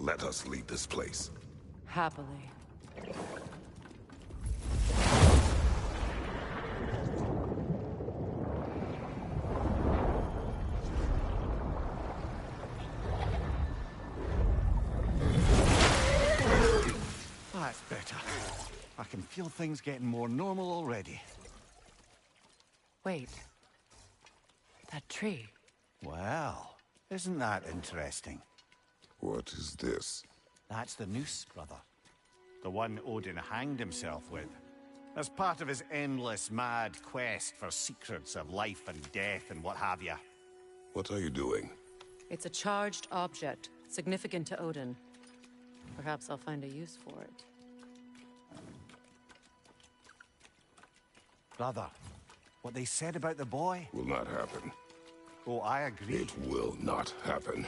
Let us leave this place. Happily. That's better. I can feel things getting more normal already. Wait. That tree. Well, isn't that interesting? What is this? That's the noose, brother. The one Odin hanged himself with. As part of his endless, mad quest for secrets of life and death and what have you. What are you doing? It's a charged object, significant to Odin. Perhaps I'll find a use for it. Brother, what they said about the boy? Will not happen. Oh, I agree. It will not happen.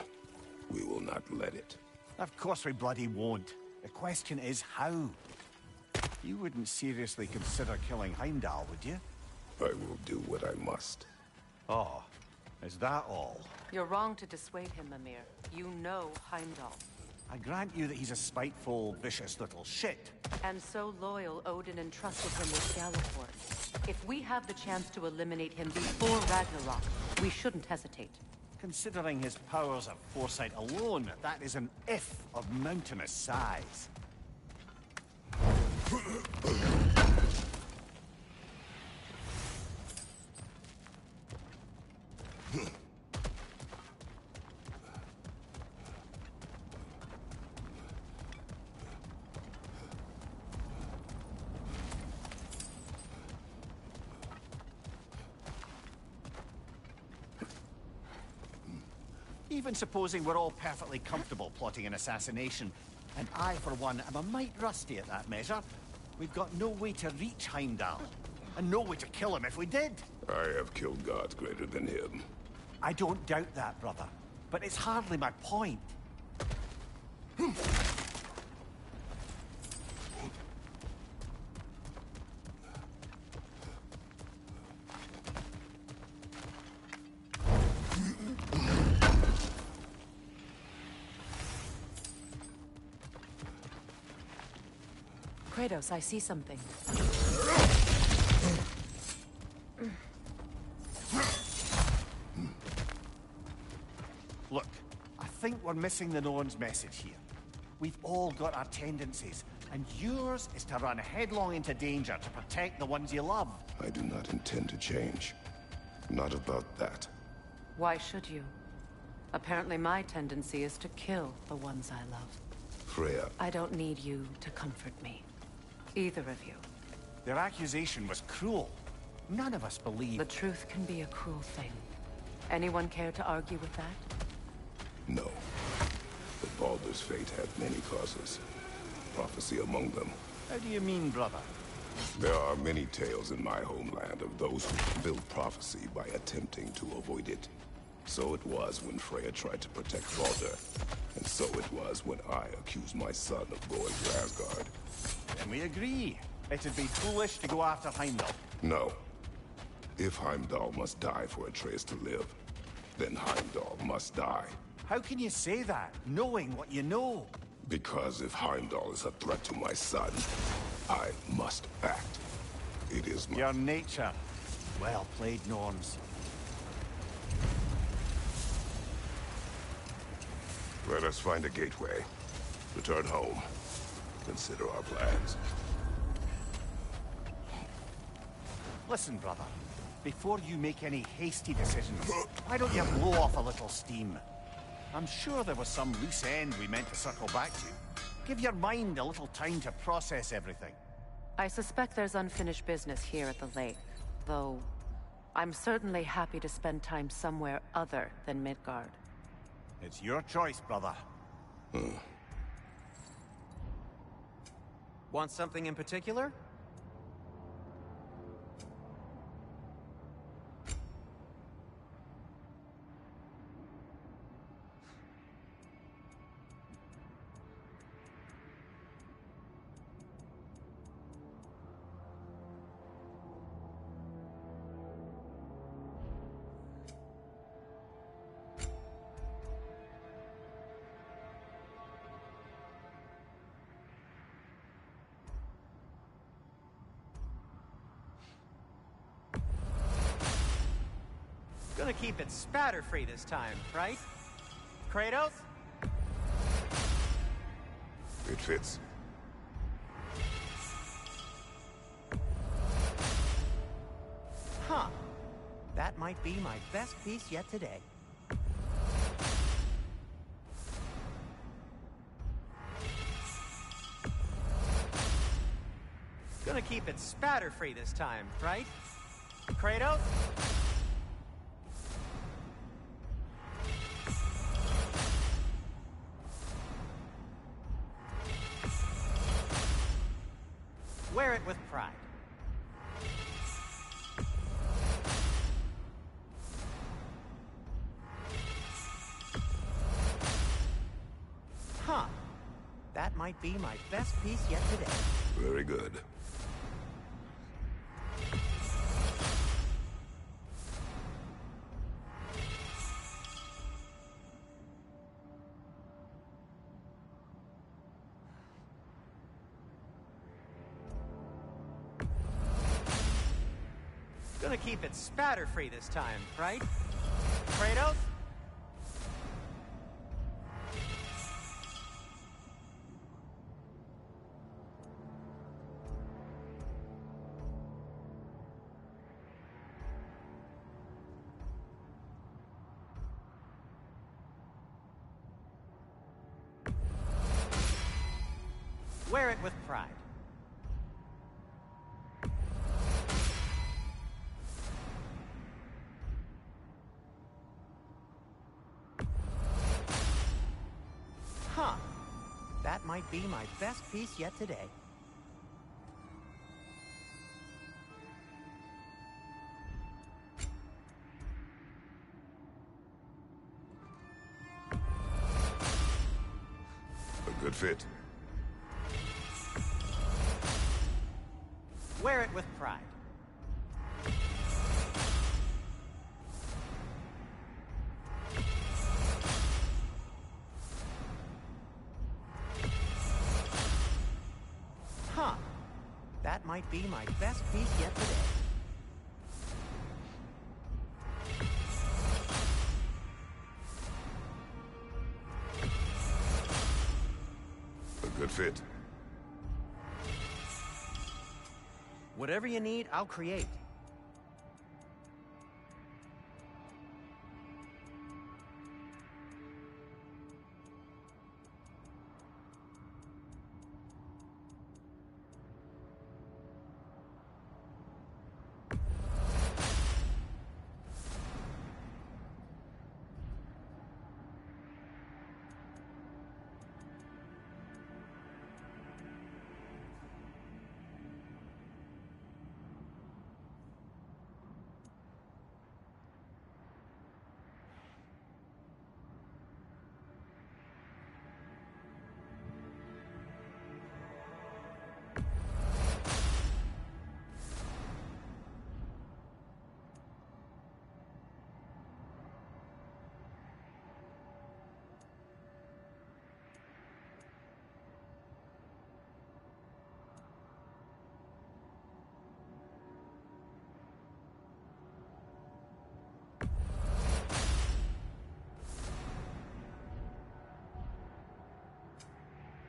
We will not let it. Of course we bloody won't. The question is how. You wouldn't seriously consider killing Heimdall, would you? I will do what I must. Oh, is that all? You're wrong to dissuade him, Mimir. You know Heimdall. I grant you that he's a spiteful, vicious little shit. And so loyal, Odin entrusted him with Galliford. If we have the chance to eliminate him before Ragnarok, we shouldn't hesitate. Considering his powers of foresight alone, that is an if of mountainous size. Even supposing we're all perfectly comfortable plotting an assassination, and I, for one, am a mite rusty at that measure, we've got no way to reach Heimdall, and no way to kill him if we did. I have killed gods greater than him. I don't doubt that, brother, but it's hardly my point. Kratos, I see something. Look, I think we're missing the Norn's message here. We've all got our tendencies, and yours is to run headlong into danger to protect the ones you love. I do not intend to change. Not about that. Why should you? Apparently my tendency is to kill the ones I love. Freya, I don't need you to comfort me. Either of you. Their accusation was cruel. None of us believe. The truth can be a cruel thing. Anyone care to argue with that? no. But Baldur's fate had many causes. Prophecy among them. How do you mean, brother? There are many tales in my homeland of those who fulfilled prophecy by attempting to avoid it. So it was when Freya tried to protect Baldur. And so it was when I accused my son of going to Asgard. Then we agree. It'd be foolish to go after Heimdall. No. If Heimdall must die for Atreus to live, then Heimdall must die. How can you say that, knowing what you know? Because if Heimdall is a threat to my son, I must act. It is my... Your nature. Well played, Norns. Let us find a gateway. Return home. Consider our plans. Listen, brother. Before you make any hasty decisions, why don't you blow off a little steam? I'm sure there was some loose end we meant to circle back to. Give your mind a little time to process everything. I suspect there's unfinished business here at the lake, though I'm certainly happy to spend time somewhere other than Midgard. It's your choice, brother. Want something in particular? Gonna keep it spatter-free this time, right? Kratos? It fits. Huh. That might be my best piece yet today. Gonna keep it spatter-free this time, right? Kratos? Wear it with pride. Huh. That might be my best piece yet today. Very good. Gonna keep it spatter-free this time, right? Kratos? Wear it with pride. Huh. That might be my best piece yet today. A good fit. Wear it with pride. Huh. That might be my best piece yet today. A good fit. Whatever you need, I'll create.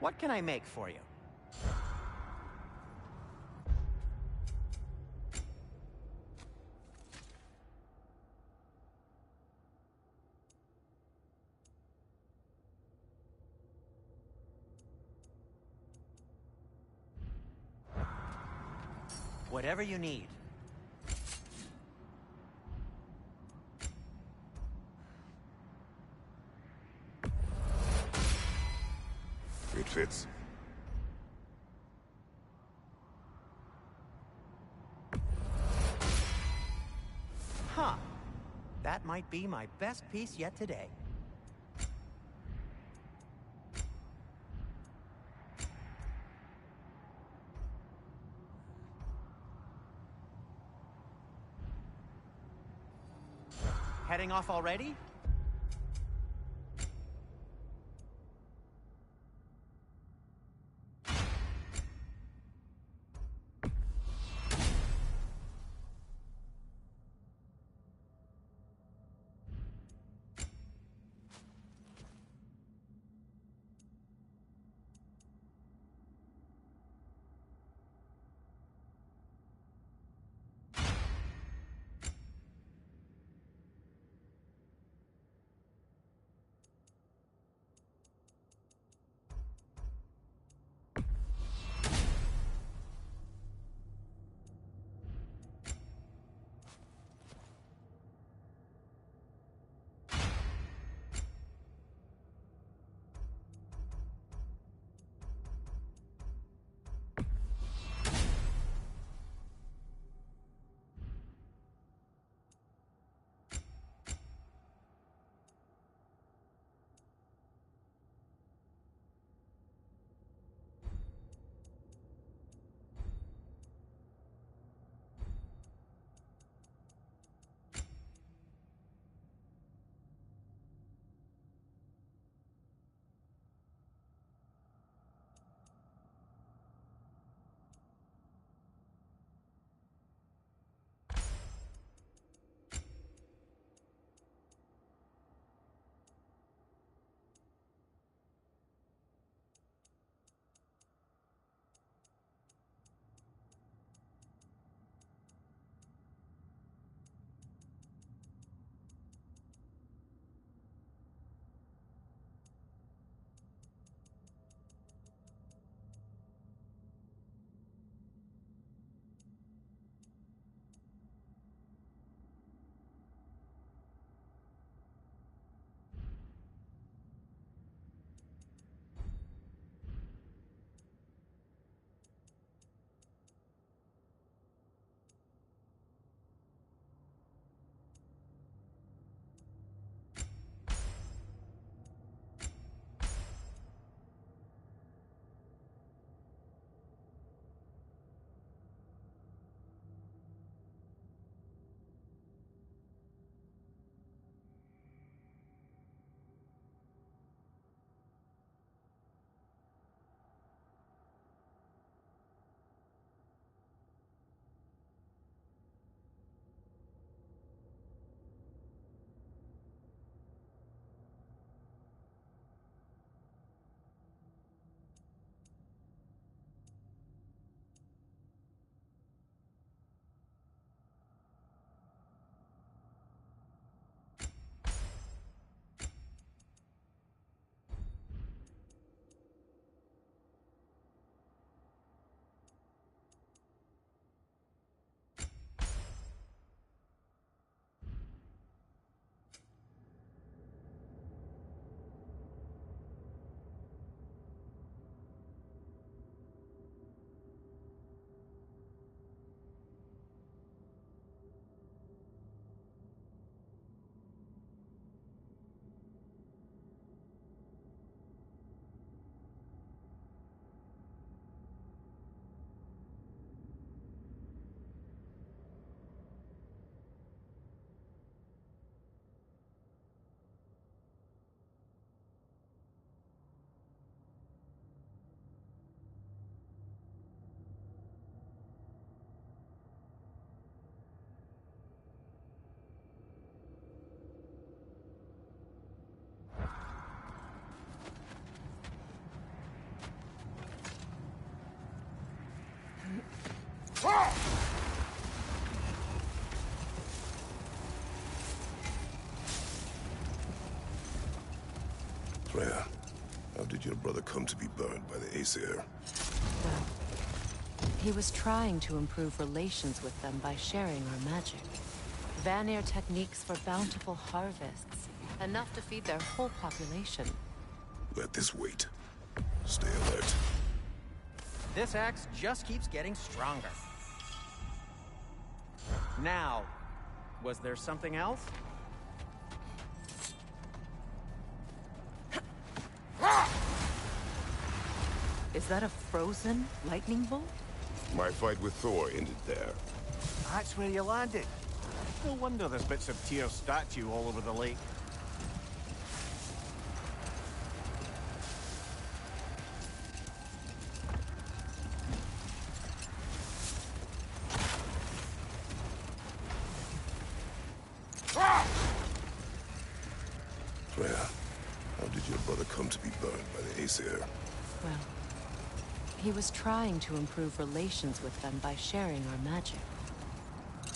What can I make for you? Whatever you need. It fits. Huh. That might be my best piece yet today. Heading off already? Freya, how did your brother come to be burned by the Aesir? Well, he was trying to improve relations with them by sharing our magic. Vanir techniques for bountiful harvests, enough to feed their whole population. Let this wait. Stay alert. This axe just keeps getting stronger. Now, was there something else? Is that a frozen lightning bolt? My fight with Thor ended there. That's where you landed. No wonder there's bits of Tyr's statue all over the lake. Freya, how did your brother come to be burned by the Aesir? Well, he was trying to improve relations with them by sharing our magic.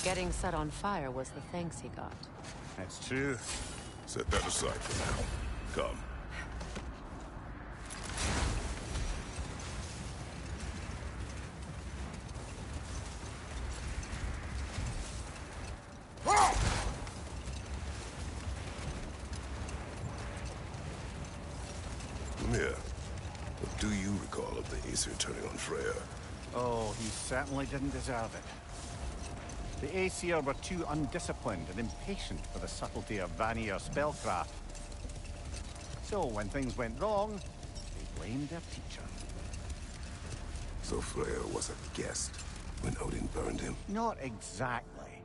Getting set on fire was the thanks he got. That's true. Set that aside for now. Come. Mimir, what do you recall of the Aesir turning on Freya? Oh, he certainly didn't deserve it. The Aesir were too undisciplined and impatient for the subtlety of Vanir spellcraft. So when things went wrong, they blamed their teacher. So Freya was a guest when Odin burned him? Not exactly.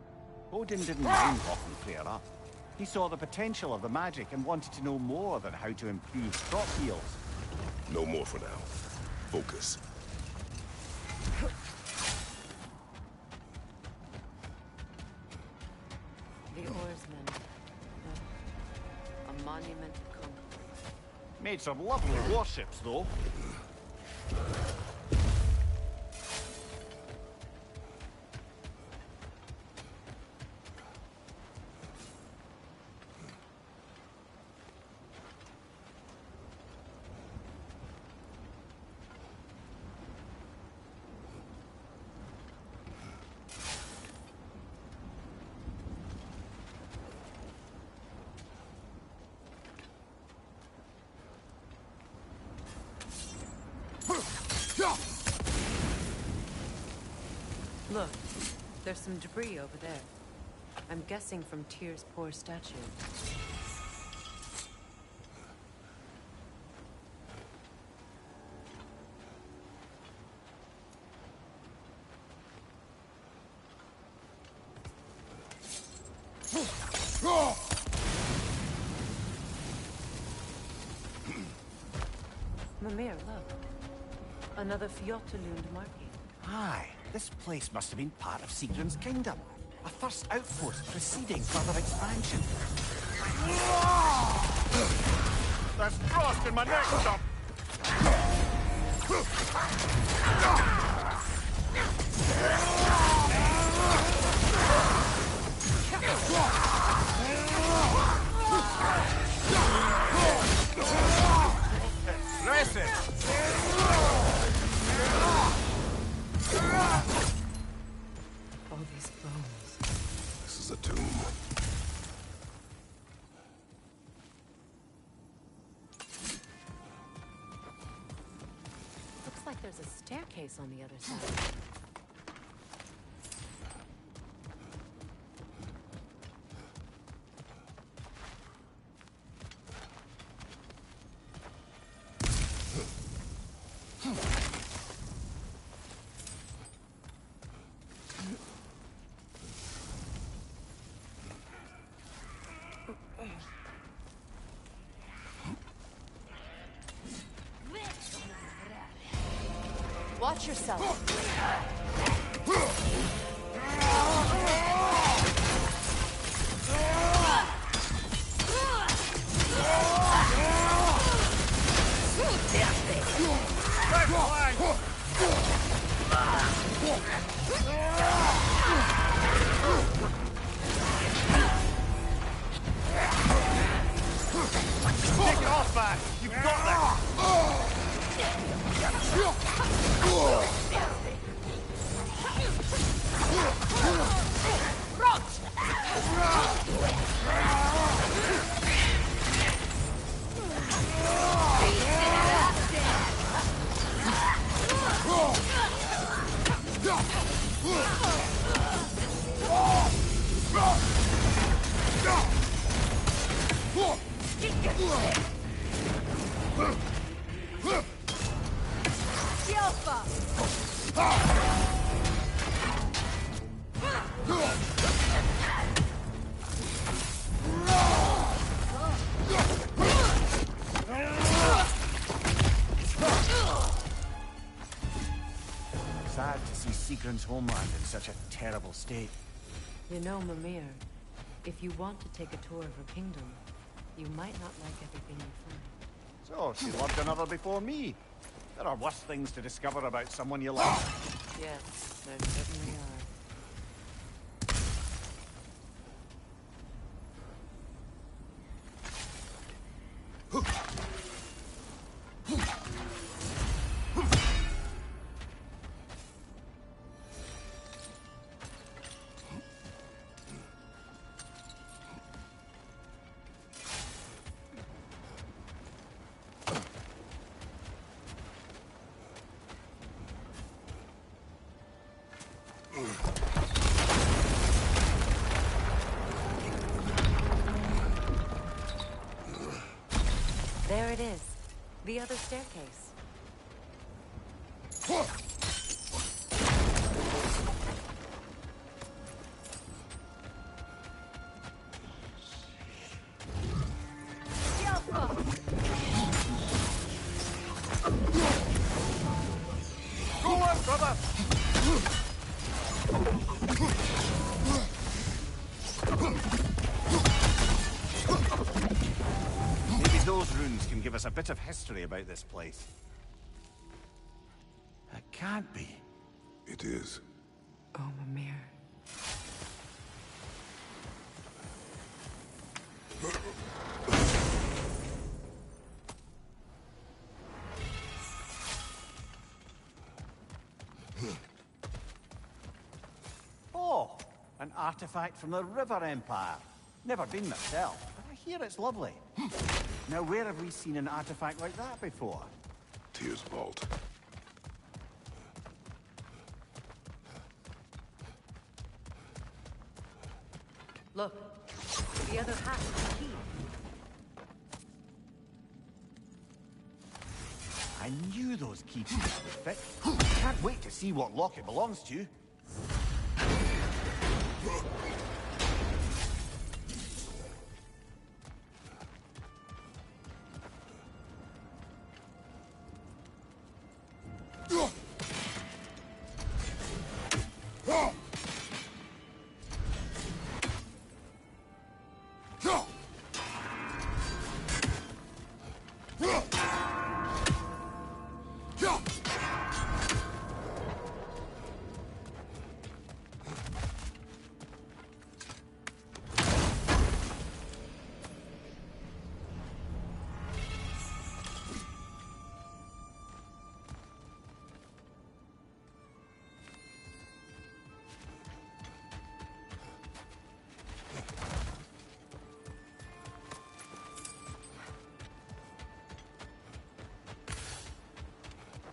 Odin didn't mind locking Freya up. He saw the potential of the magic and wanted to know more than how to improve crop yields. No more for now. Focus. The oarsmen. A monument of comfort. Made some lovely warships, though. Look, there's some debris over there. I'm guessing from Tyr's poor statue. Mimir, look. Another Fjotalund marking. Aye, this place must have been part of Sigrun's kingdom. A first outpost preceding further expansion. There's frost in my neck, stop! All these bones. This is a tomb. Looks like there's a staircase on the other side. Watch yourself. Take it off, man! You Sad to see Sigrun's homeland in such a terrible state. You know, Mimir, if you want to take a tour of her kingdom, you might not like everything you find. So, she loved another before me. There are worse things to discover about someone you love. Yes, there certainly are. There it is. The other staircase. Go on, brother! Maybe those runes can give us a bit of history about this place. It can't be. It is. Oh, Mimir. Oh, an artifact from the River Empire. Never been myself, but I hear it's lovely. Now, where have we seen an artifact like that before? Tyr's vault. Look, the other half of the key. I knew those key pieces would fit. Can't wait to see what lock it belongs to.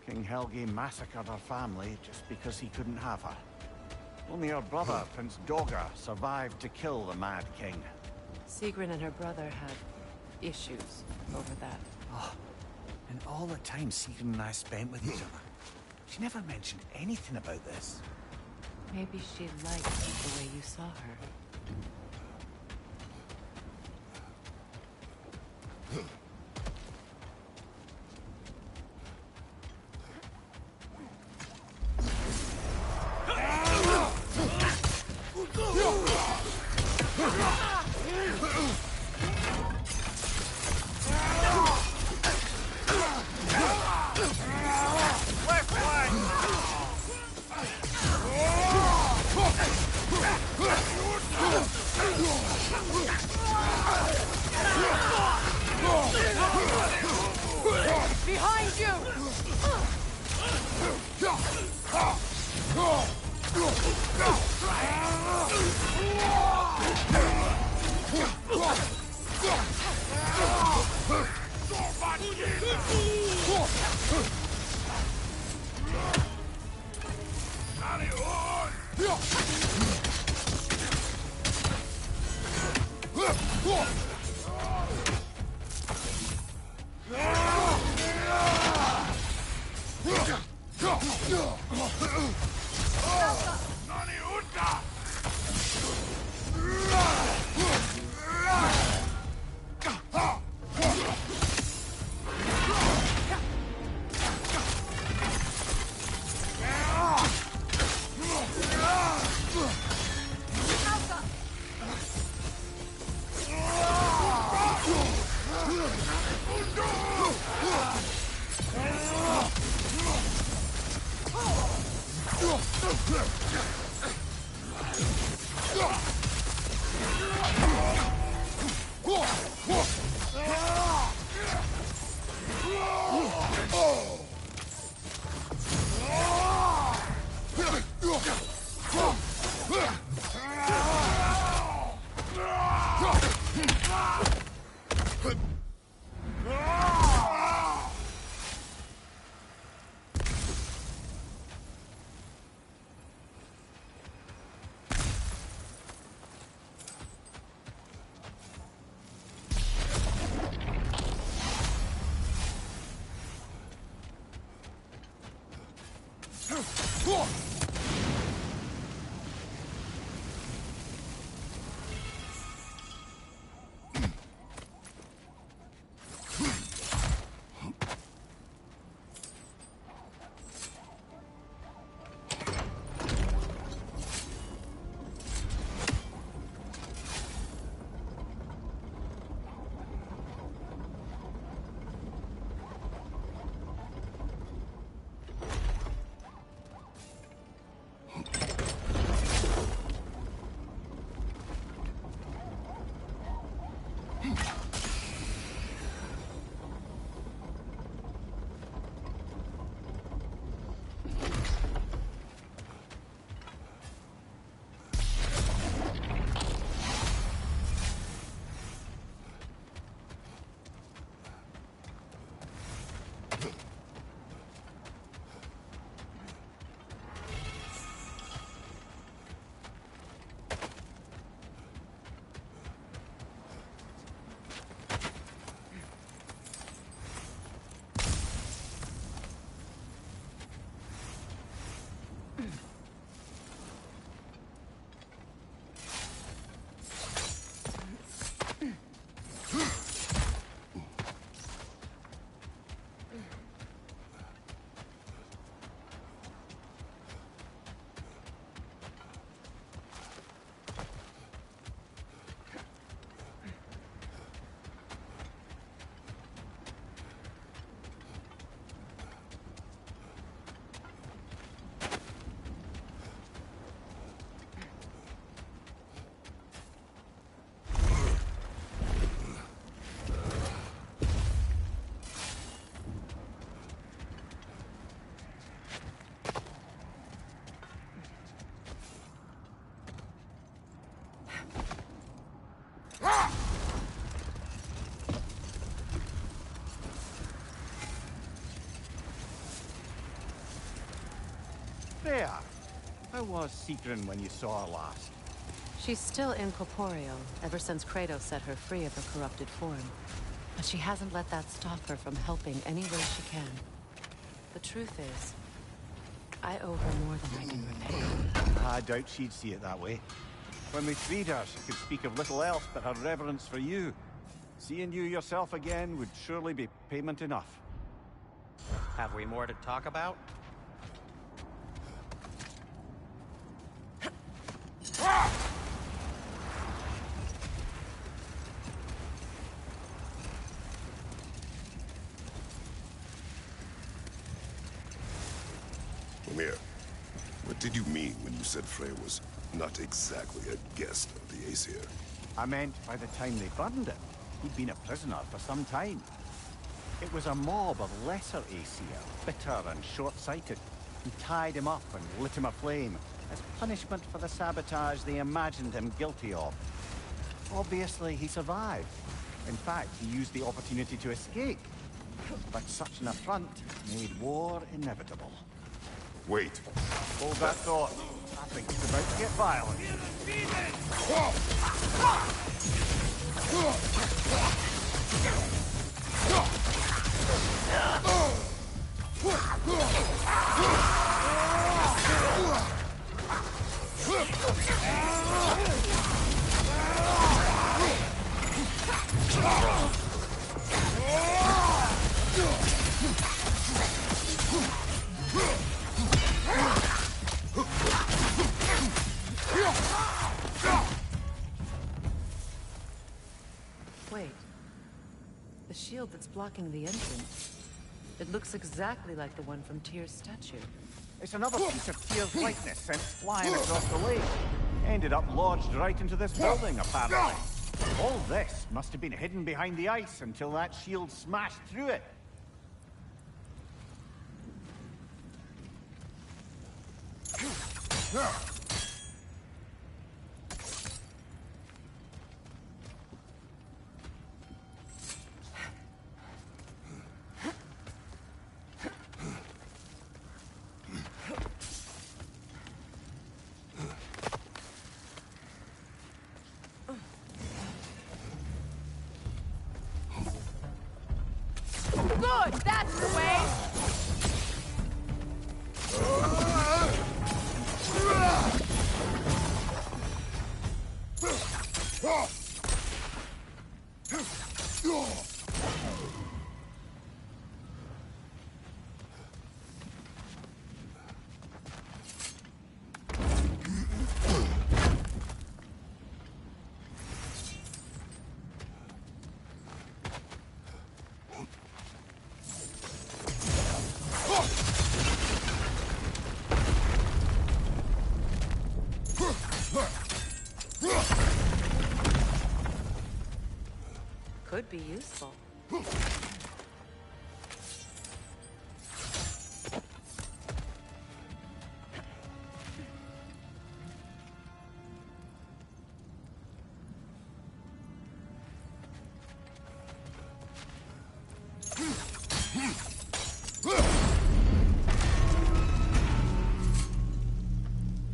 King Helge massacred her family just because he couldn't have her. Only her brother, Prince Dogger, survived to kill the Mad King. Sigrun and her brother had issues over that. Oh, and all the time Sigrun and I spent with each other. She never mentioned anything about this. Maybe she liked the way you saw her. Freya, how was Sigrun when you saw her last? She's still incorporeal, ever since Kratos set her free of her corrupted form. But she hasn't let that stop her from helping any way she can. The truth is, I owe her more than I can repay. I doubt she'd see it that way. When we freed her, she could speak of little else but her reverence for you. Seeing you yourself again would surely be payment enough. Have we more to talk about? Mimir, what did you mean when you said Freya was not exactly a guest of the Aesir? I meant by the time they burned it, he'd been a prisoner for some time. It was a mob of lesser Aesir, bitter and short-sighted, who tied him up and lit him aflame as punishment for the sabotage they imagined him guilty of. Obviously, he survived. In fact, he used the opportunity to escape. But such an affront made war inevitable. Wait. Hold that thought. I think it's about to get violent. Wait. The shield that's blocking the entrance. It looks exactly like the one from Tyr's statue. It's another piece of Tyr's likeness sent flying across the lake. Ended up lodged right into this building, apparently. All this must have been hidden behind the ice until that shield smashed through it. Good! That's the way! Could be useful.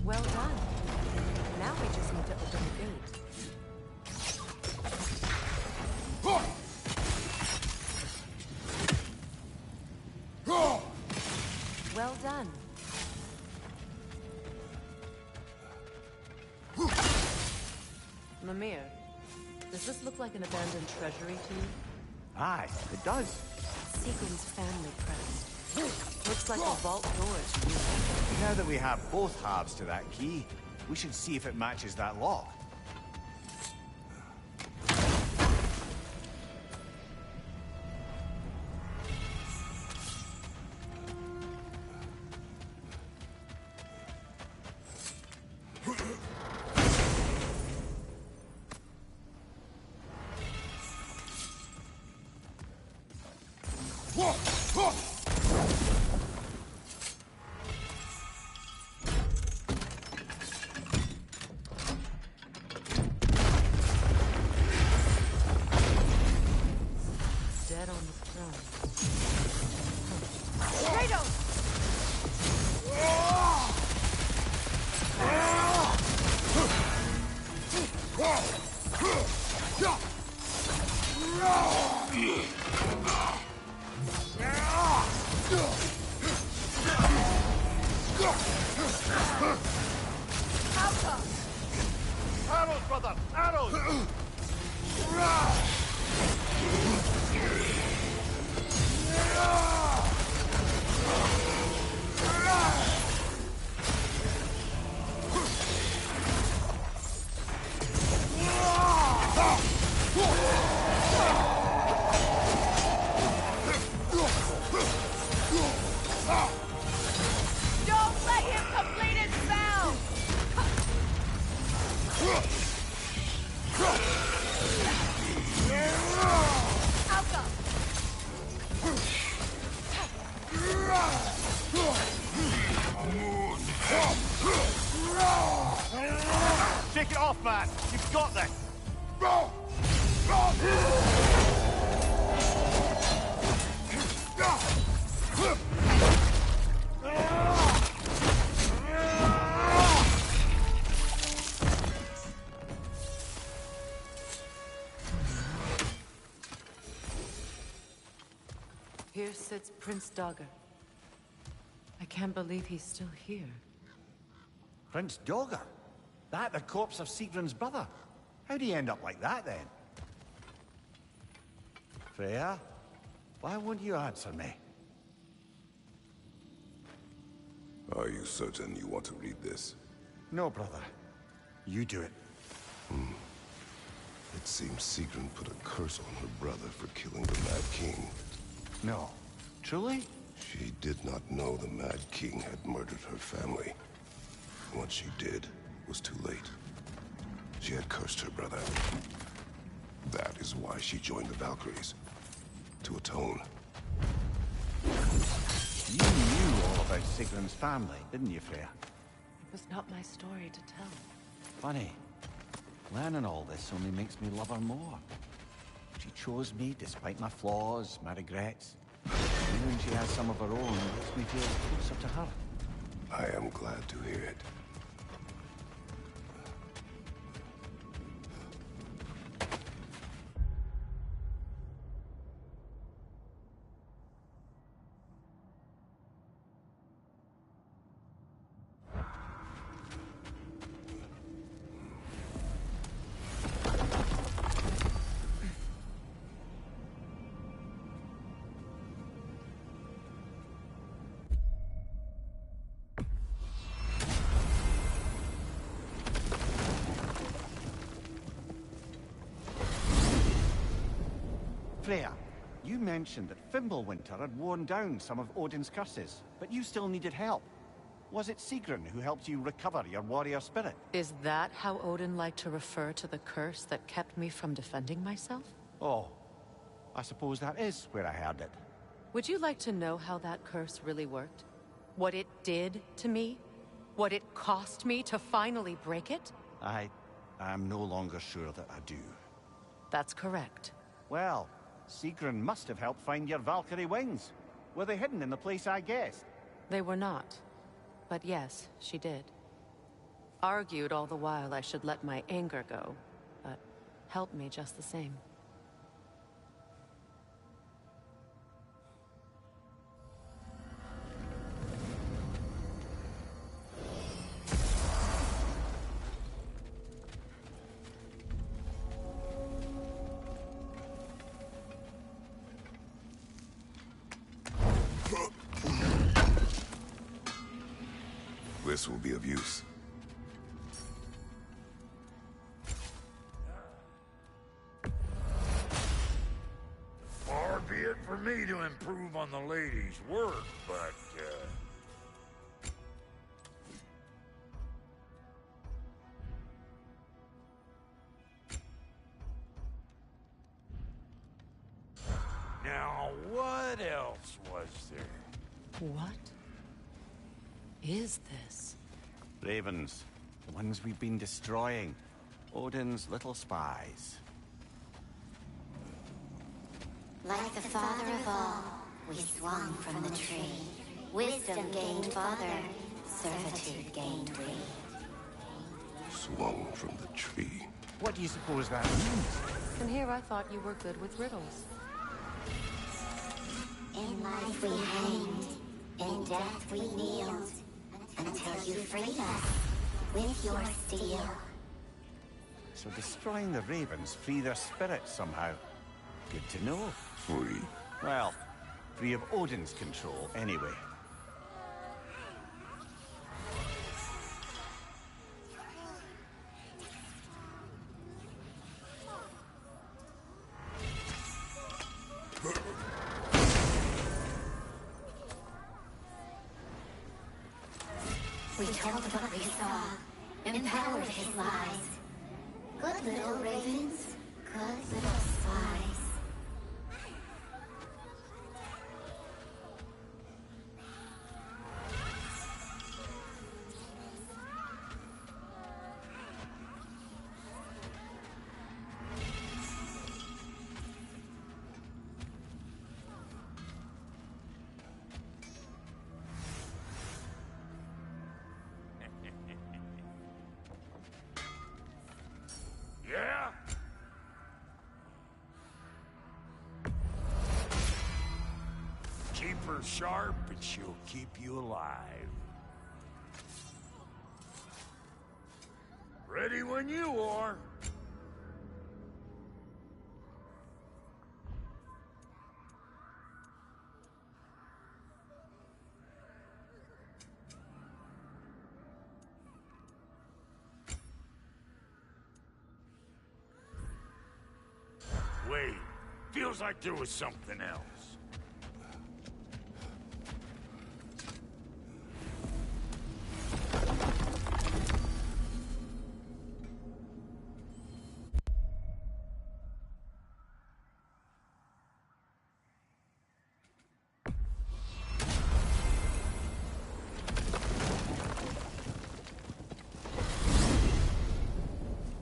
Well done. Now we just need to open the gate. Well done. Mimir, does this look like an abandoned treasury to you? Aye, it does. Seagram's family crest. Looks like a vault door to you. Now that we have both halves to that key, we should see if it matches that lock. Dead on the throne. Kratos! Arrows, brother! Arrows! Don't let him complete his spell! Alka! Shake it off, man! You've got this! Here sits Prince Dagger. I can't believe he's still here. Prince Dagger? That the corpse of Sigrun's brother? How'd he end up like that, then? Freya? Why won't you answer me? Are you certain you want to read this? No, brother. You do it. It seems Sigrun put a curse on her brother for killing the Mad King. No. Truly? She did not know the Mad King had murdered her family. What she did was too late. She had cursed her brother. That is why she joined the Valkyries. To atone. You knew all about Sigrun's family, didn't you, Freya? It was not my story to tell. Funny. Learning all this only makes me love her more. She chose me despite my flaws, my regrets. Knowing she has some of her own makes me feel closer to her. I am glad to hear it. Freya, you mentioned that Fimbulwinter had worn down some of Odin's curses, but you still needed help. Was it Sigrun who helped you recover your warrior spirit? Is that how Odin liked to refer to the curse that kept me from defending myself? Oh, I suppose that is where I heard it. Would you like to know how that curse really worked? What it did to me? What it cost me to finally break it? I'm no longer sure that I do. That's correct. Well, Sigrun must have helped find your Valkyrie wings. Were they hidden in the place I guessed? They were not. But yes, she did. Argued all the while I should let my anger go, but helped me just the same. This will be of use. Far be it for me to improve on the lady's work, but, Now, what else was there? What is this? Ravens. The ones we've been destroying. Odin's little spies. Like the father of all, we swung from the tree. Wisdom gained father, servitude gained we. Swung from the tree. What do you suppose that means? And here I thought you were good with riddles. In life we hanged, in death we kneeled, until you freed us with your steel. So destroying the ravens free their spirits somehow. Good to know. Free. Well, free of Odin's control, anyway. We told what we saw, empowered his lies. Good little ravens, good little spies. Yeah? Keep her sharp and she'll keep you alive. Ready when you are. Wait, feels like there was something else.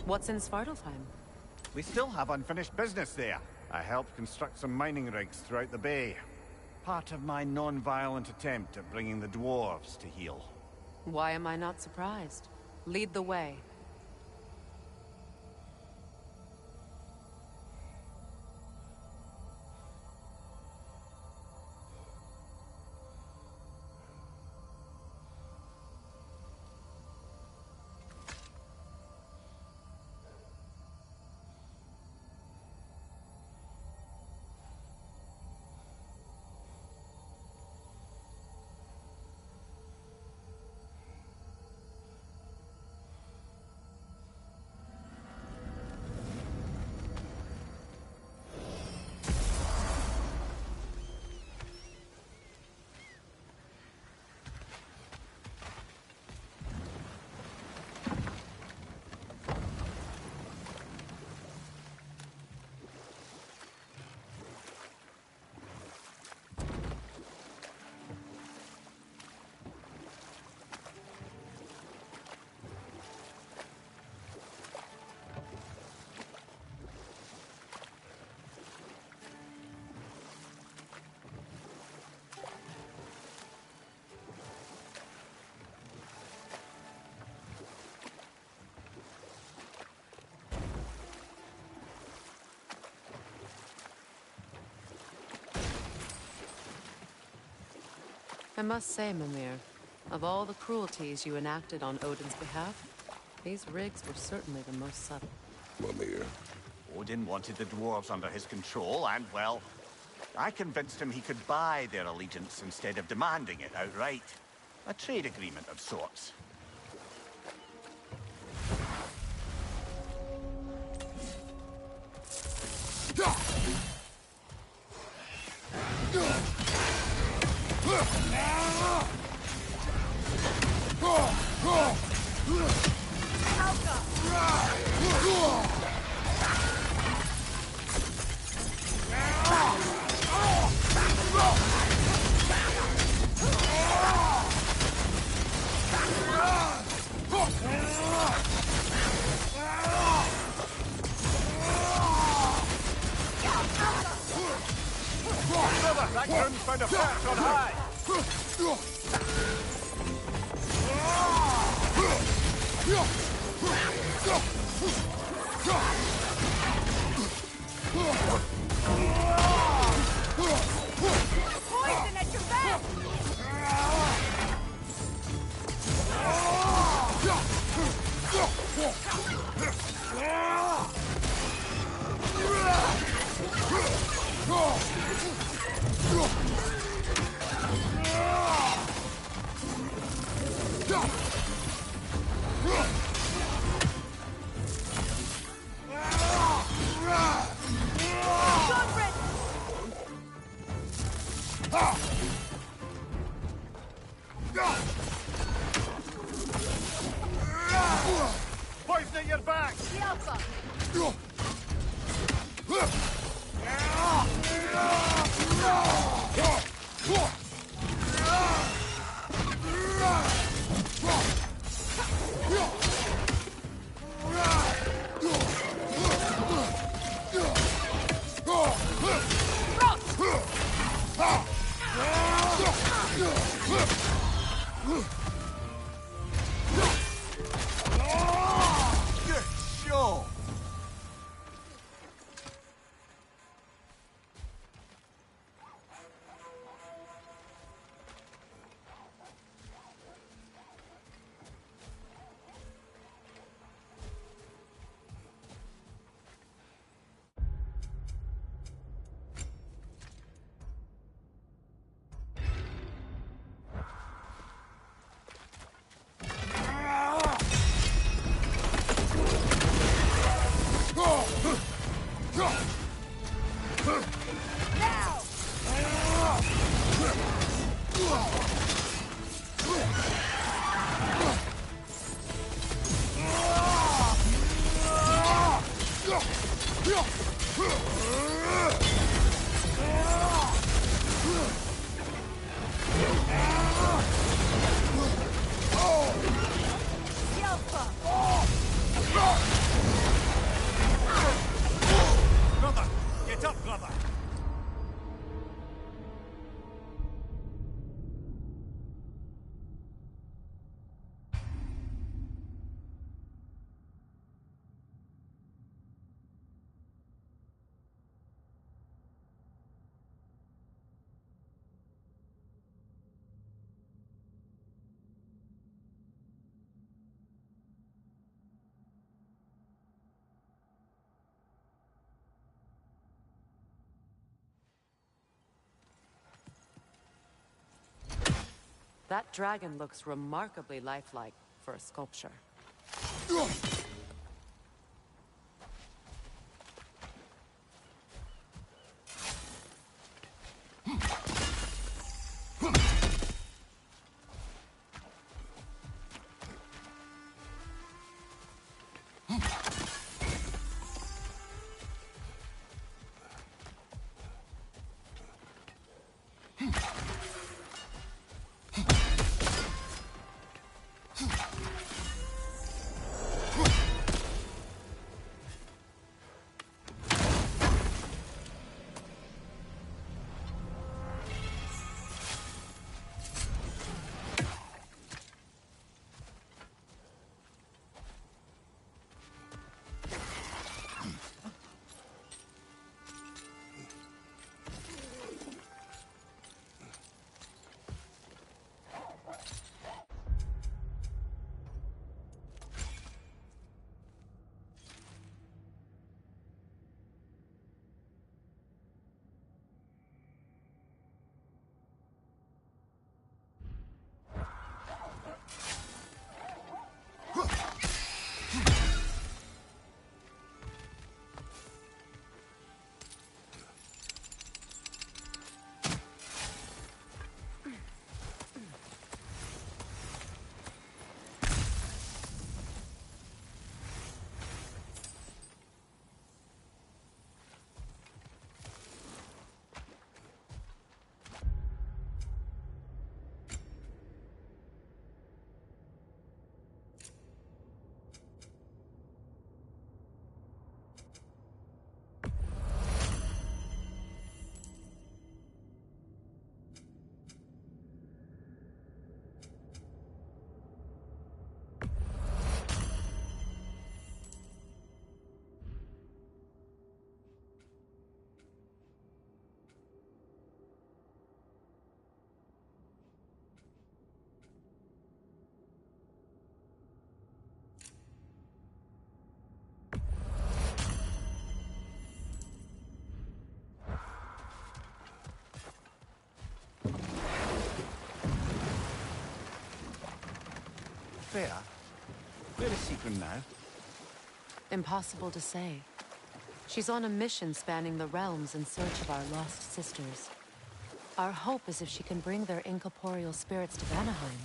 What's in Svartalfheim? We still have unfinished business there. I helped construct some mining rigs throughout the bay. Part of my non-violent attempt at bringing the dwarves to heel. Why am I not surprised? Lead the way. I must say, Mimir, of all the cruelties you enacted on Odin's behalf, these rigs were certainly the most subtle. Mimir. Odin wanted the dwarves under his control, and, well, I convinced him he could buy their allegiance instead of demanding it outright. A trade agreement of sorts. Poison at your back! That dragon looks remarkably lifelike for a sculpture. Freya, where is Sequin now? Impossible to say. She's on a mission spanning the realms in search of our lost sisters. Our hope is if she can bring their incorporeal spirits to Vanaheim,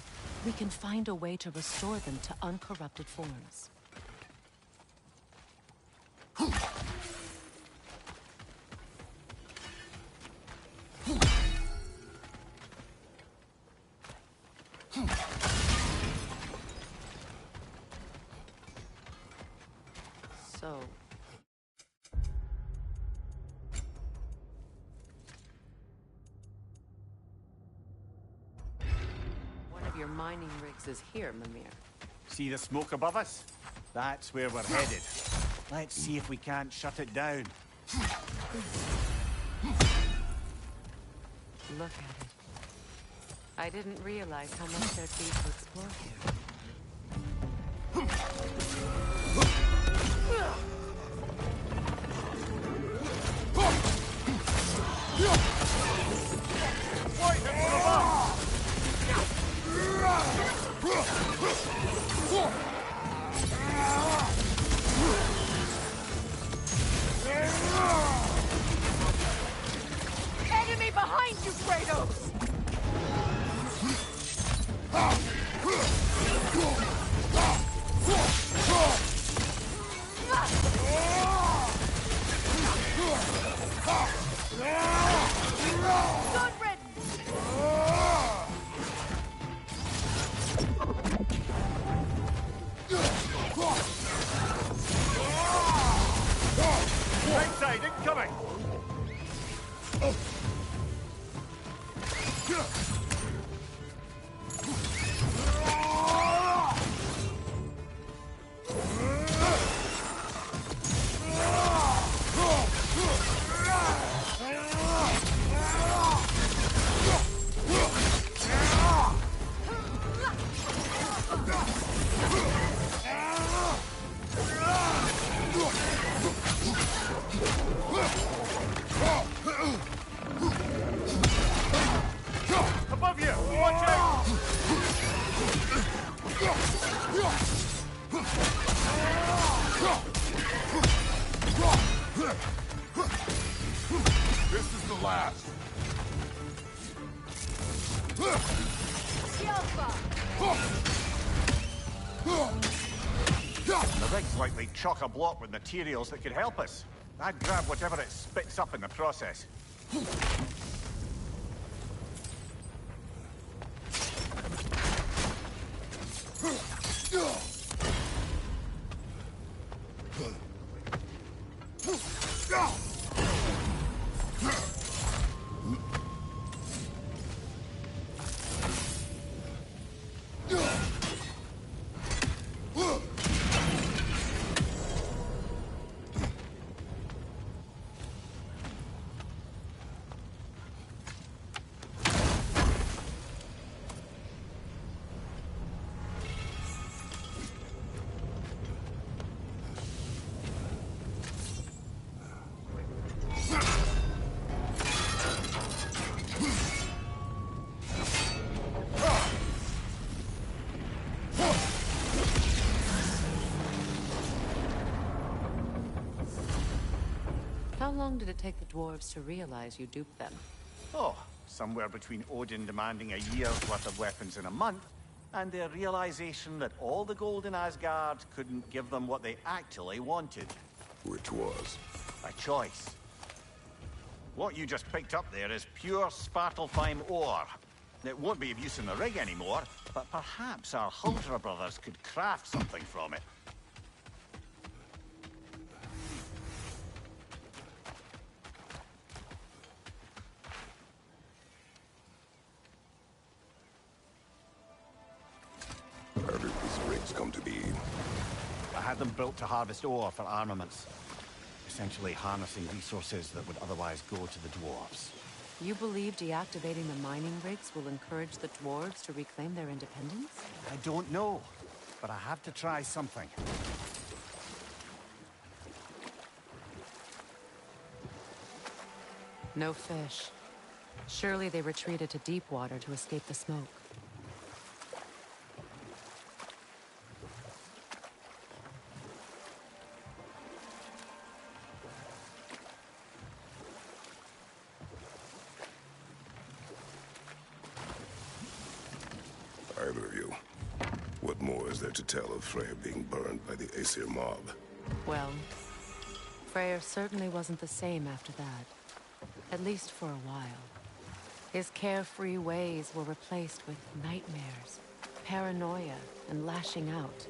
we can find a way to restore them to uncorrupted forms. So... one of your mining rigs is here, Mimir. See the smoke above us? That's where we're headed. Let's see if we can't shut it down. Look at it. I didn't realize how much there'd be to explore here. Enemy behind you, Kratos! Good riddance! Right side, incoming! The rig's likely chock-a-block with materials that could help us. I'd grab whatever it spits up in the process. How long did it take the dwarves to realize you duped them? Oh, somewhere between Odin demanding a year's worth of weapons in a month, and their realization that all the gold in Asgard couldn't give them what they actually wanted. Which was? A choice. What you just picked up there is pure Svartalfheim ore. It won't be of use in the rig anymore, but perhaps our Huldra brothers could craft something from it. How did these rigs come to be? I had them built to harvest ore for armaments. Essentially harnessing resources that would otherwise go to the dwarves. You believe deactivating the mining rigs will encourage the dwarves to reclaim their independence? I don't know, but I have to try something. No fish. Surely they retreated to deep water to escape the smoke. Either of you. What more is there to tell of Freyr being burned by the Aesir mob? Well, Freyr certainly wasn't the same after that. At least for a while. His carefree ways were replaced with nightmares, paranoia, and lashing out.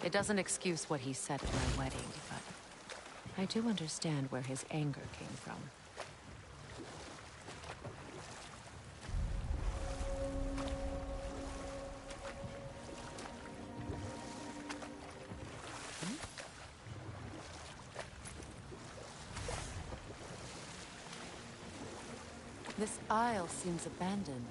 It doesn't excuse what he said at my wedding, but I do understand where his anger came from. This isle seems abandoned.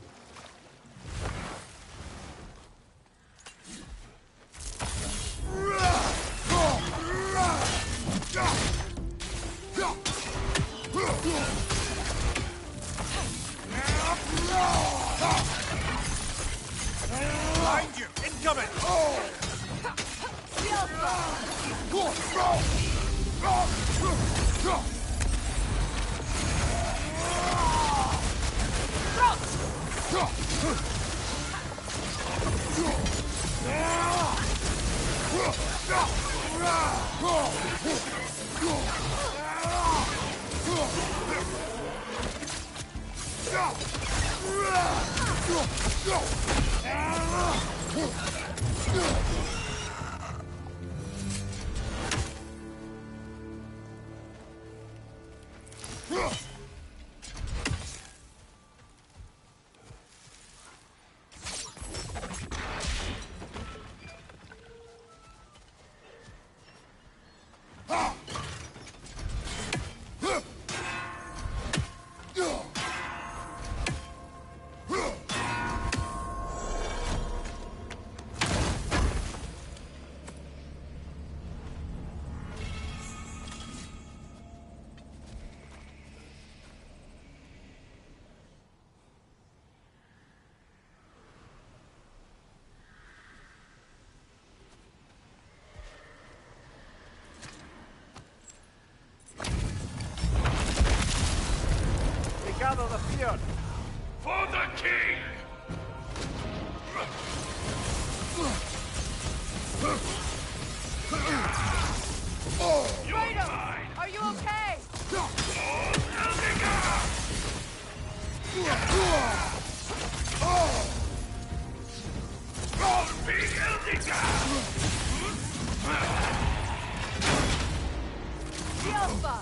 Behind you! Incoming! Gather the fear. For the king! Kratos, are you okay? Alpha!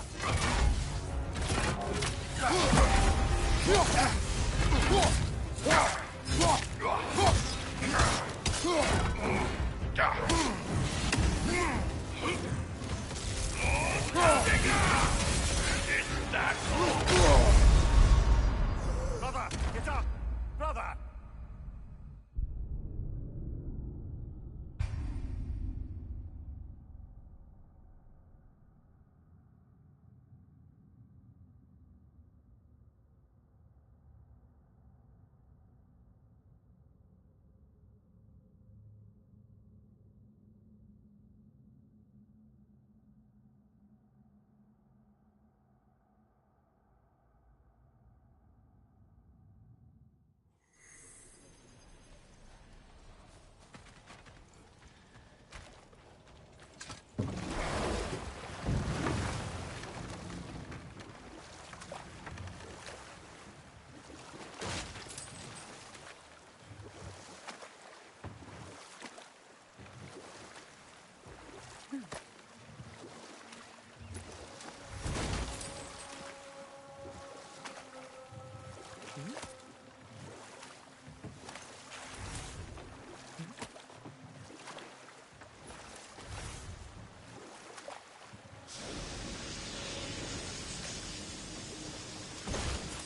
Brother, get up! Brother!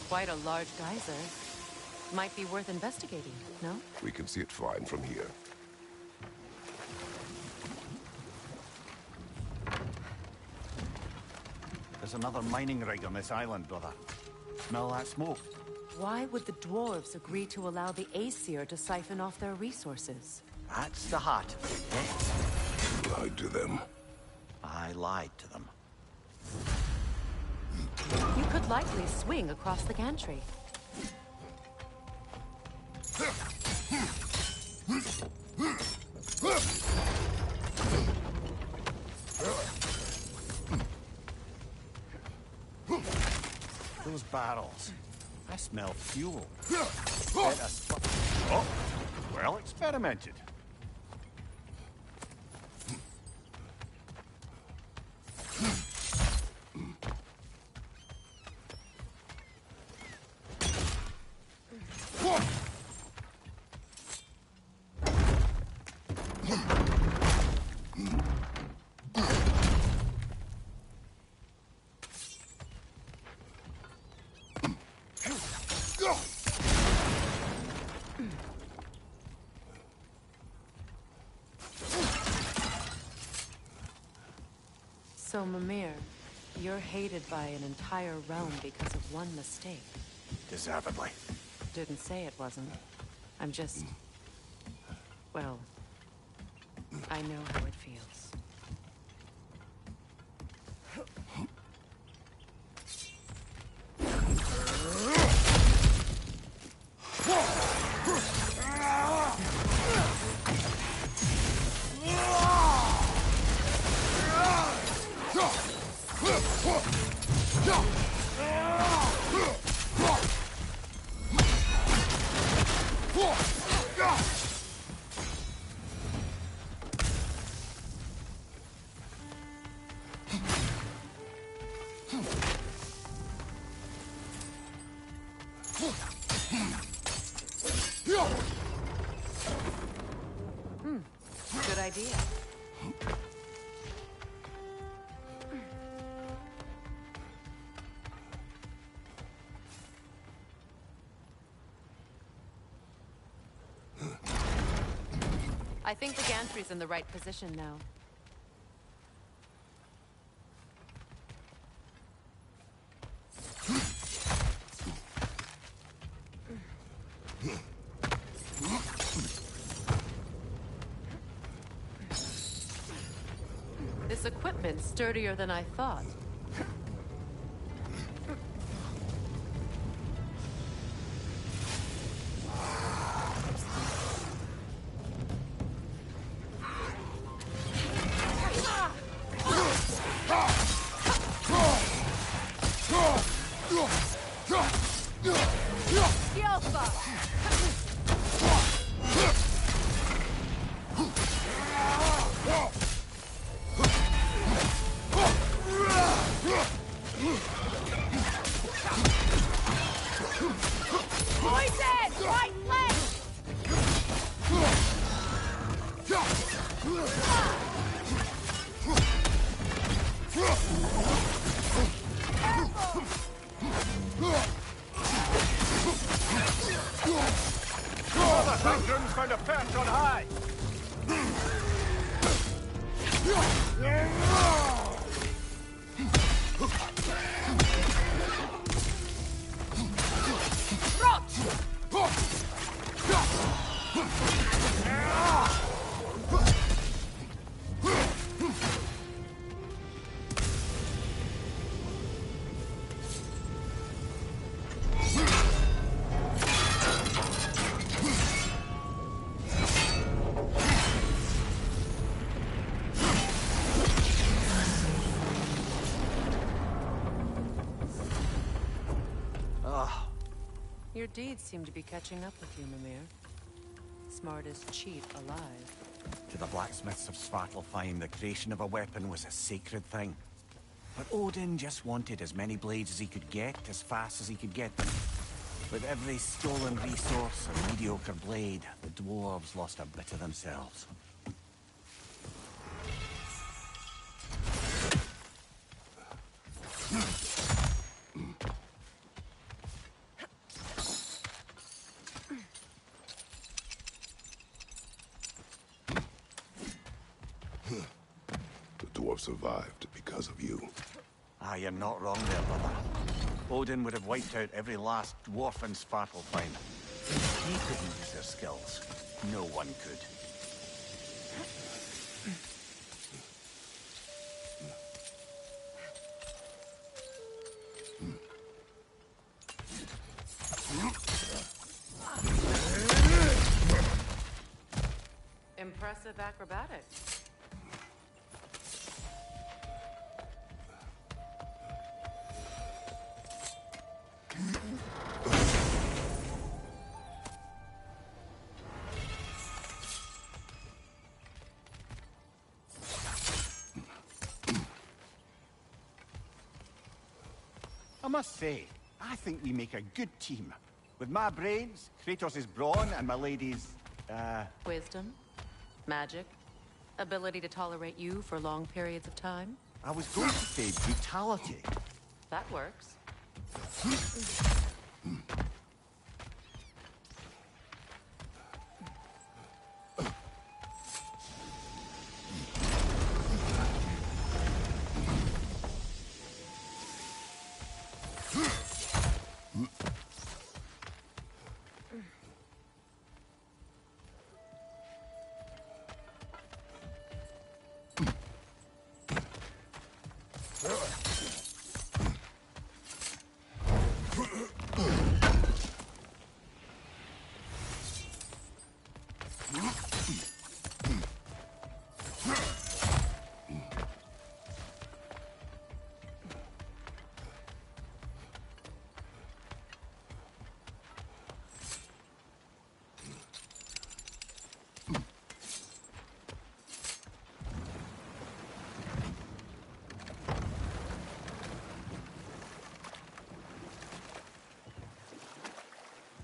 Quite a large geyser. Might be worth investigating, no? We can see it fine from here. There's another mining rig on this island, brother. Smell that smoke? Why would the dwarves agree to allow the Aesir to siphon off their resources? That's the heart of it, yes. Lied to them. I lied to them. You could likely swing across the gantry. Those barrels. I smell fuel. Oh, well experimented. So, Mimir, you're hated by an entire realm because of one mistake. Deservedly. Didn't say it wasn't. I'm just... well, I know how it feels. Good idea. I think the gantry's in the right position now. This equipment's sturdier than I thought. Poison! Right leg! Grun's found a perch on high! Your deeds seem to be catching up with you, Mimir. Smartest cheat alive. To the blacksmiths of Svartalfheim, the creation of a weapon was a sacred thing. But Odin just wanted as many blades as he could get, as fast as he could get them. With every stolen resource and mediocre blade, the dwarves lost a bit of themselves. Survived because of you. Ah, you're not wrong there, brother. Odin would have wiped out every last dwarf in Svartalfheim. He couldn't use their skills. No one could. Impressive acrobatics. I must say, I think we make a good team. With my brains, Kratos' brawn, and my lady's, Wisdom, magic, ability to tolerate you for long periods of time. I was going to say brutality. That works.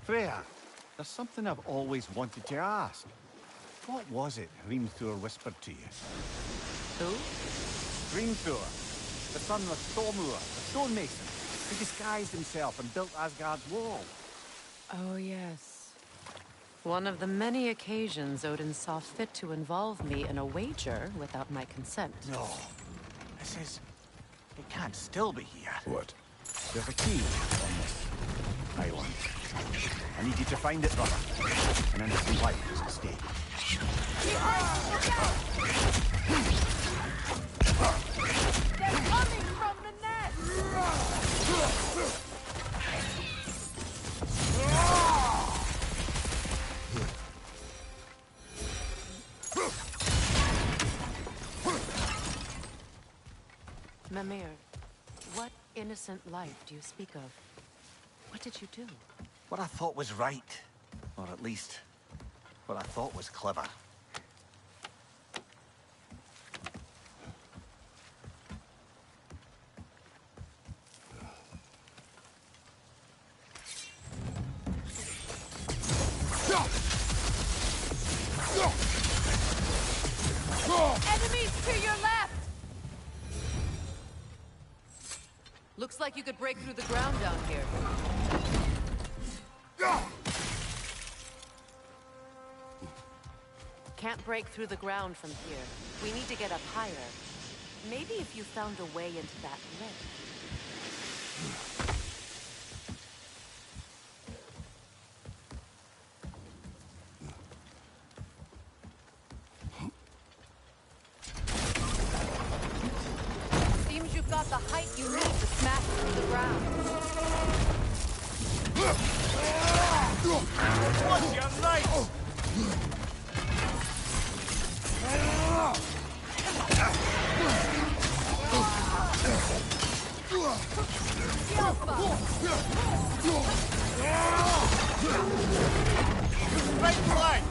Freya, there's something I've always wanted to ask. What was it Hrimthur whispered to you? Who? Hrimthur, the son of Thormur, the stonemason, who disguised himself and built Asgard's wall. Oh, yes. One of the many occasions Odin saw fit to involve me in a wager without my consent. No. This is... It can't still be here. What? There's a key on this island. I need you to find it, brother. And then some light is at stake. They're coming from the net! Mimir, what innocent life do you speak of? What did you do? What I thought was right. Or at least, what I thought was clever. Enemies to your left! Looks like you could break through the ground down here. Can't break through the ground from here. We need to get up higher. Maybe if you found a way into that lift. Seems you've got the height you need to smash through the ground. What's your knife? Right flank!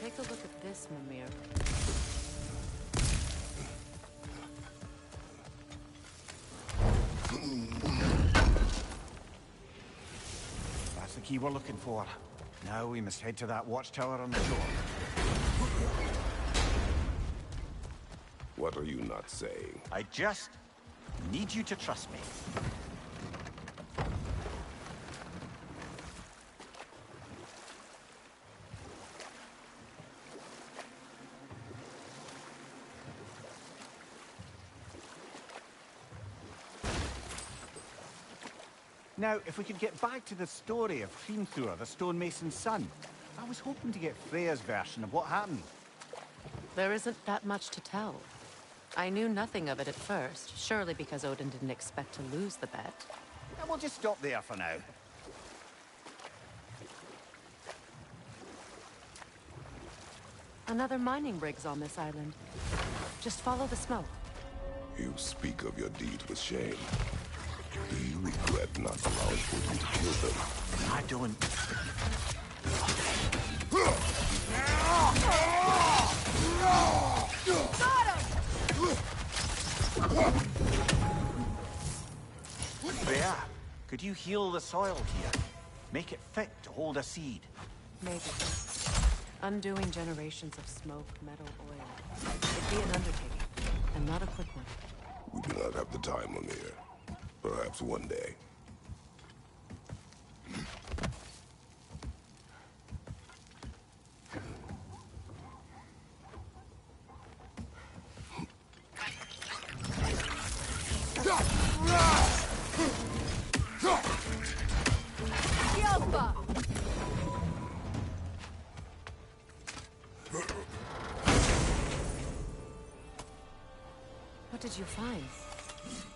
Take a look at this, Mimir. That's the key we're looking for. Now we must head to that watchtower on the shore. What are you not saying? I just need you to trust me. Now, if we could get back to the story of Hrimthur, the stonemason's son, I was hoping to get Freya's version of what happened. There isn't that much to tell. I knew nothing of it at first, surely because Odin didn't expect to lose the bet. And we'll just stop there for now. Another mining rig's on this island. Just follow the smoke. You speak of your deeds with shame. Do you regret not allowing Odin to kill them? I don't. Freya, could you heal the soil here? Make it fit to hold a seed. Maybe. Undoing generations of smoke, metal, oil. It'd be an undertaking, and not a quick one. We do not have the time, Mimir. Perhaps one day. What did you find?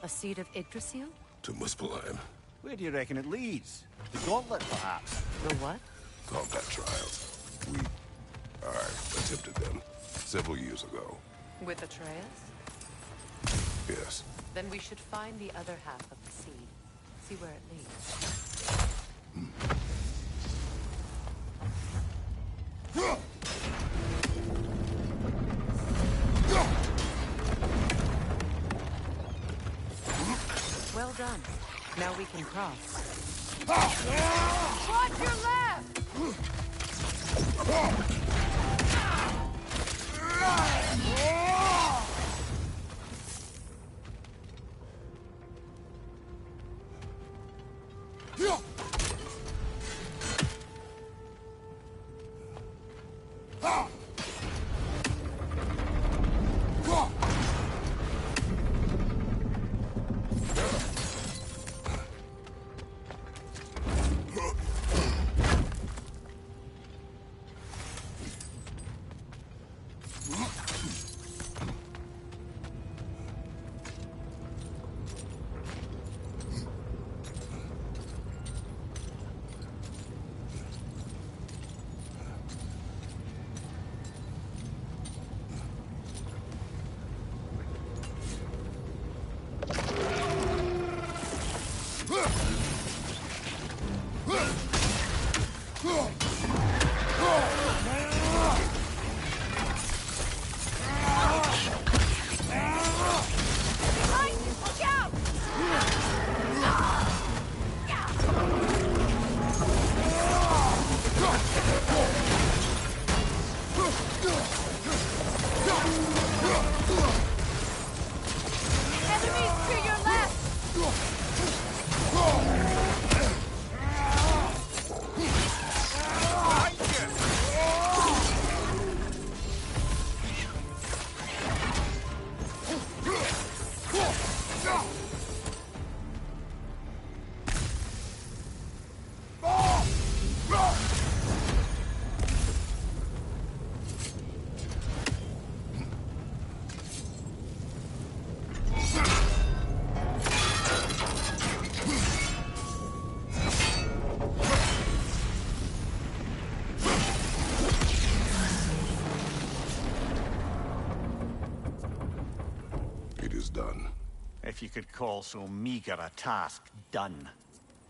A seed of Yggdrasil? To Muspelheim. Where do you reckon it leads? The gauntlet, perhaps? The what? Combat trials. I attempted them several years ago. With Atreus? Yes. Then we should find the other half of the seed. See where it leads. Well done. Now we can cross. Watch your left! done. If you could call so meager a task done.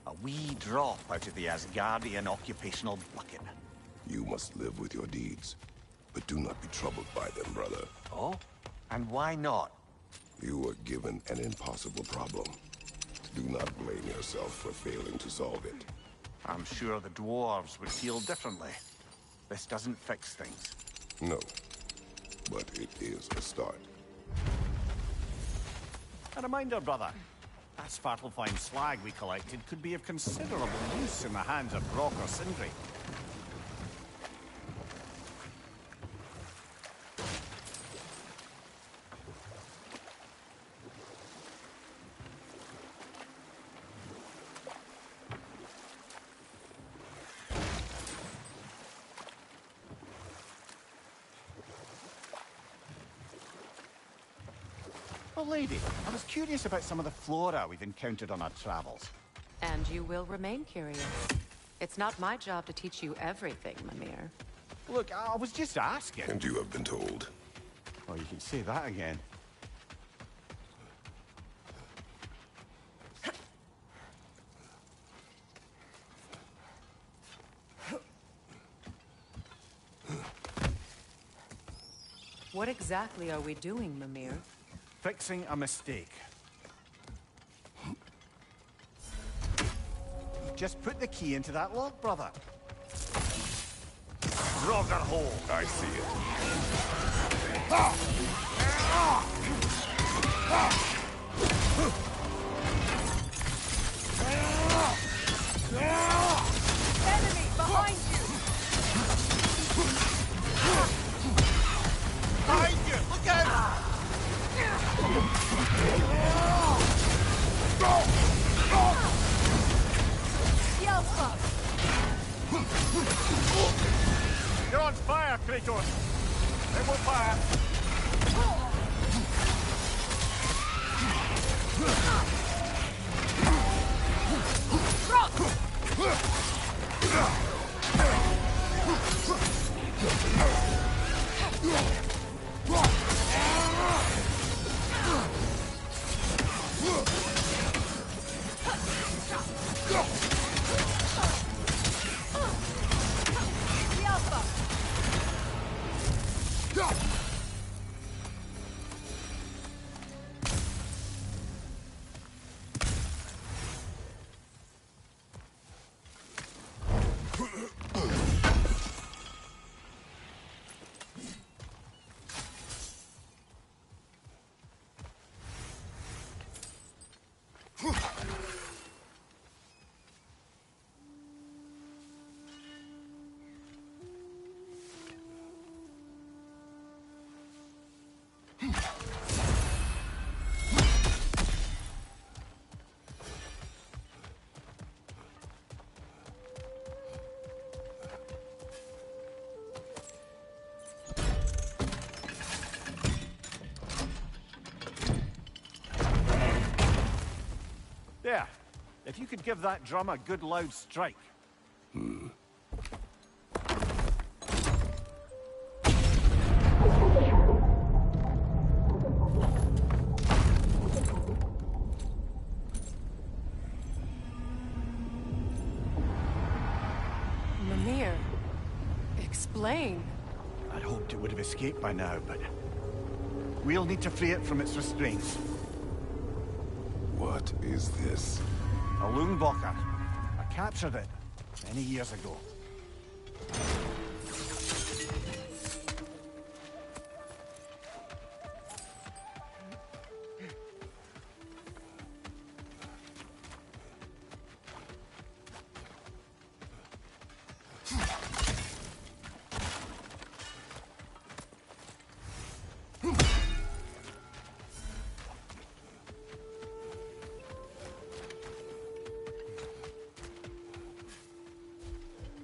A wee drop out of the Asgardian occupational bucket. You must live with your deeds, but do not be troubled by them, brother. Oh? And why not? You were given an impossible problem. Do not blame yourself for failing to solve it. I'm sure the dwarves would feel differently. This doesn't fix things. No, but it is a start. A reminder, brother. That Svartalfheim slag we collected could be of considerable use in the hands of Brock or Sindri. Oh, lady, I was curious about some of the flora we've encountered on our travels. And you will remain curious. It's not my job to teach you everything, Mimir. Look, I was just asking. And you have been told. Oh, you can say that again. What exactly are we doing, Mimir? Fixing a mistake. Just put the key into that lock, brother. Rogger hole. I see it. Enemy behind you! Behind you! Look out! Yelpa! You're on fire, Kratos! They will fire! There. If you could give that drum a good loud strike. Mimir, explain. I'd hoped it would have escaped by now, but we'll need to free it from its restraints. What is this? A Lungbocker. I captured it many years ago.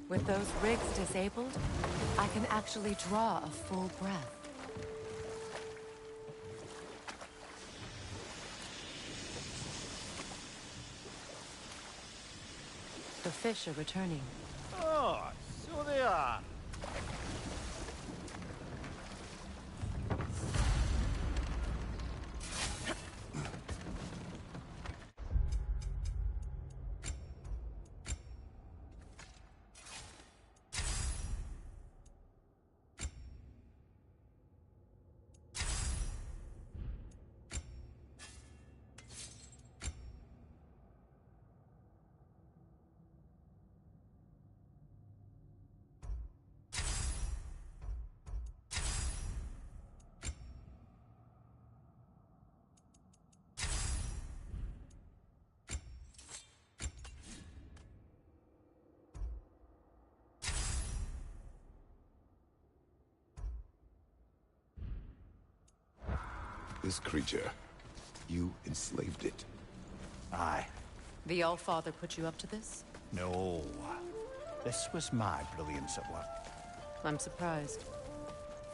With those rigs disabled, I can actually draw a full breath. The fish are returning. Oh, so they are. This creature, you enslaved it. Aye. The Allfather put you up to this? No. This was my brilliance at work. I'm surprised.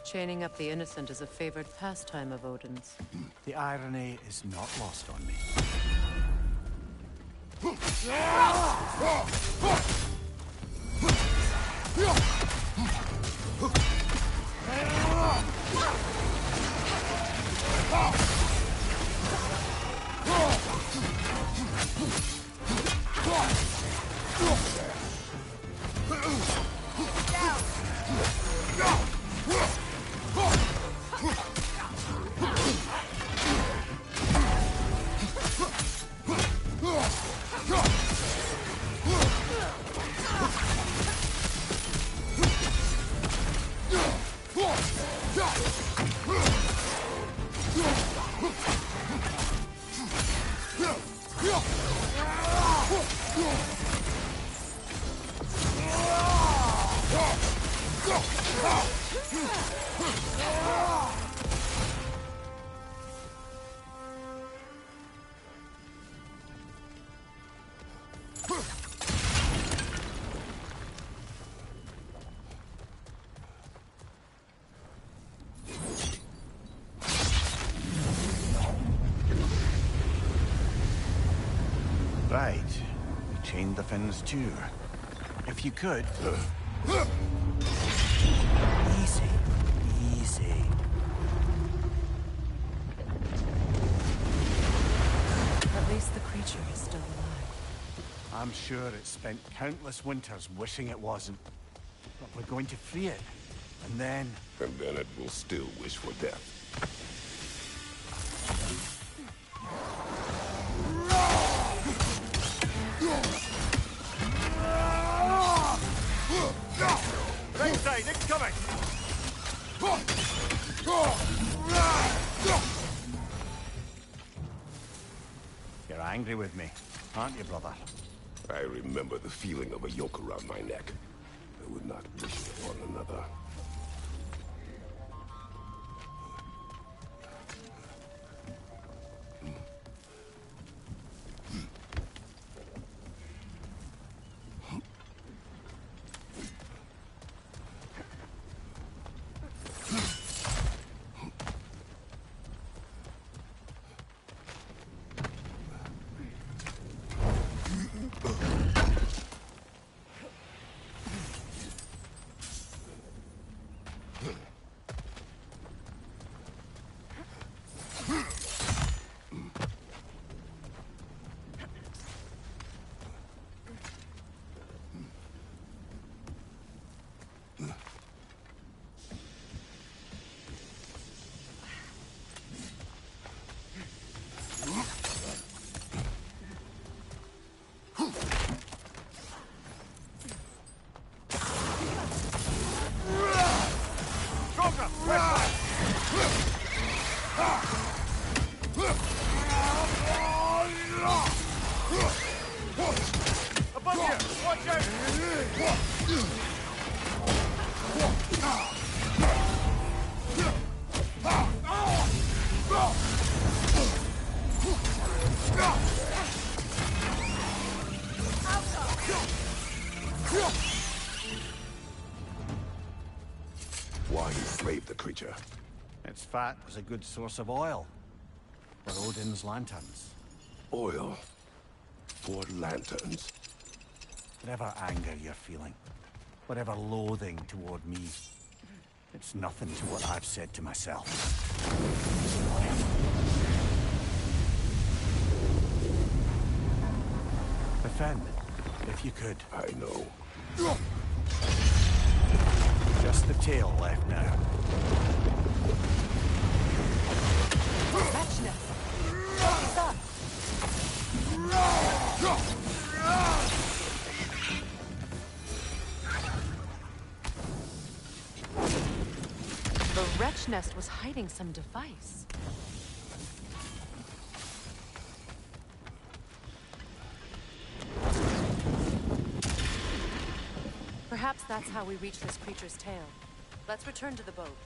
Chaining up the innocent is a favored pastime of Odin's. The irony is not lost on me. Right. We chained the fins too. If you could... Easy. Easy. At least the creature is still alive. I'm sure it spent countless winters wishing it wasn't. But we're going to free it. And then... And then it will still wish for death. Right side, it's coming! You're angry with me, aren't you, brother? I remember the feeling of a yoke around my neck. I would not wish it upon another. Why enslave the creature? Its fat was a good source of oil for Odin's lanterns. Oil for lanterns. Whatever anger you're feeling, whatever loathing toward me, it's nothing to what I've said to myself. Defend, if you could. I know. Just the tail left now. Fetchness! Focus up! The wretch nest was hiding some device. Perhaps that's how we reach this creature's tail. Let's return to the boat.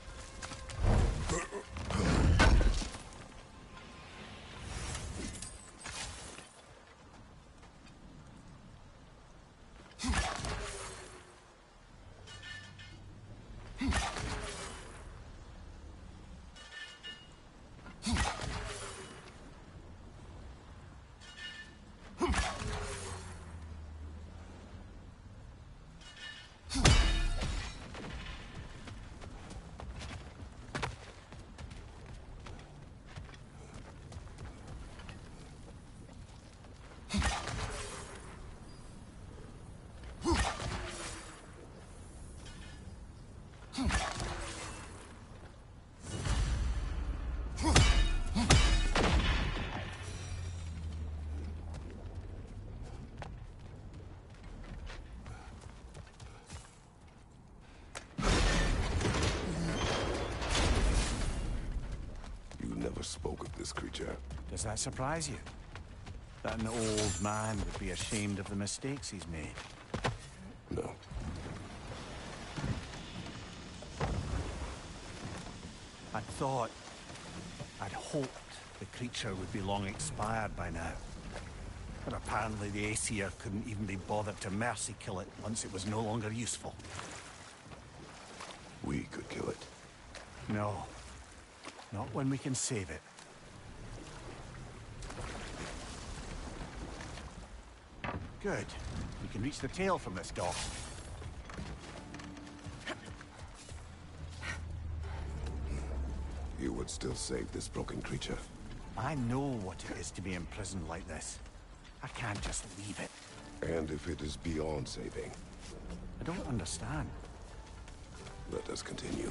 never spoke of this creature. Does that surprise you? That an old man would be ashamed of the mistakes he's made? No. I'd hoped the creature would be long expired by now. But apparently the Aesir couldn't even be bothered to mercy kill it once it was no longer useful. We could kill it. No. Not when we can save it. Good. We can reach the tail from this dock. You would still save this broken creature. I know what it is to be imprisoned like this. I can't just leave it. And if it is beyond saving, I don't understand. let us continue.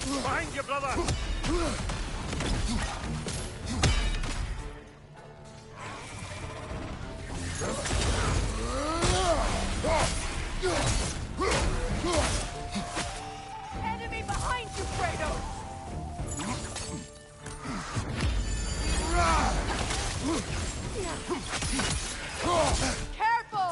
Behind you, brother! Enemy behind you, Kratos! Careful!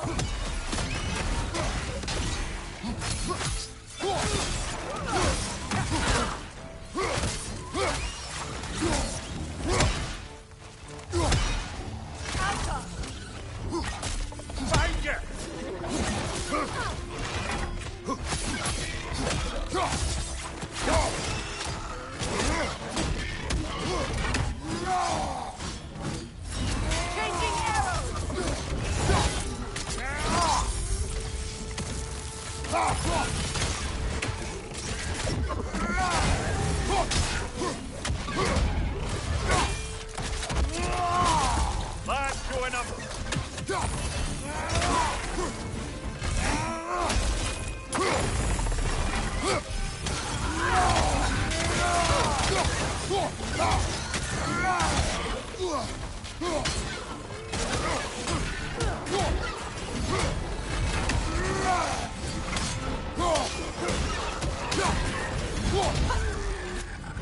Behind you! Changing arrows! Lads going up!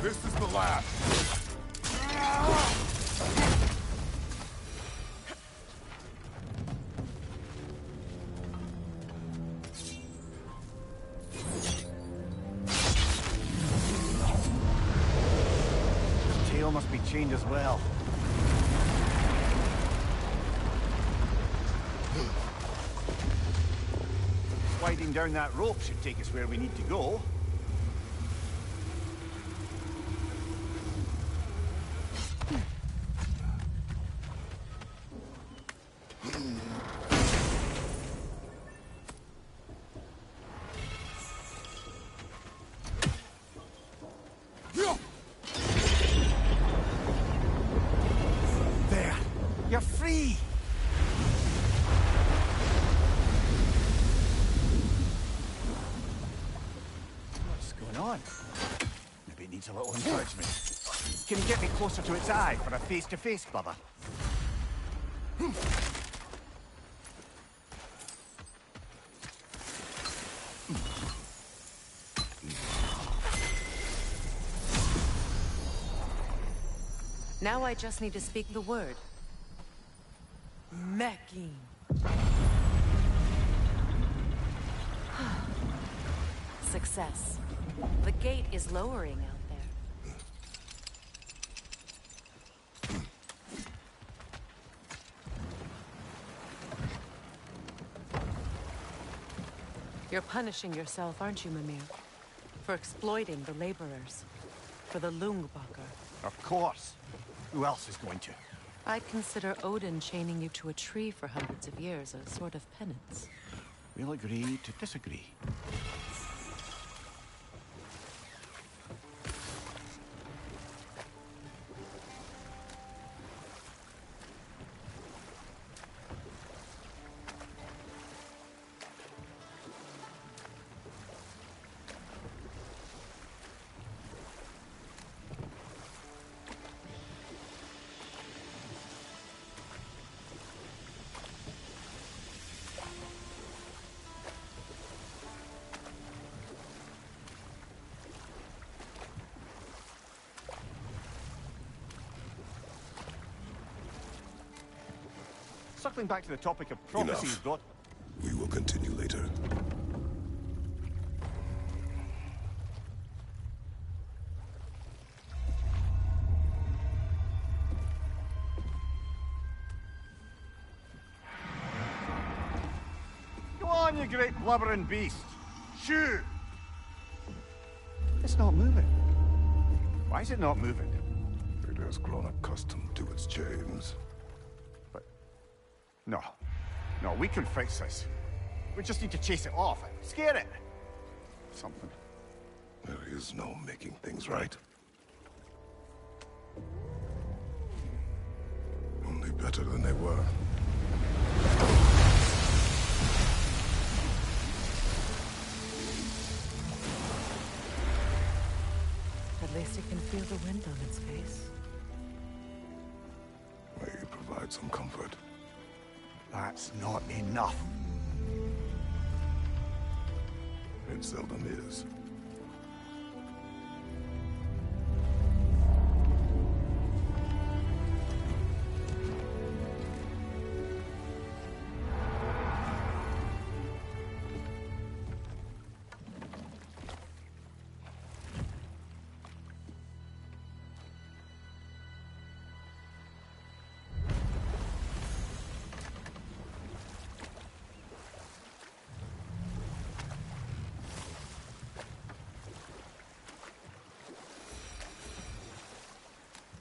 This is the last. The tail must be chained as well. Sliding down that rope should take us where we need to go. There! You're free! What's going on? Maybe it needs a little encouragement. Can you get me closer to its eye for a face-to-face, brother? Now I just need to speak the word. Mecking. Success. The gate is lowering out there. You're punishing yourself, aren't you, Mimir? For exploiting the laborers. For the Lungbacher. Of course. Who else is going to? I'd consider Odin chaining you to a tree for hundreds of years a sort of penance. We'll agree to disagree. Circling back to the topic of prophecies, Enough. God... We will continue later. Go on, you great blubbering beast. Shoot! It's not moving. Why is it not moving? It has grown accustomed to its chains. But... No. No, we can fix this. We just need to chase it off. Scare it. Something. There is no making things right. Only better than they were. At least it can feel the wind on its face. May you provide some comfort. That's not enough. It seldom is.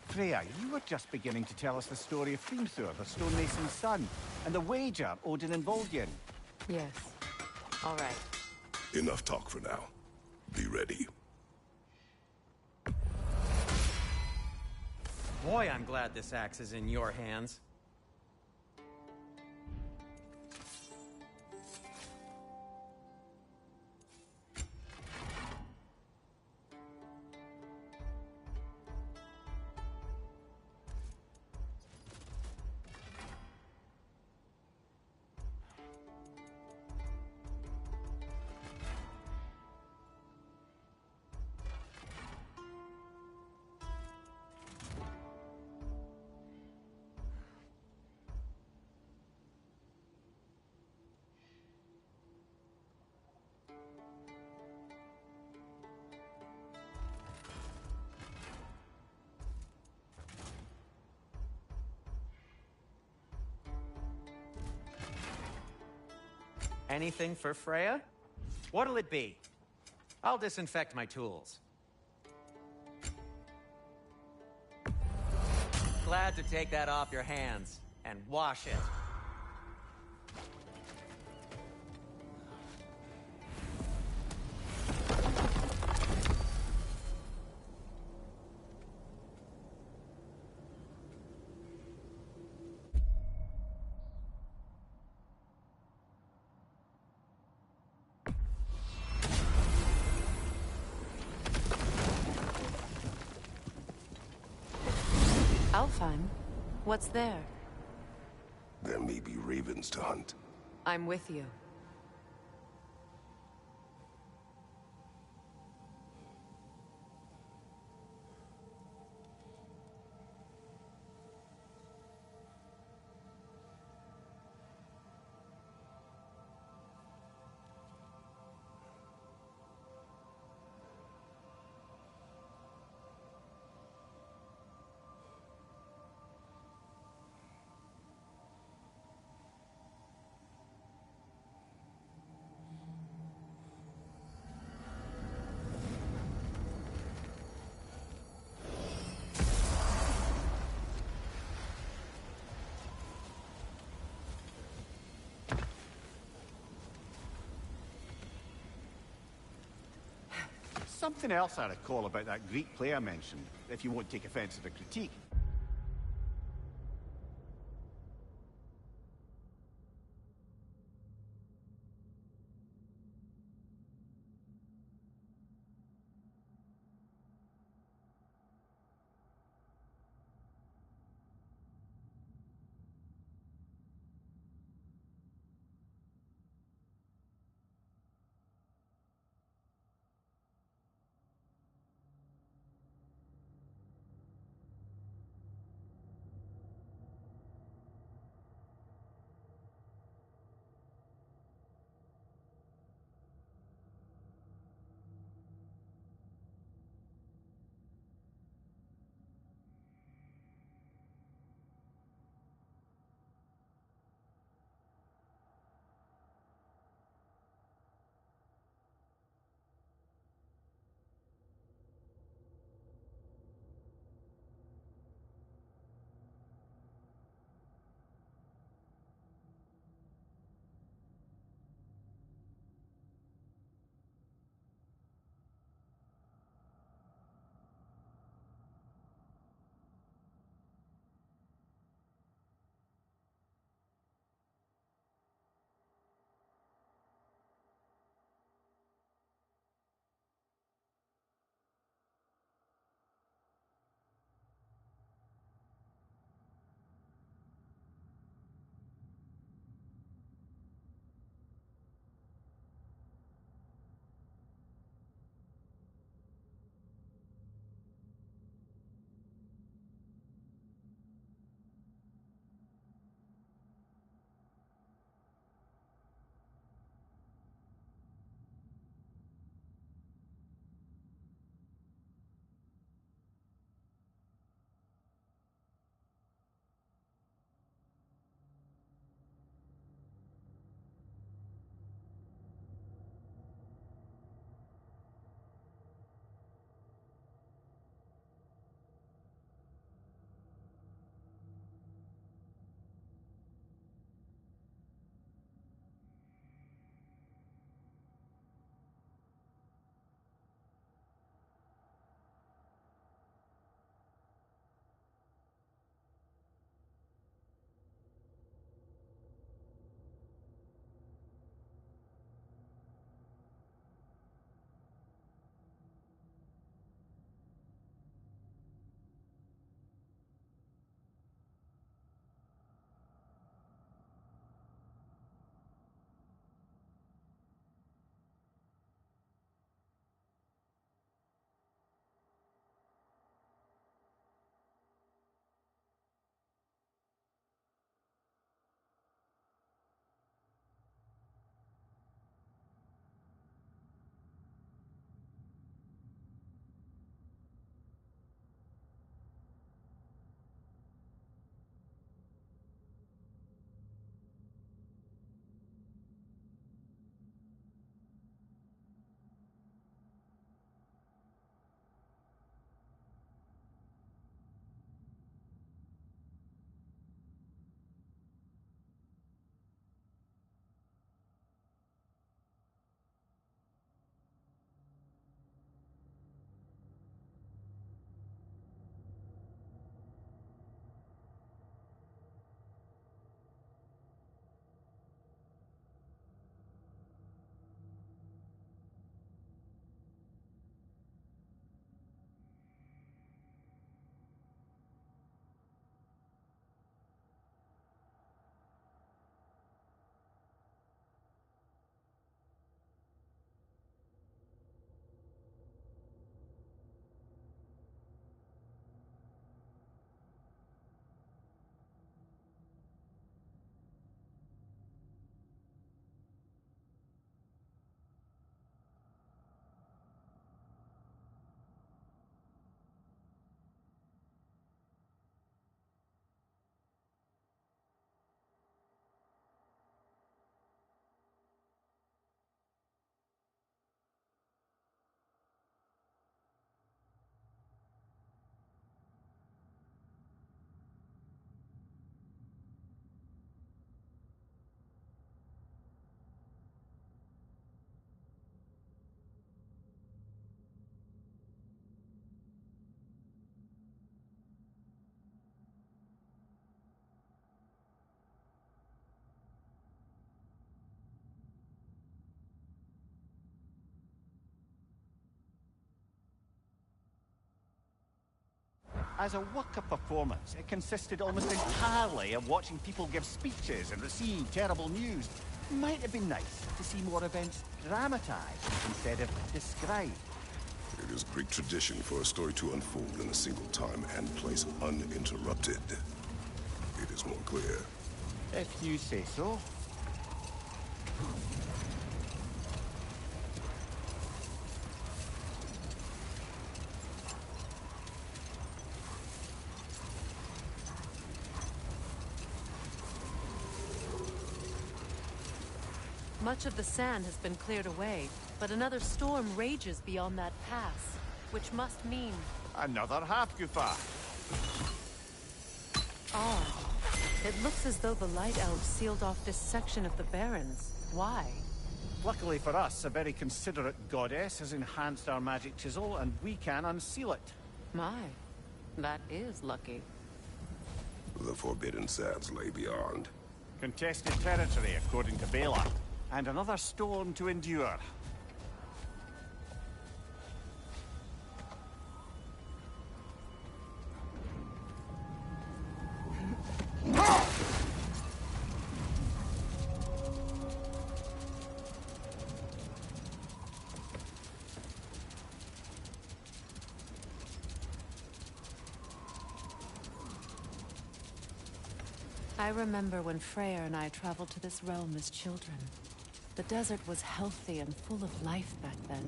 Freya, you were just beginning to tell us the story of Hrimthur, the stonemason's son, and the wager Odin and Volgin. Yes. All right. Enough talk for now. Be ready. Boy, I'm glad this axe is in your hands. Anything for Freya? What'll it be? I'll disinfect my tools. Glad to take that off your hands and wash it. Alfheim? What's there? There may be ravens to hunt. I'm with you. Something else I recall about that Greek player mentioned, if you won't take offense to the critique. As a work of performance, it consisted almost entirely of watching people give speeches and receive terrible news. Might have been nice to see more events dramatized instead of described. It is Greek tradition for a story to unfold in a single time and place uninterrupted. It is more clear. If you say so. Much of the sand has been cleared away, but another storm rages beyond that pass, which must mean... Another half-goofa. Odd. It looks as though the Light Elves sealed off this section of the Barrens. Why? Luckily for us, a very considerate goddess has enhanced our magic chisel, and we can unseal it. My, that is lucky. The forbidden sands lay beyond. Contested territory, according to Bela. And another storm to endure. I remember when Freya and I traveled to this realm as children. The desert was healthy and full of life back then.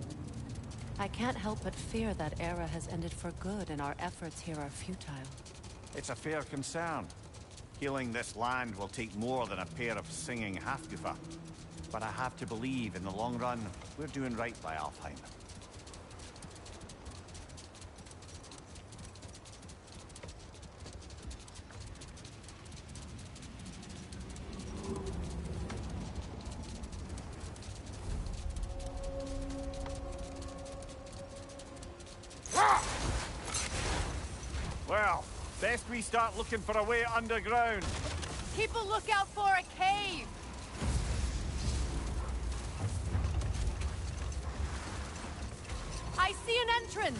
I can't help but fear that era has ended for good and our efforts here are futile. It's a fair concern. Healing this land will take more than a pair of singing half-goofa. But I have to believe, in the long run, we're doing right by Alfheim. Well, best we start looking for a way underground. Keep a lookout for a cave! I see an entrance!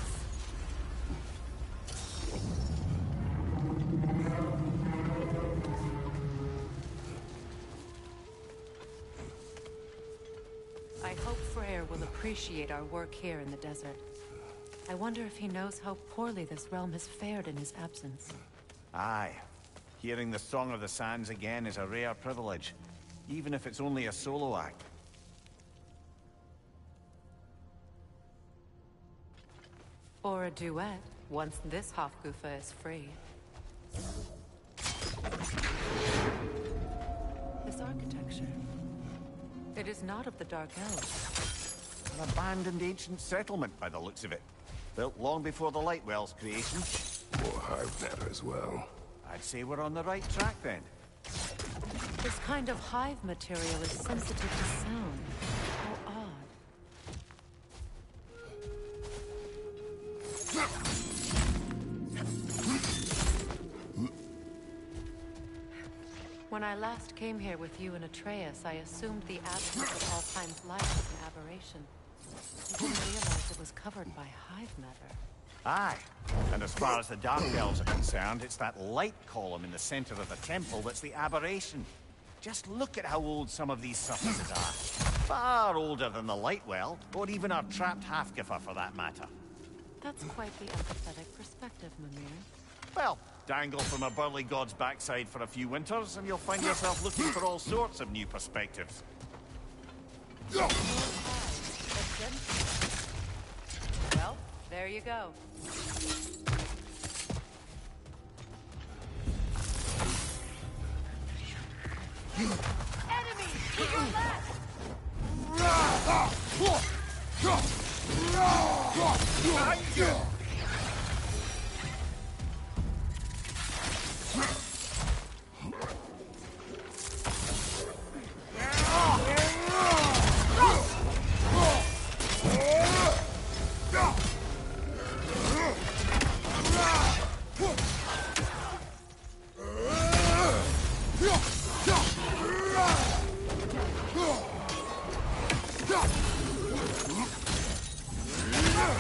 I hope Freyr will appreciate our work here in the desert. I wonder if he knows how poorly this realm has fared in his absence. Aye. Hearing the Song of the Sands again is a rare privilege, even if it's only a solo act. Or a duet, once this Hofgufa is free. This architecture... it is not of the Dark Elves. An abandoned ancient settlement by the looks of it. Built long before the Lightwell's creation. More hive matter as well. I'd say we're on the right track then. This kind of hive material is sensitive to sound. How odd. When I last came here with you and Atreus, I assumed the absence of Alfheim's light was an aberration. I didn't realize it was covered by hive matter. Aye. And as far as the Dark Elves are concerned, it's that light column in the center of the temple that's the aberration. Just look at how old some of these surfaces are. Far older than the Lightwell, or even our trapped Halfgiffer for that matter. That's quite the empathetic perspective, Mimir. Well, dangle from a burly god's backside for a few winters, and you'll find yourself looking for all sorts of new perspectives. Well, there you go. Enemy! To your left!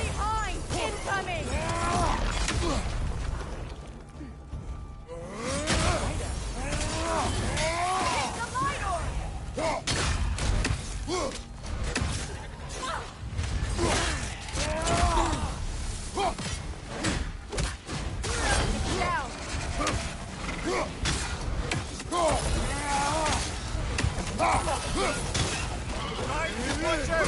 Behind! Incoming! Watch out!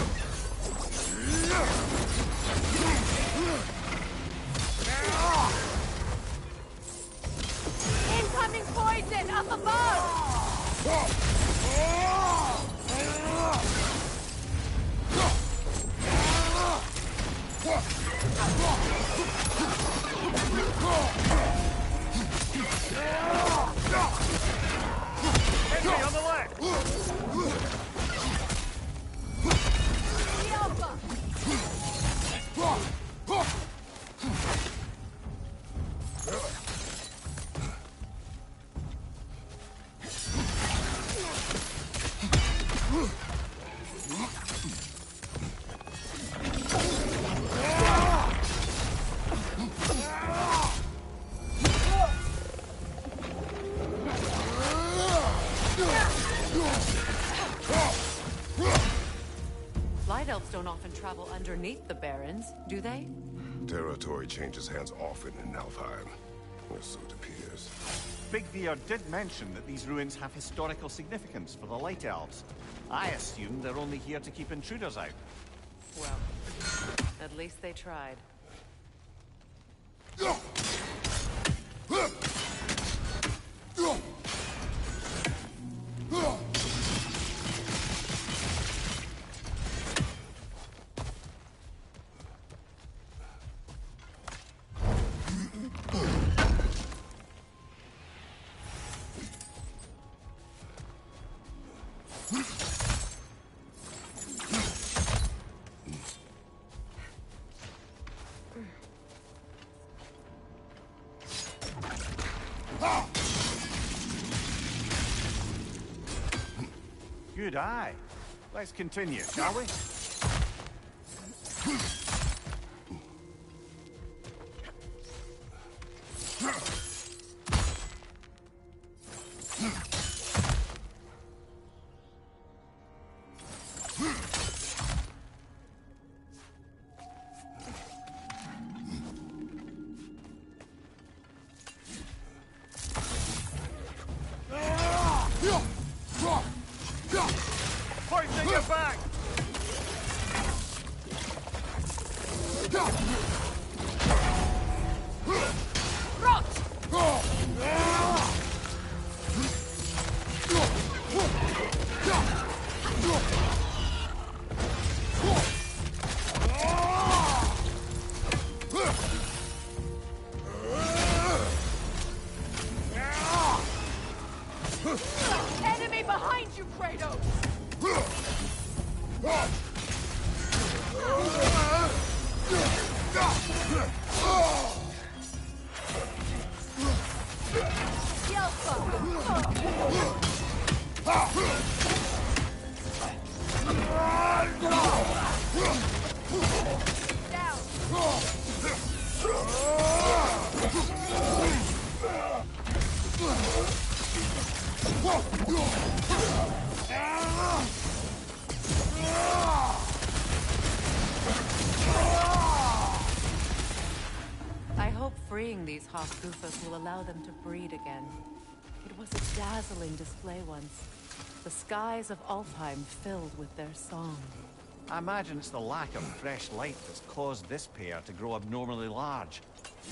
Incoming poison up above! Enemy on the left! The Alpha! Light elves don't often travel underneath the barrens, do they? Territory changes hands often in Alfheim, or so it appears. Big Beard did mention that these ruins have historical significance for the Light Elves. I assume they're only here to keep intruders out. Well, at least they tried. Good eye. Let's continue, shall we? Pointing your back! Enemy behind you, Kratos! The I hope freeing these Hofgufas will allow them to breed again. It was a dazzling display once. The skies of Alfheim filled with their song. I imagine it's the lack of fresh light that's caused this pair to grow abnormally large.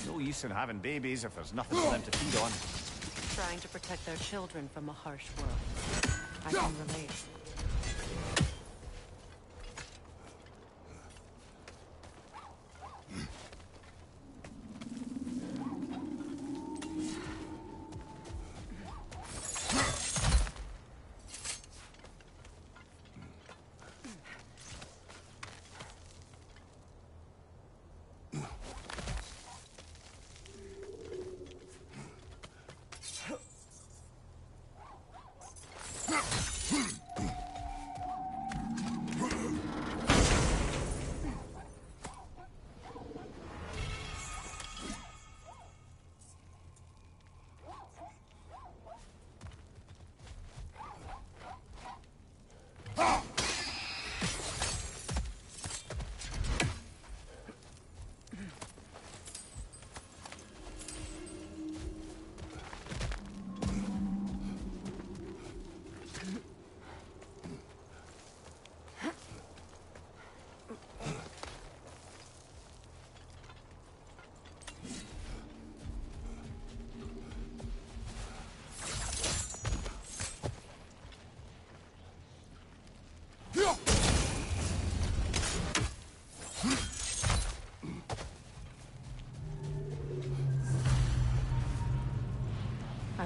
No use in having babies if there's nothing for them to feed on. Trying to protect their children from a harsh world. I can relate.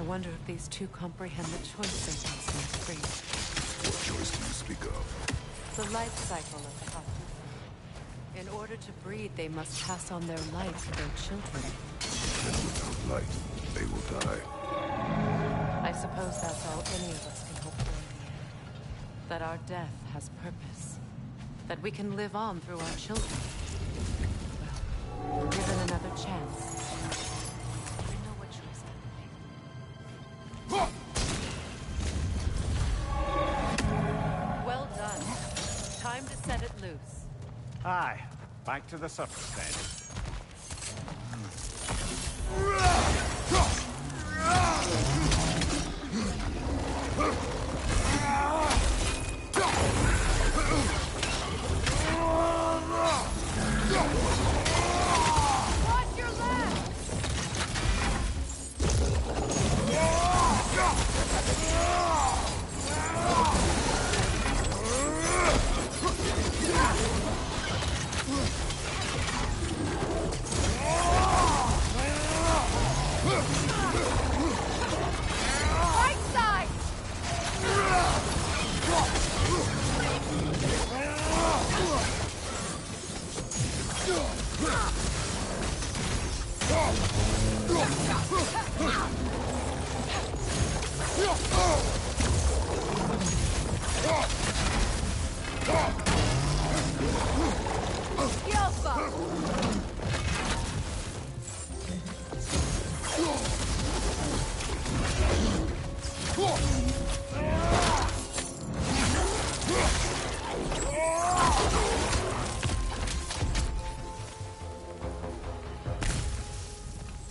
wonder if these two comprehend the choice they face in the free. What choice do you speak of? The life cycle of the Hawk. In order to breed, they must pass on their light to their children. And without light, they will die. I suppose that's all any of us can hope for in the end. That our death has purpose. That we can live on through our children. Well, given another chance, I know what choice I will make. Well done. Time to set it loose. Aye, back to the surface then. Watch your left! Right side!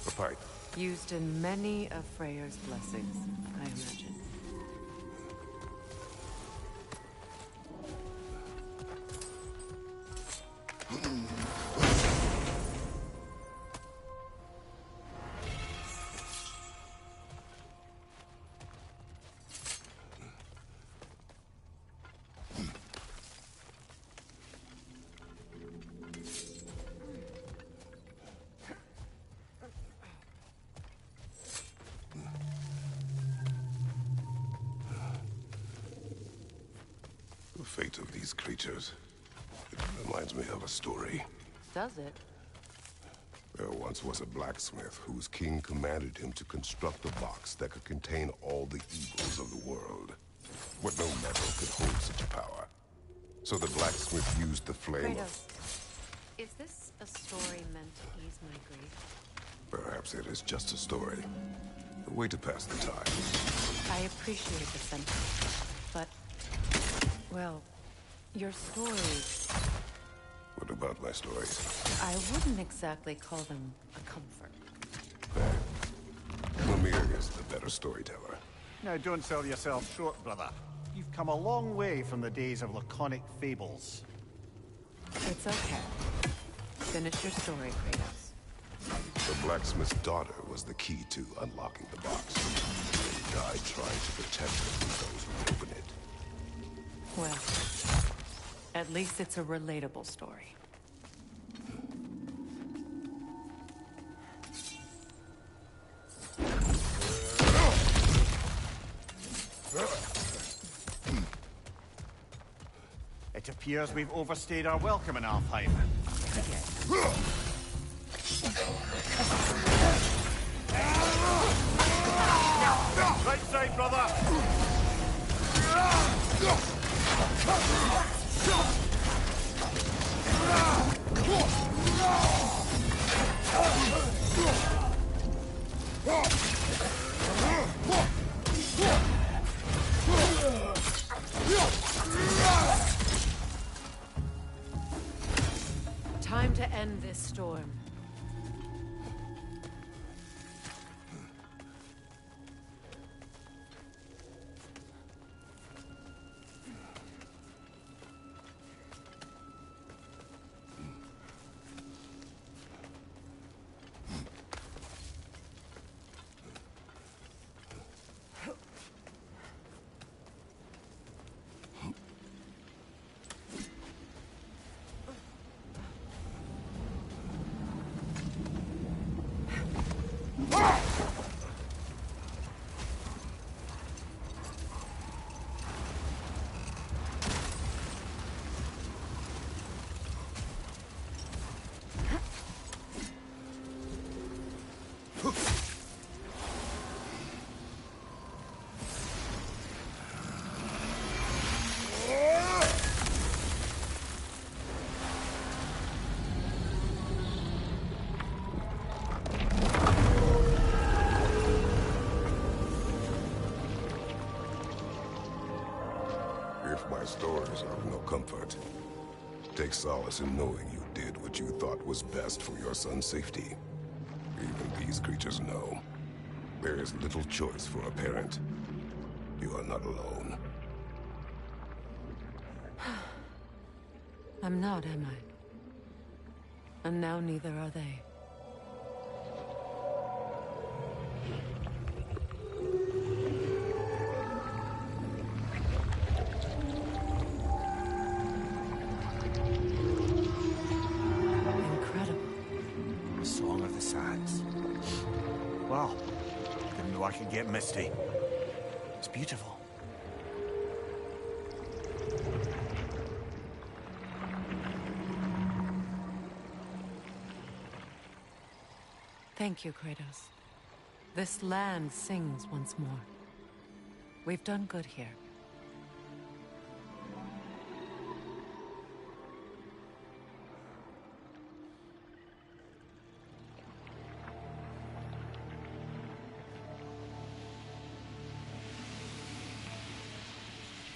A pipe. Used in many of Freyr's blessings, I imagine. The fate of these creatures. It reminds me of a story. Does it? There once was a blacksmith whose king commanded him to construct a box that could contain all the evils of the world. But no metal could hold such power. So the blacksmith used the flame of... Kratos, is this a story meant to ease my grief? Perhaps it is just a story. A way to pass the time. I appreciate the sentiment, but... well, your stories... What about my stories? I wouldn't exactly call them a comfort. Mimir is the better storyteller. Now don't sell yourself short, brother. You've come a long way from the days of laconic fables. It's okay. Finish your story, Kratos. The blacksmith's daughter was the key to unlocking the box. They died trying to protect her from those who open it. Well, at least it's a relatable story. It appears we've overstayed our welcome in Alfheim. Right side, brother! Time to end this storm. stories are of no comfort. Take solace in knowing you did what you thought was best for your son's safety. Even these creatures know. There is little choice for a parent. You are not alone. I'm not, am I? And now neither are they. Incredible. The Song of the Sands. Wow. Didn't know I could get misty. It's beautiful. Thank you, Kratos. This land sings once more. We've done good here.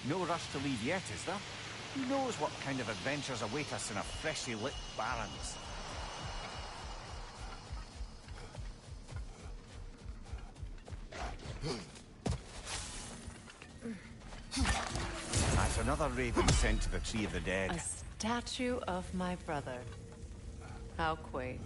No rush to leave yet, is there? Who knows what kind of adventures await us in a freshly lit Barrens? That's another raven sent to the Tree of the Dead. A statue of my brother. How quaint.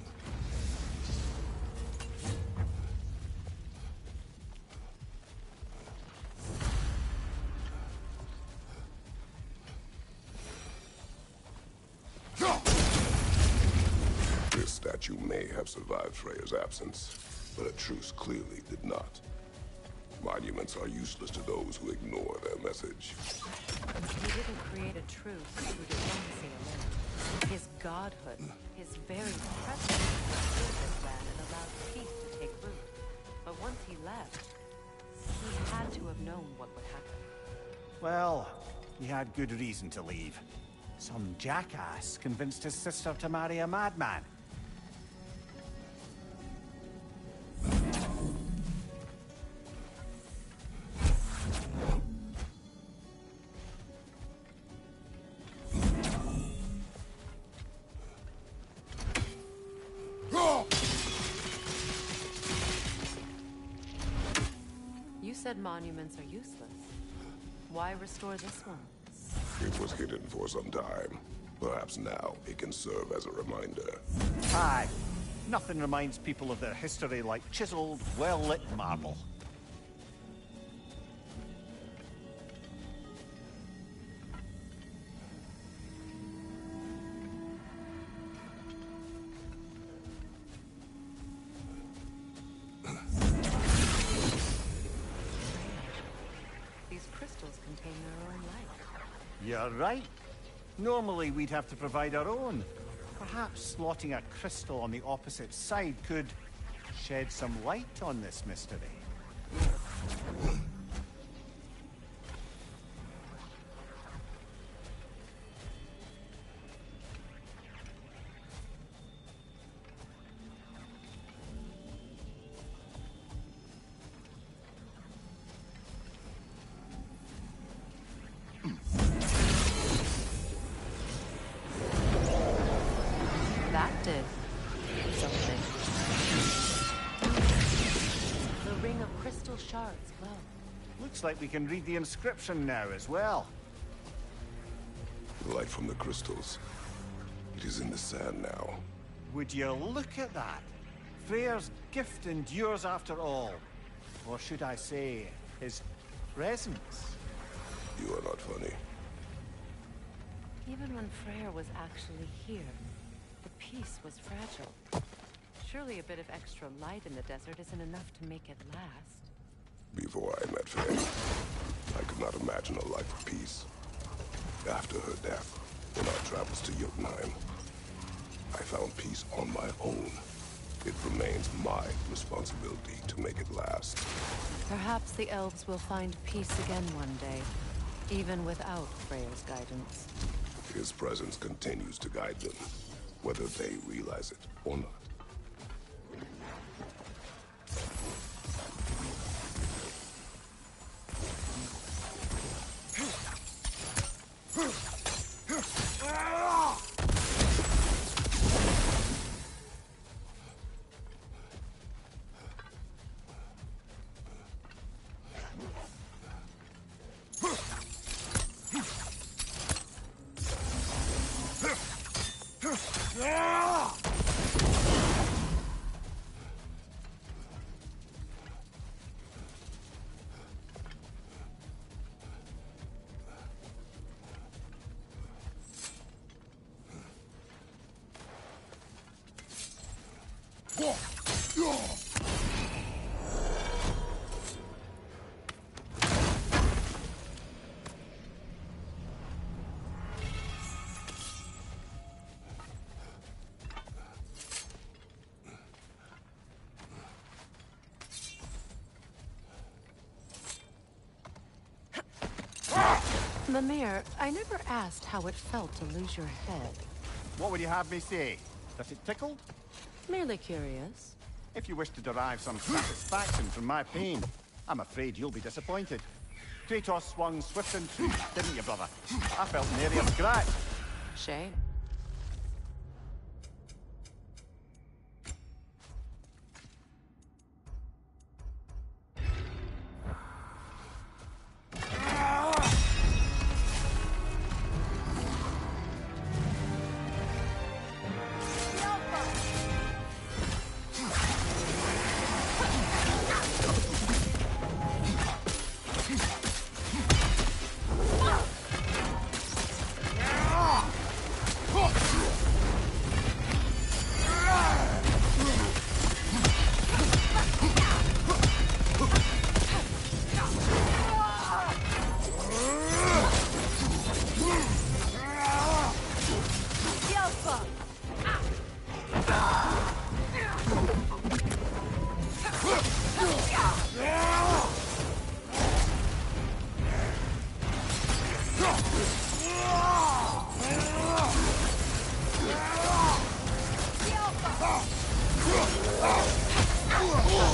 This statue may have survived Freya's absence, but a truce clearly did not. Monuments are useless to those who ignore their message. He didn't create a truce through diplomacy alone. His godhood, his very presence secured this land and allowed peace to take root. But once he left, he had to have known what would happen. Well, he had good reason to leave. Some jackass convinced his sister to marry a madman. You said monuments are useless. Why restore this one? It was hidden for some time. Perhaps now it can serve as a reminder. Aye. Nothing reminds people of their history like chiseled, well-lit marble. These crystals contain their own light. You're right. Normally we'd have to provide our own. Perhaps slotting a crystal on the opposite side could shed some light on this mystery. That did something. The ring of crystal shards glow. Looks like we can read the inscription now as well. The light from the crystals. It is in the sand now. Would you look at that? Freyr's gift endures after all. Or should I say, his presence. You are not funny. Even when Freyr was actually here, the peace was fragile. Surely a bit of extra light in the desert isn't enough to make it last. Before I met Freya, I could not imagine a life of peace. After her death, in our travels to Jotunheim, I found peace on my own. It remains my responsibility to make it last. Perhaps the elves will find peace again one day, even without Freyr's guidance. His presence continues to guide them, whether they realize it or not. Mimir, I never asked how it felt to lose your head. What would you have me say? That it tickled? Merely curious. If you wish to derive some satisfaction from my pain, I'm afraid you'll be disappointed. Kratos swung swift and true, didn't you, brother? I felt nary a scratch. Shame.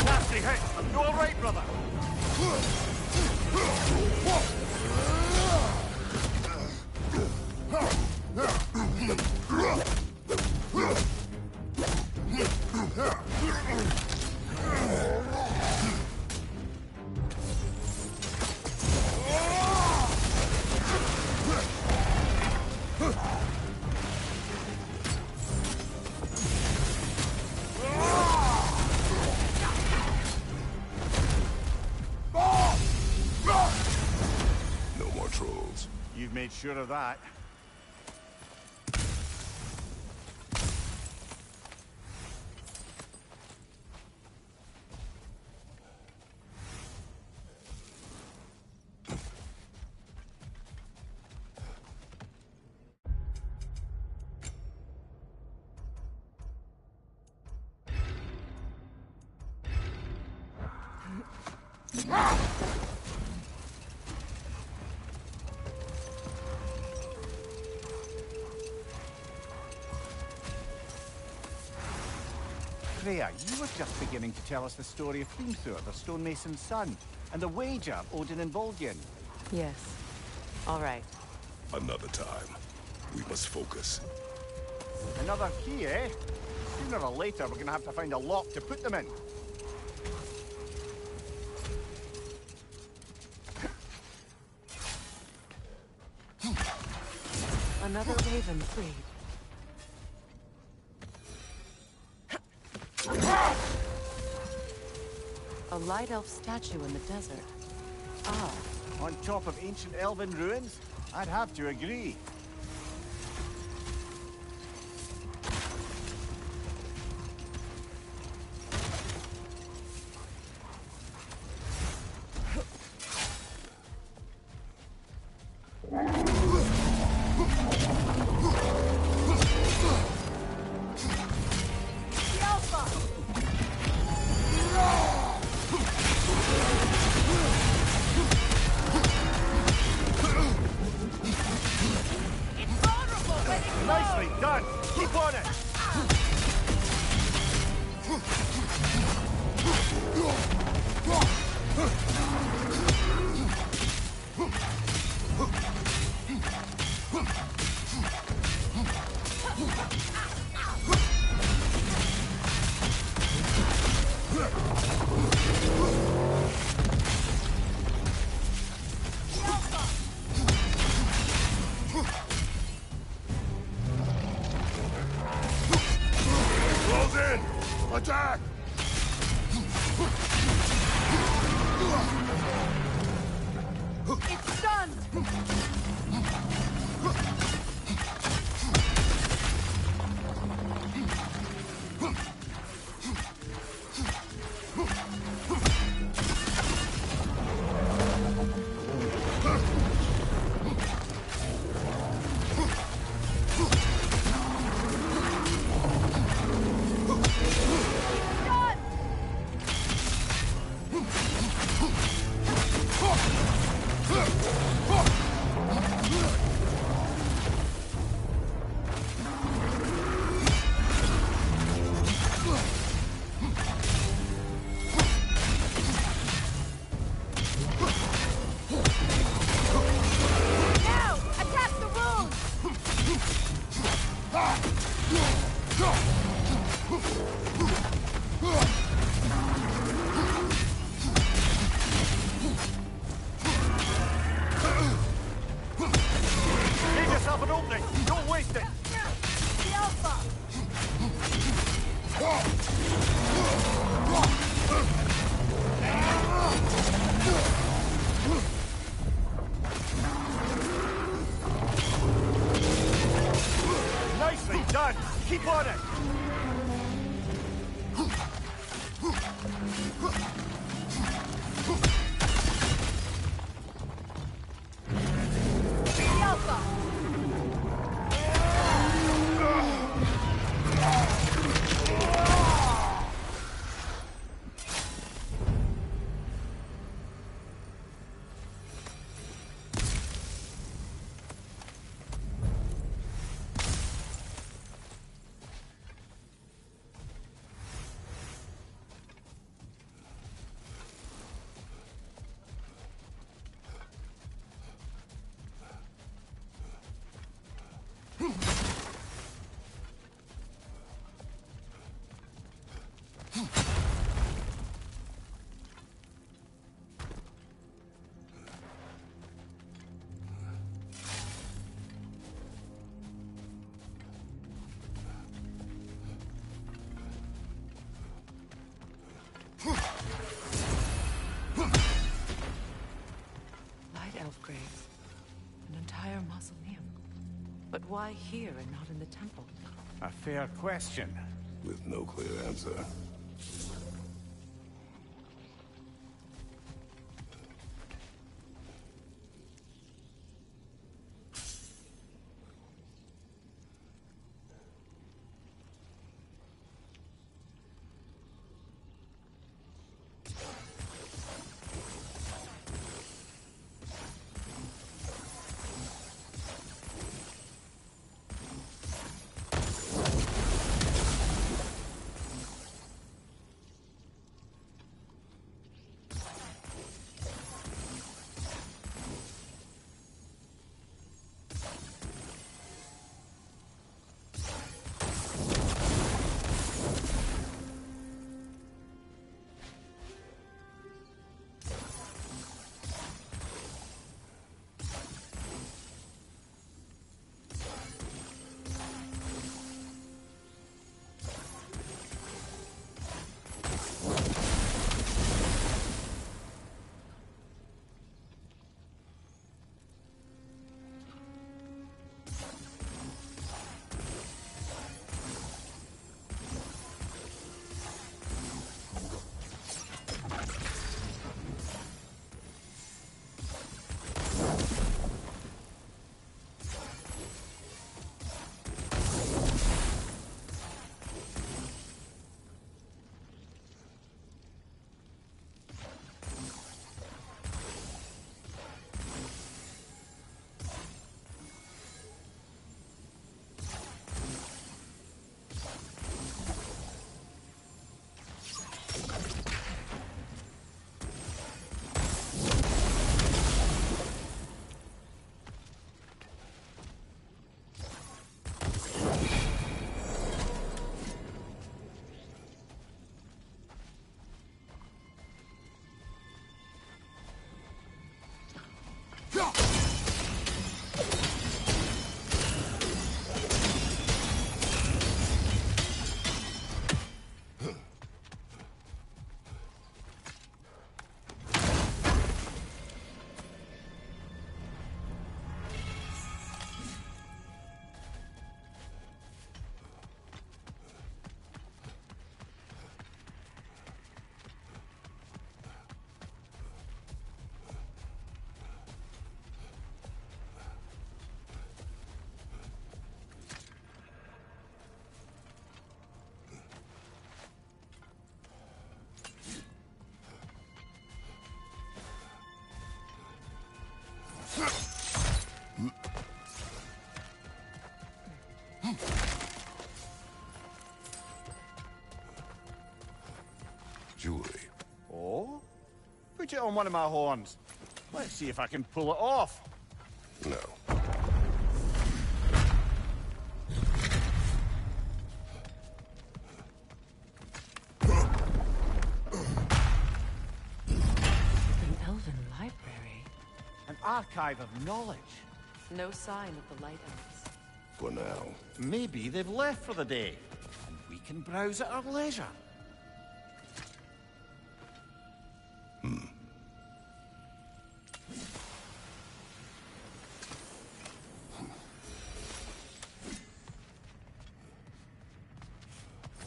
Nasty hit! You all right, brother? No more trolls. You've made sure of that. Freya, you were just beginning to tell us the story of Hrimthur, the stonemason's son, and the wager Odin and Volgin. Yes. All right. Another time. We must focus. Another key, eh? Sooner or later, we're gonna have to find a lock to put them in. Another raven freed. A light elf statue in the desert. Ah, On top of ancient elven ruins? I'd have to agree. Nicely done! Keep on it! in! Attack! It's done! Done! Keep on it! The Alpha! Light elf graves. An entire mausoleum. But why here and not in the temple? A fair question. With no clear answer. Jewelry. Oh? Put it on one of my horns. Let's see if I can pull it off. No. An elven library. An archive of knowledge. No sign of the Light Elves. For now. Maybe they've left for the day, and we can browse at our leisure.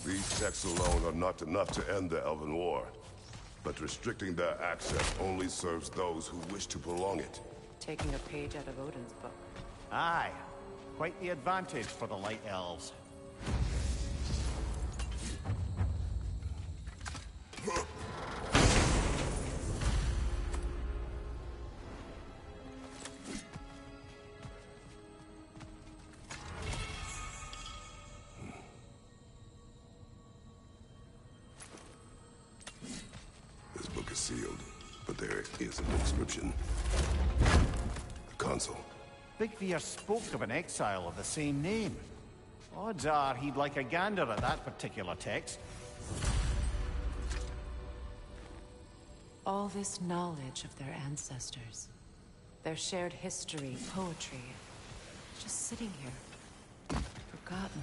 These texts alone are not enough to end the Elven War. But restricting their access only serves those who wish to prolong it. Taking a page out of Odin's book. Aye. Quite the advantage for the Light Elves. This book is sealed, but there is an inscription. The console. Big Fear spoke of an exile of the same name. Odds are he'd like a gander at that particular text. All this knowledge of their ancestors. Their shared history, poetry. Just sitting here. Forgotten.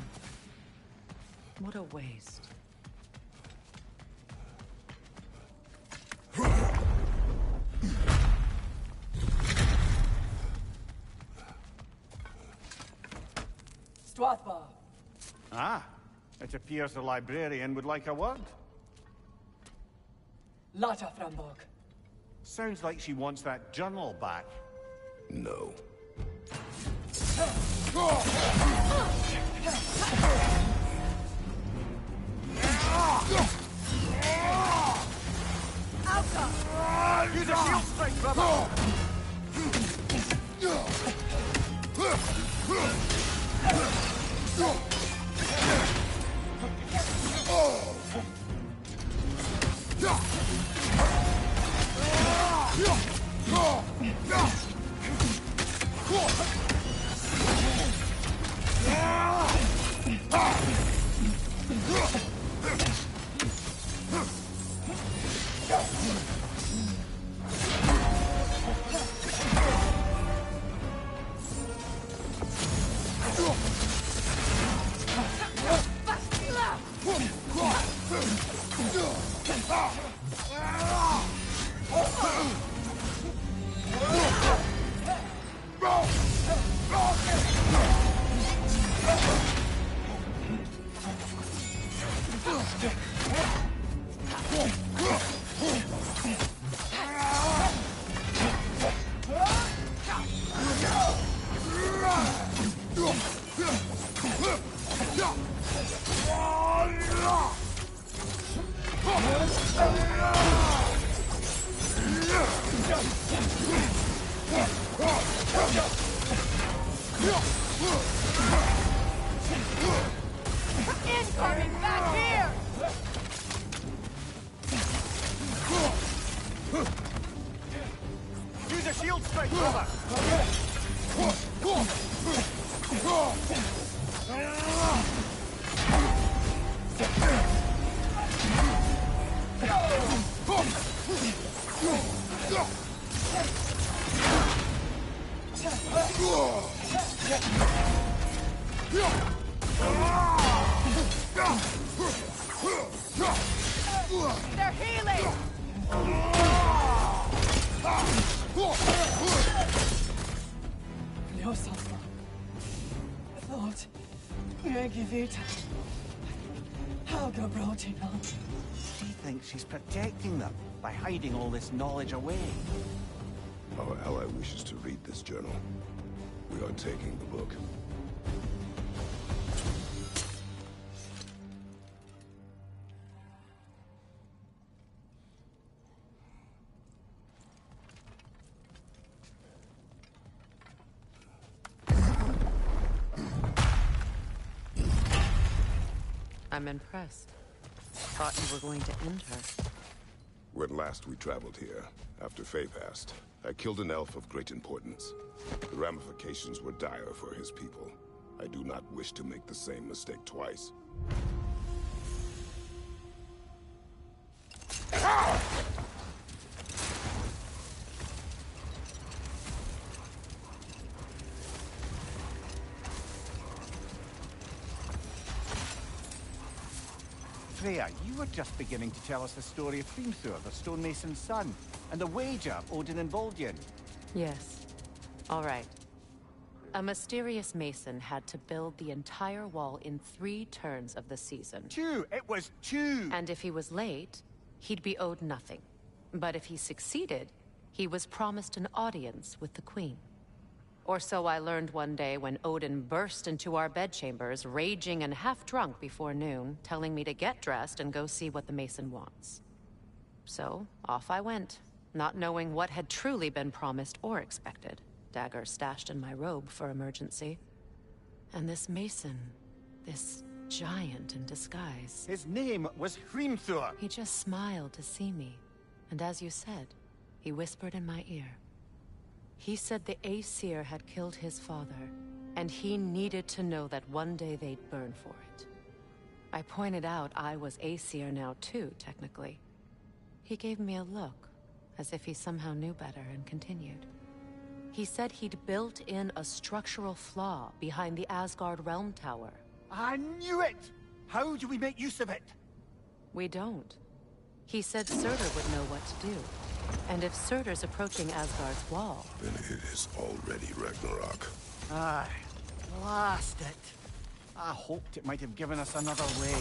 What a waste. Strathbar. Ah, it appears the librarian would like a word. Lata Frambog. Sounds like she wants that journal back. No. Use a shield strike, brother! Incoming back here! Use a shield strike, brother! They're healing! Ljósálfa. I thought Megivita. Helga Brotina. She thinks she's protecting them by hiding all this knowledge away. Our ally wishes to read this journal. We are taking the book. I'm impressed. Thought you were going to end her. When last we traveled here, after Faye passed, I killed an elf of great importance. The ramifications were dire for his people. I do not wish to make the same mistake twice. Freya, you were just beginning to tell us the story of Hrimthur, the stonemason's son, and the wager Odin and Voldian. Yes. All right. A mysterious mason had to build the entire wall in 3 turns of the season. 2! It was 2! And if he was late, he'd be owed nothing. But if he succeeded, he was promised an audience with the queen. Or so I learned one day when Odin burst into our bedchambers, raging and half-drunk before noon, telling me to get dressed and go see what the mason wants. So, off I went, not knowing what had truly been promised or expected. Dagger stashed in my robe for emergency. And this mason, this giant in disguise. His name was Hrimthur! He just smiled to see me. And as you said, he whispered in my ear. He said the Aesir had killed his father, and he needed to know that one day they'd burn for it. I pointed out I was Aesir now too, technically. He gave me a look, as if he somehow knew better, and continued. He said he'd built in a structural flaw behind the Asgard Realm Tower. I knew it! How do we make use of it? We don't. He said Surtur would know what to do. And if Surtur's approaching Asgard's wall... Then it is already Ragnarok. Aye. Blast it. I hoped it might have given us another way.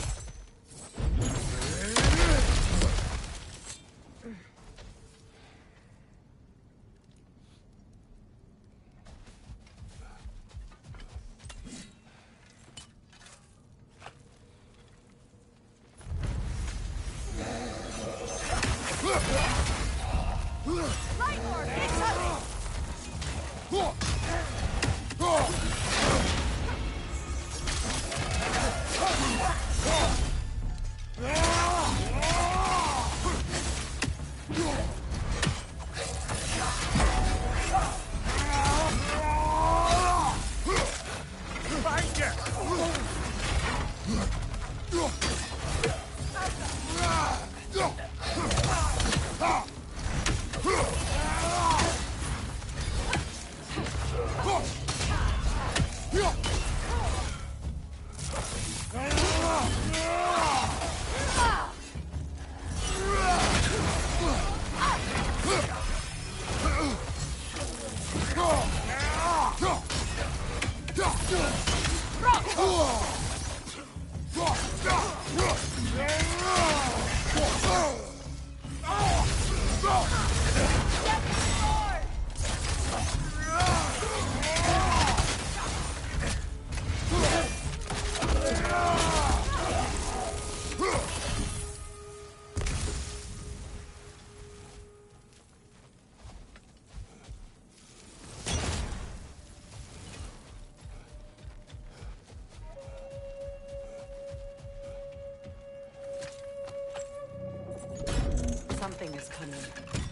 Something is coming,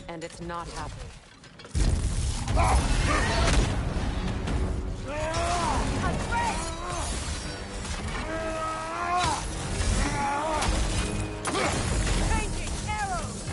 and it's not happy. Changing arrows!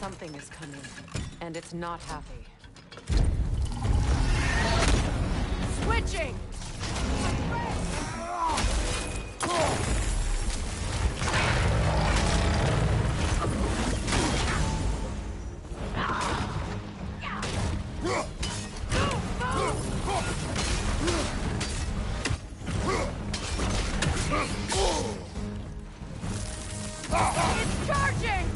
Something is coming, and it's not happy. Switching! It's charging!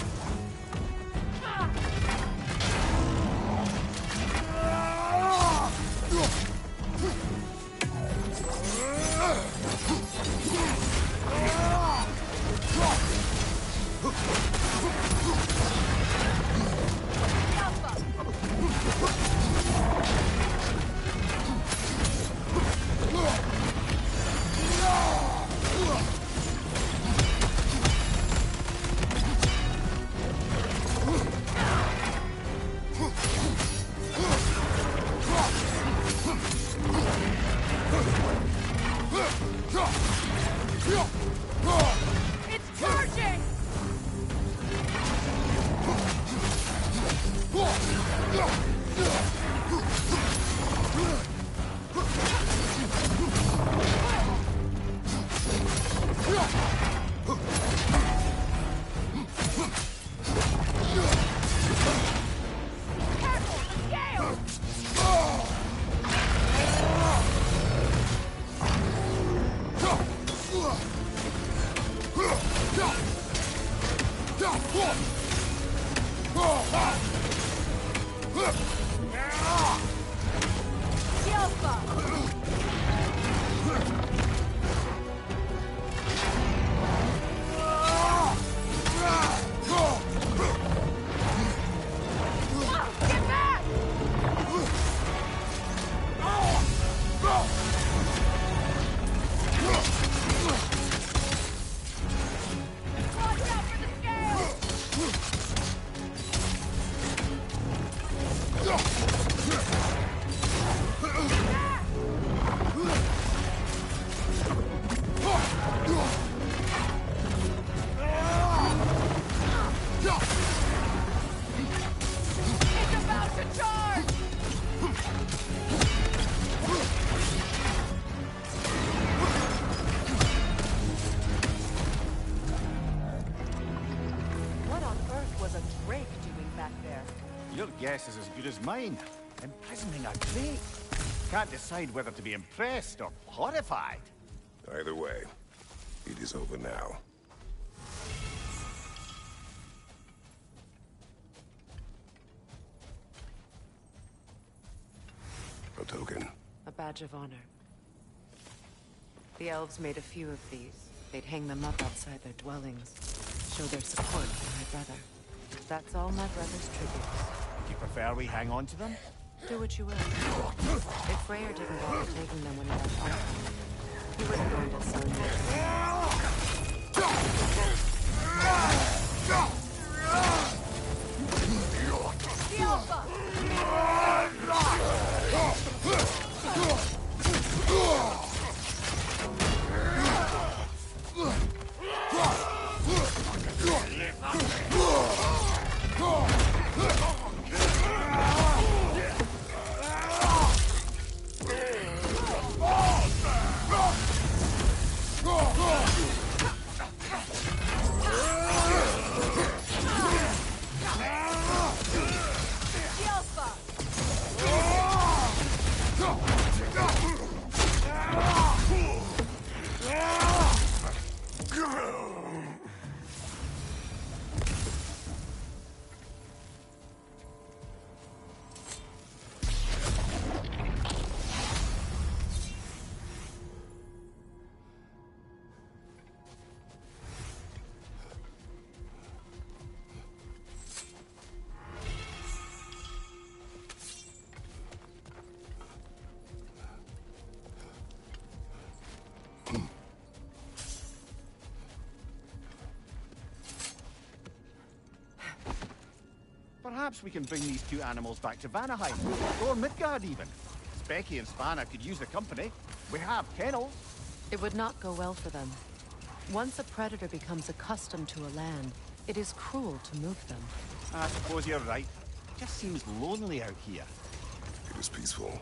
It's charging! Careful, the scale! Get back! Watch out for the scale! It's about to charge! What on earth was a Drake doing back there? Your guess is as good as mine. Imprisoning a Drake. Can't decide whether to be impressed or horrified. Either way, it is over now. A token. A badge of honor. The elves made a few of these. They'd hang them up outside their dwellings. Show their support for my brother. That's all my brother's tributes. Do you prefer we hang on to them? Do what you will. If Freyr didn't bother taking them when he left Abaddon, he would have gone to Sun. The Alpha! The Alpha! Perhaps we can bring these two animals back to Vanaheim, or Midgard even. Specky and Spanna could use the company. We have kennels. It would not go well for them. Once a predator becomes accustomed to a land, It is cruel to move them. I suppose you're right. It just seems lonely out here. It is peaceful.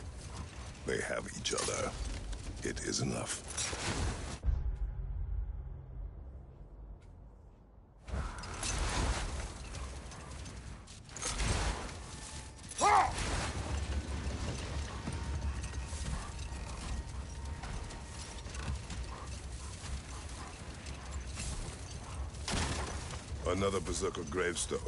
They have each other. It is enough. Another Berserker gravestone.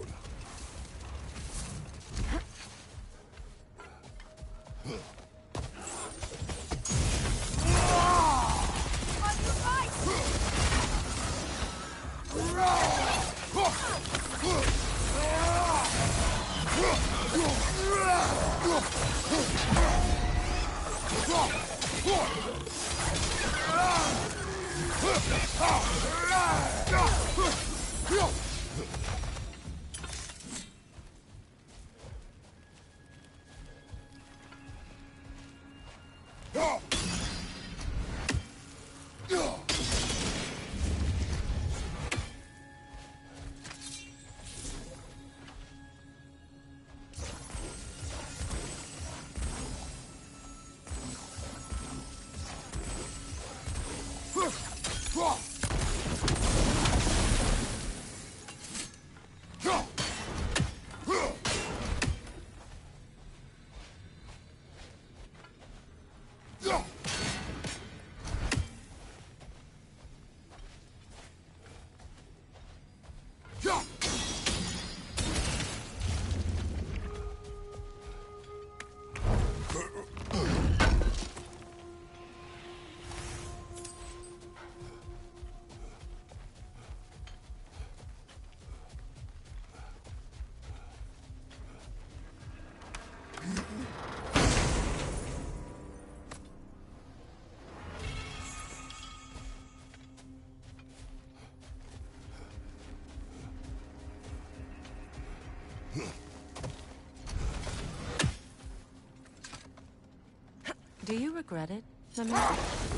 Do you regret it, Mimir?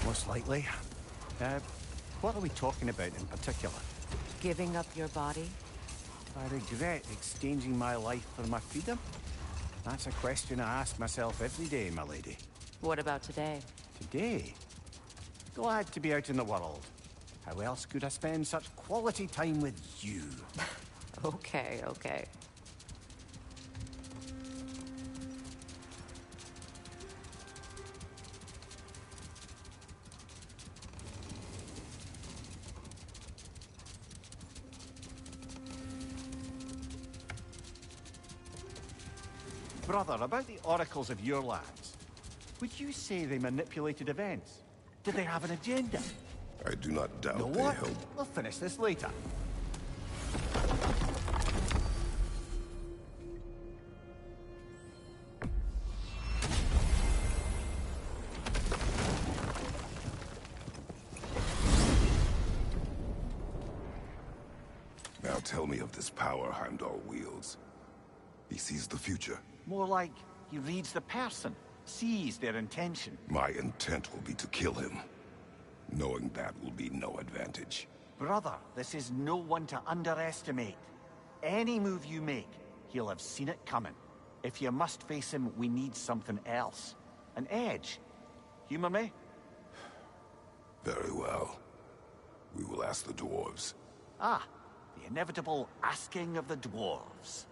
Most likely. What are we talking about in particular? Giving up your body? I regret exchanging my life for my freedom? That's a question I ask myself every day, my lady. What about today? Today? Glad to be out in the world. How else could I spend such quality time with you? Okay, okay. Brother, about the oracles of your lands, would you say they manipulated events? Did they have an agenda? I do not doubt Know they what? help. We'll finish this later. Now tell me of this power Heimdall wields. He sees the future. More like he reads the person, sees their intention. My intent will be to kill him. Knowing that will be no advantage. Brother, this is no one to underestimate. Any move you make, he'll have seen it coming. If you must face him, we need something else. An edge. Humor me? Very well. We will ask the dwarves. Ah, the inevitable asking of the dwarves.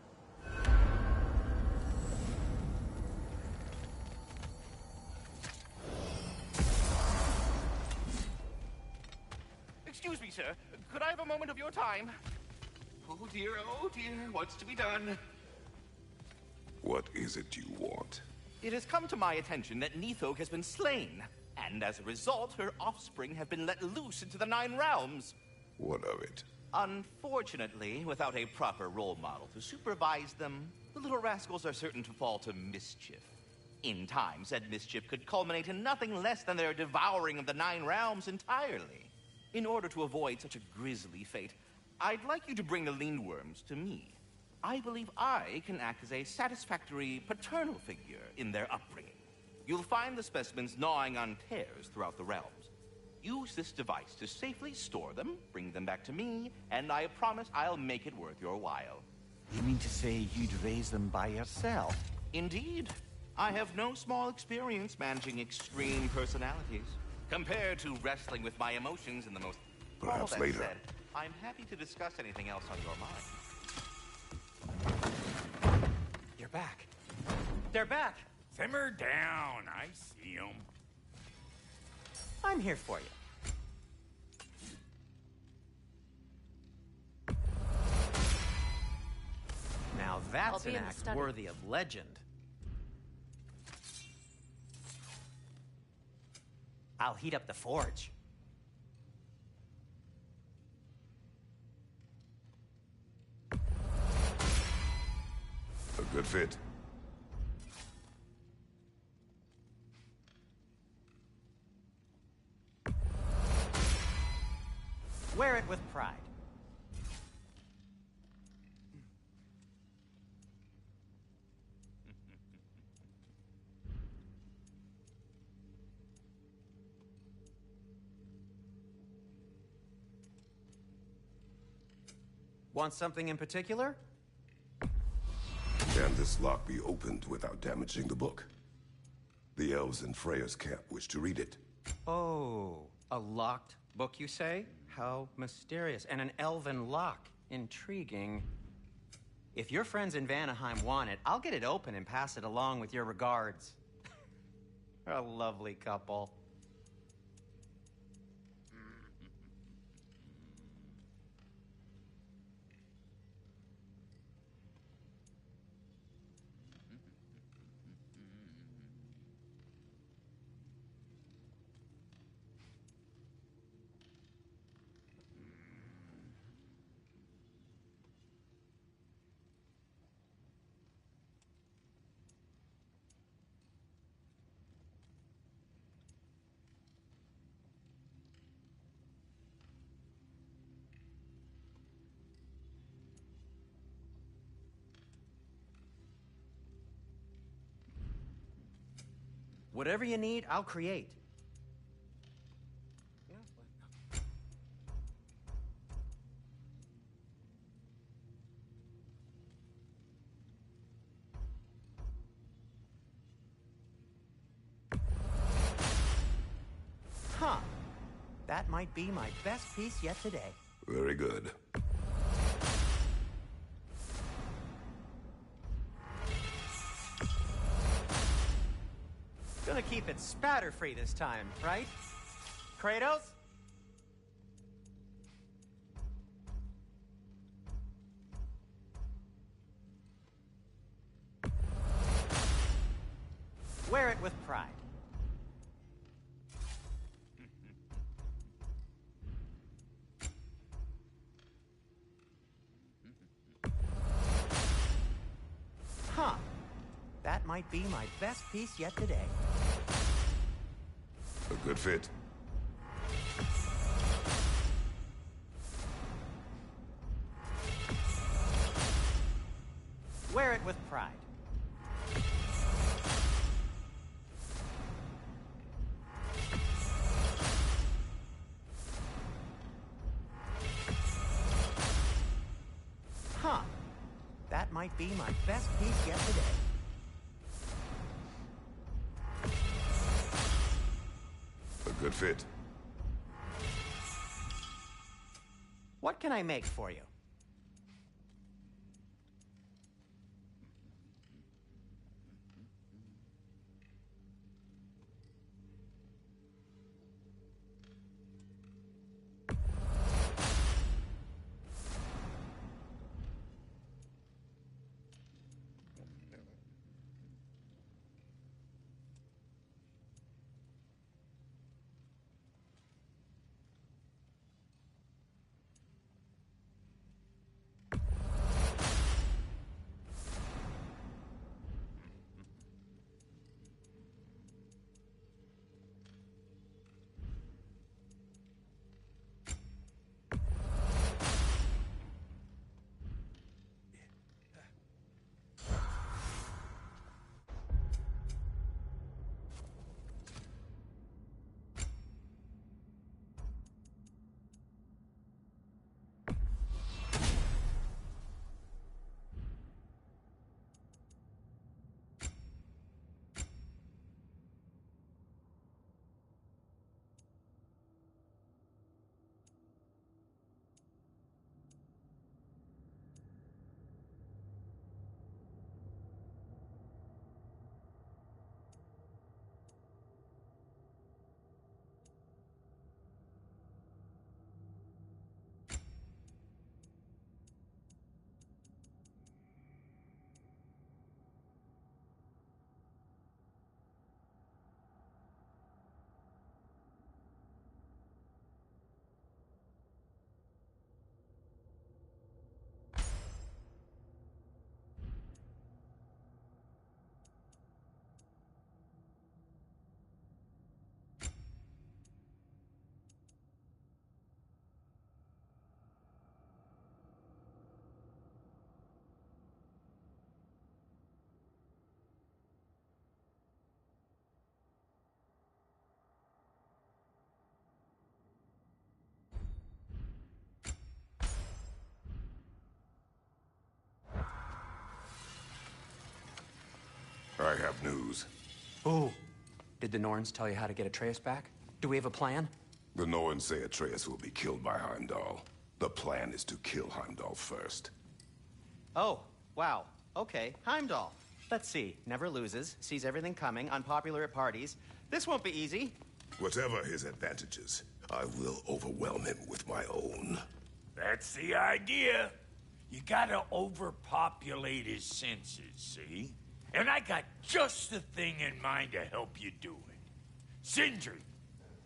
Excuse me, sir. Could I have a moment of your time? Oh dear, what's to be done? What is it you want? It has come to my attention that Nithog has been slain, and as a result, her offspring have been let loose into the Nine Realms. What of it? Unfortunately, without a proper role model to supervise them, the little rascals are certain to fall to mischief. In time, said mischief could culminate in nothing less than their devouring of the Nine Realms entirely. In order to avoid such a grisly fate, I'd like you to bring the Lindworms to me. I believe I can act as a satisfactory paternal figure in their upbringing. You'll find the specimens gnawing on tears throughout the realms. Use this device to safely store them, bring them back to me, and I promise I'll make it worth your while. You mean to say you'd raise them by yourself? Indeed. I have no small experience managing extreme personalities. Compared to wrestling with my emotions in the most... Perhaps All that later. said, I'm happy to discuss anything else on your mind. You're back. They're back. Simmer down. I see 'em. I'm here for you. Now that's be an in the act study. worthy of legend. I'll heat up the forge. A good fit. Wear it with pride. Want something in particular? Can this lock be opened without damaging the book? The elves in Freya's camp wish to read it. Oh, a locked book, you say? How mysterious. And an elven lock. Intriguing. If your friends in Vanaheim want it, I'll get it open and pass it along with your regards. A lovely couple. Whatever you need, I'll create. Huh. That might be my best piece yet today. Very good. Gonna keep it spatter-free this time, right? Kratos? Wear it with pride. Huh. That might be my best piece yet today. A good fit. Wear it with pride. Huh. That might be my best piece yet today. A good fit. What can I make for you? I have news. Oh. Did the Norns tell you how to get Atreus back? Do we have a plan? The Norns say Atreus will be killed by Heimdall. The plan is to kill Heimdall first. Oh, wow. Okay, Heimdall. Let's see. Never loses, sees everything coming, unpopular at parties. This won't be easy. Whatever his advantages, I will overwhelm him with my own. That's the idea. You gotta overpopulate his senses, see? And I got just the thing in mind to help you do it. Sindri,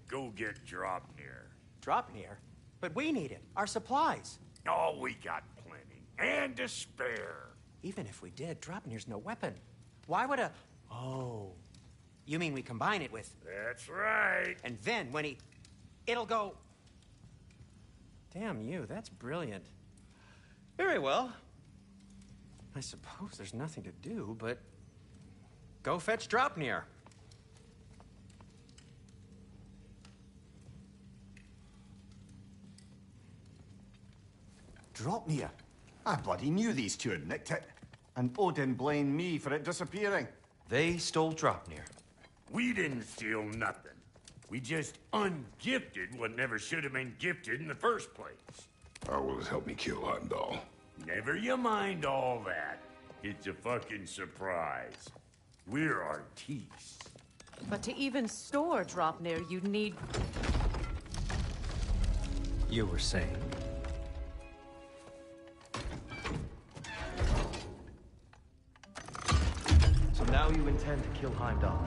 go get Draupnir. Draupnir? But we need it. Our supplies. Oh, we got plenty. And to spare. Even if we did, Draupnir's no weapon. Why would a... Oh. You mean we combine it with... That's right. And then when he... It'll go... Damn you, that's brilliant. Very well. I suppose there's nothing to do, but... Go fetch Draupnir. Draupnir? I bloody knew these two had nicked it. And Odin blamed me for it disappearing. They stole Draupnir. We didn't steal nothing. We just ungifted what never should have been gifted in the first place. How will it help me kill Heimdall? Never you mind all that. It's a fucking surprise. We're artistes. But to even store Draupnir, you'd need... You were saying? So now you intend to kill Heimdall.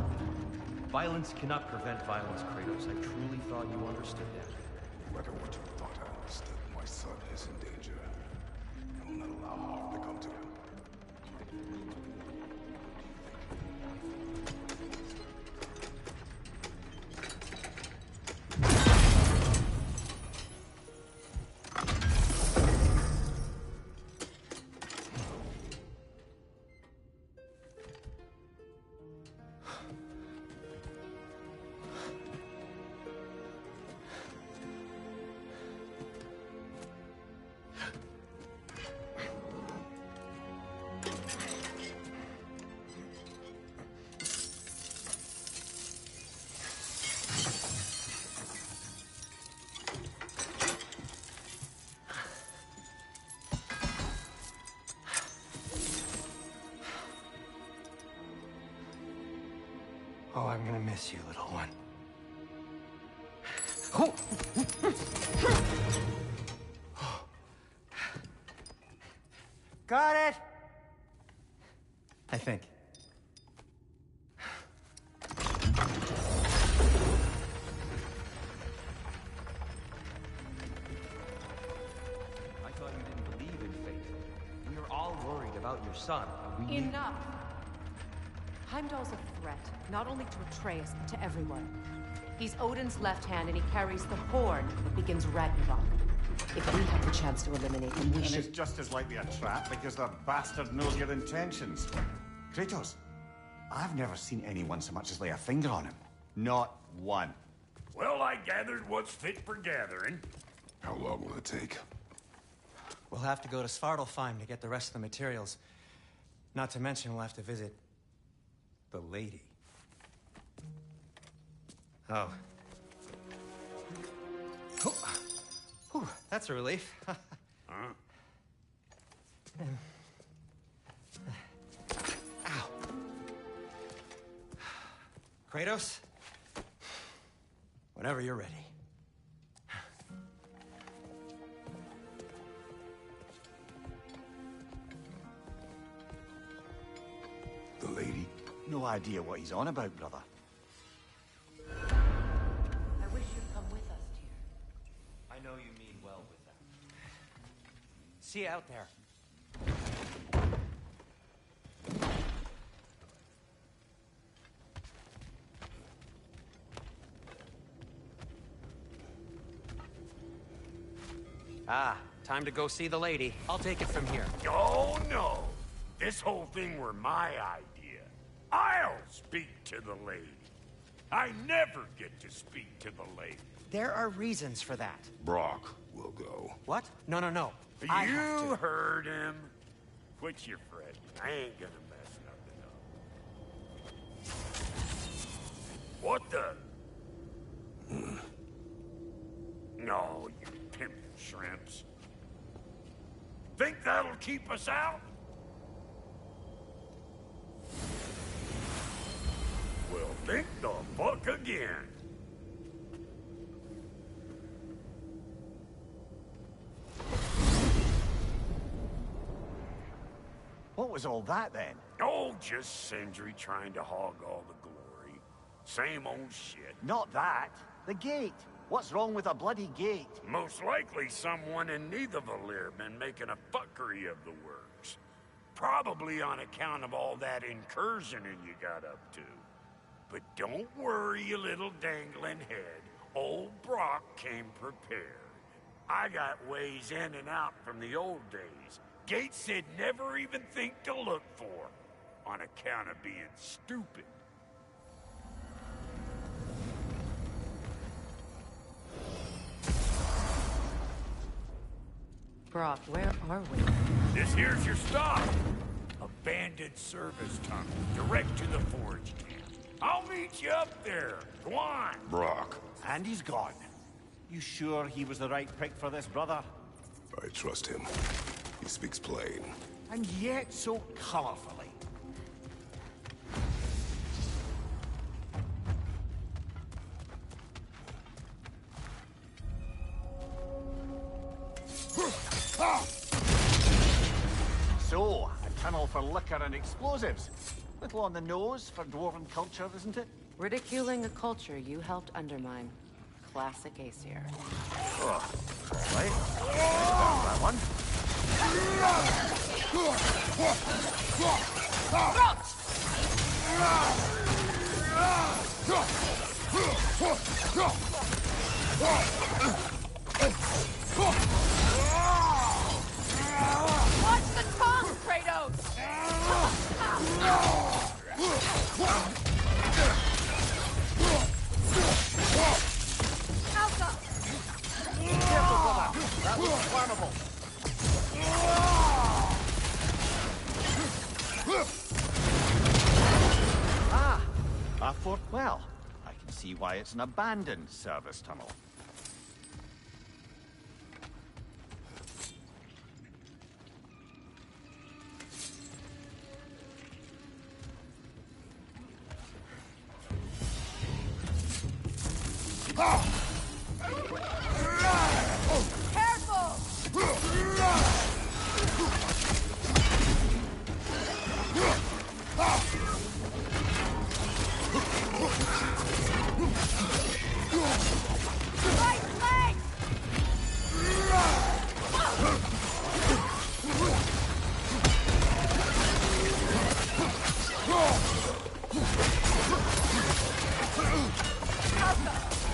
Violence cannot prevent violence, Kratos. I truly thought you understood that. No matter what you thought I understood, my son is in danger. I will not allow harm to come to him. Oh, I'm gonna miss you, little one. Oh. Got it! I think. I thought you didn't believe in fate. We were all worried about your son. And we Enough! Heimdall's a threat, not only to Atreus, but to everyone. He's Odin's left hand, and he carries the horn that begins Ragnarok. If we have the chance to eliminate him, we And should... it's just as likely a trap because the bastard knows your intentions. Kratos, I've never seen anyone so much as lay a finger on him. Not one. Well, I gathered what's fit for gathering. How long will it take? We'll have to go to Svartalfheim to get the rest of the materials. Not to mention we'll have to visit... the lady. Oh. Whew, that's a relief. Ow. Kratos? Whenever you're ready. The lady? No idea what he's on about, brother. I wish you'd come with us, dear. I know you mean well with that. See you out there. Ah, time to go see the lady. I'll take it from here. Oh, no. This whole thing were my idea. I'll speak to the lady. I never get to speak to the lady. There are reasons for that. Brock will go. What? No, no, no. I have You to. heard him. Quit your fretting. I ain't gonna mess nothing up. What the? No, you pimp shrimps. Think that'll keep us out? Well, think the fuck again. What was all that then? Oh, just Sindri trying to hog all the glory. Same old shit. Not that. The gate. What's wrong with a bloody gate? Most likely someone in Nidavellir been making a fuckery of the works. Probably on account of all that incursioning you got up to. But don't worry, you little dangling head. Old Brock came prepared. I got ways in and out from the old days. Gates said never even think to look for, on account of being stupid. Brock, where are we? This here's your stop. Abandoned service tunnel, direct to the forge camp. I'll meet you up there. Go on. Brock, And he's gone. You sure he was the right pick for this, brother? I trust him. He speaks plain. And yet so colorfully. So, a tunnel for liquor and explosives. Little on the nose for dwarven culture, isn't it? Ridiculing a culture you helped undermine. Classic Aesir. Oh, right. That one. Watch the tongue, Kratos! Alka! Careful, brother. That was flammable. A fort. Well, I can see why it's an abandoned service tunnel. Careful! Right leg!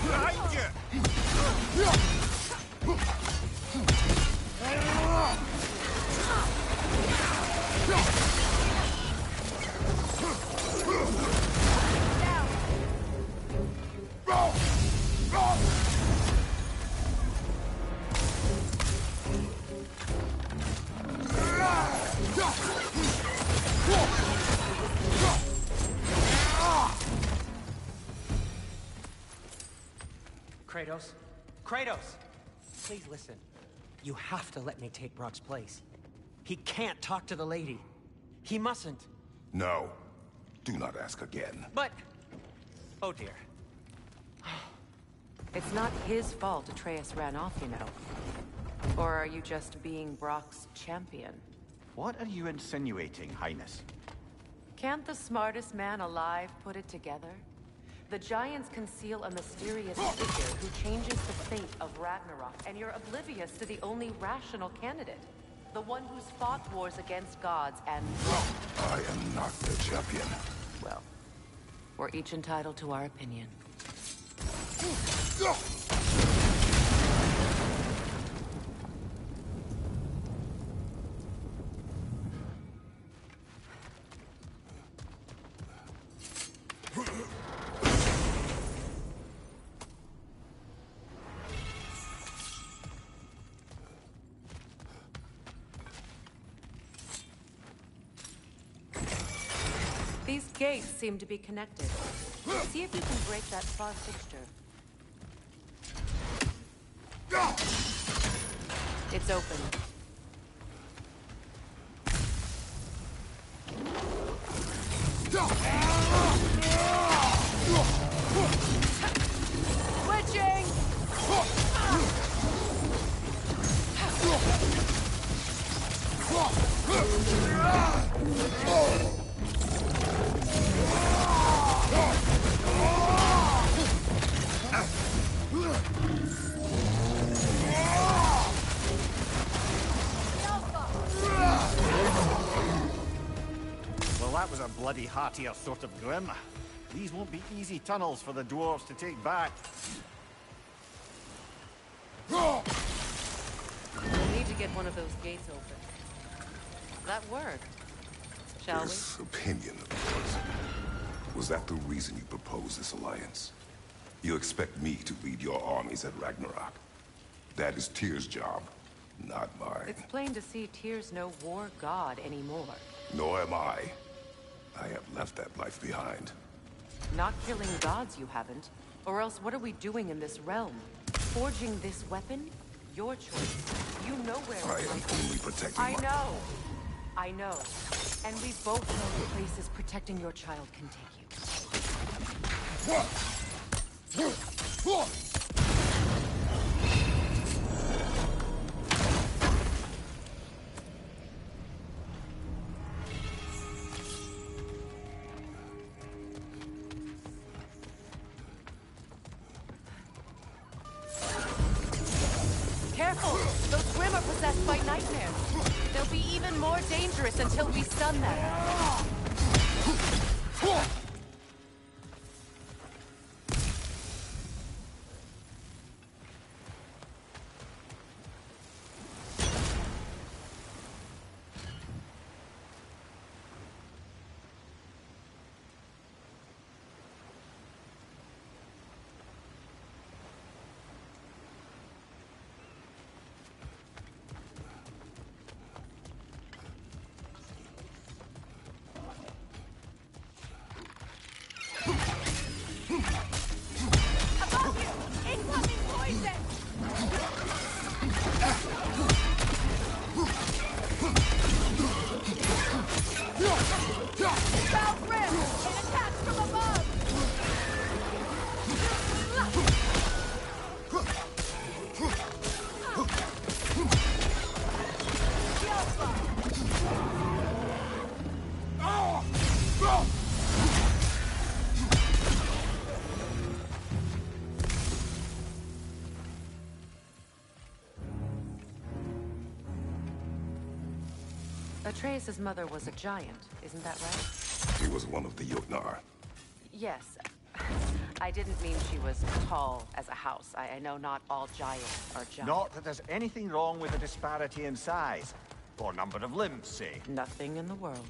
Behind you! Kratos? Kratos! Please listen. You have to let me take Brock's place. He can't talk to the lady. He mustn't. No. Do not ask again. But... Oh dear. It's not his fault Atreus ran off, you know. Or are you just being Brock's champion? What are you insinuating, Highness? Can't the smartest man alive put it together? The Giants conceal a mysterious figure who changes the fate of Ragnarok, and you're oblivious to the only rational candidate. The one who's fought wars against gods and... I am not the champion. Well, we're each entitled to our opinion. These gates seem to be connected. See if you can break that far fixture. It's open. Switching! Well, that was a bloody heartier sort of grim. These won't be easy tunnels for the dwarves to take back. We'll need to get one of those gates open. That worked. Shall we? This opinion of yours, was that the reason you proposed this alliance? You expect me to lead your armies at Ragnarok? That is Tyr's job, not mine. It's plain to see Tyr's no war god anymore. Nor am I. I have left that life behind. Not killing gods, you haven't. Or else what are we doing in this realm? Forging this weapon? Your choice. You know where I am only protecting I know. I know. And we both know the places protecting your child can take you. Careful! Those Grimm are possessed by nightmares. They'll be even more dangerous until we stun them. Atreus' mother was a giant, isn't that right? She was one of the Jotnar. Yes. I didn't mean she was tall as a house. I know not all giants are giants. Not that there's anything wrong with a disparity in size. Or number of limbs, say. Nothing in the world.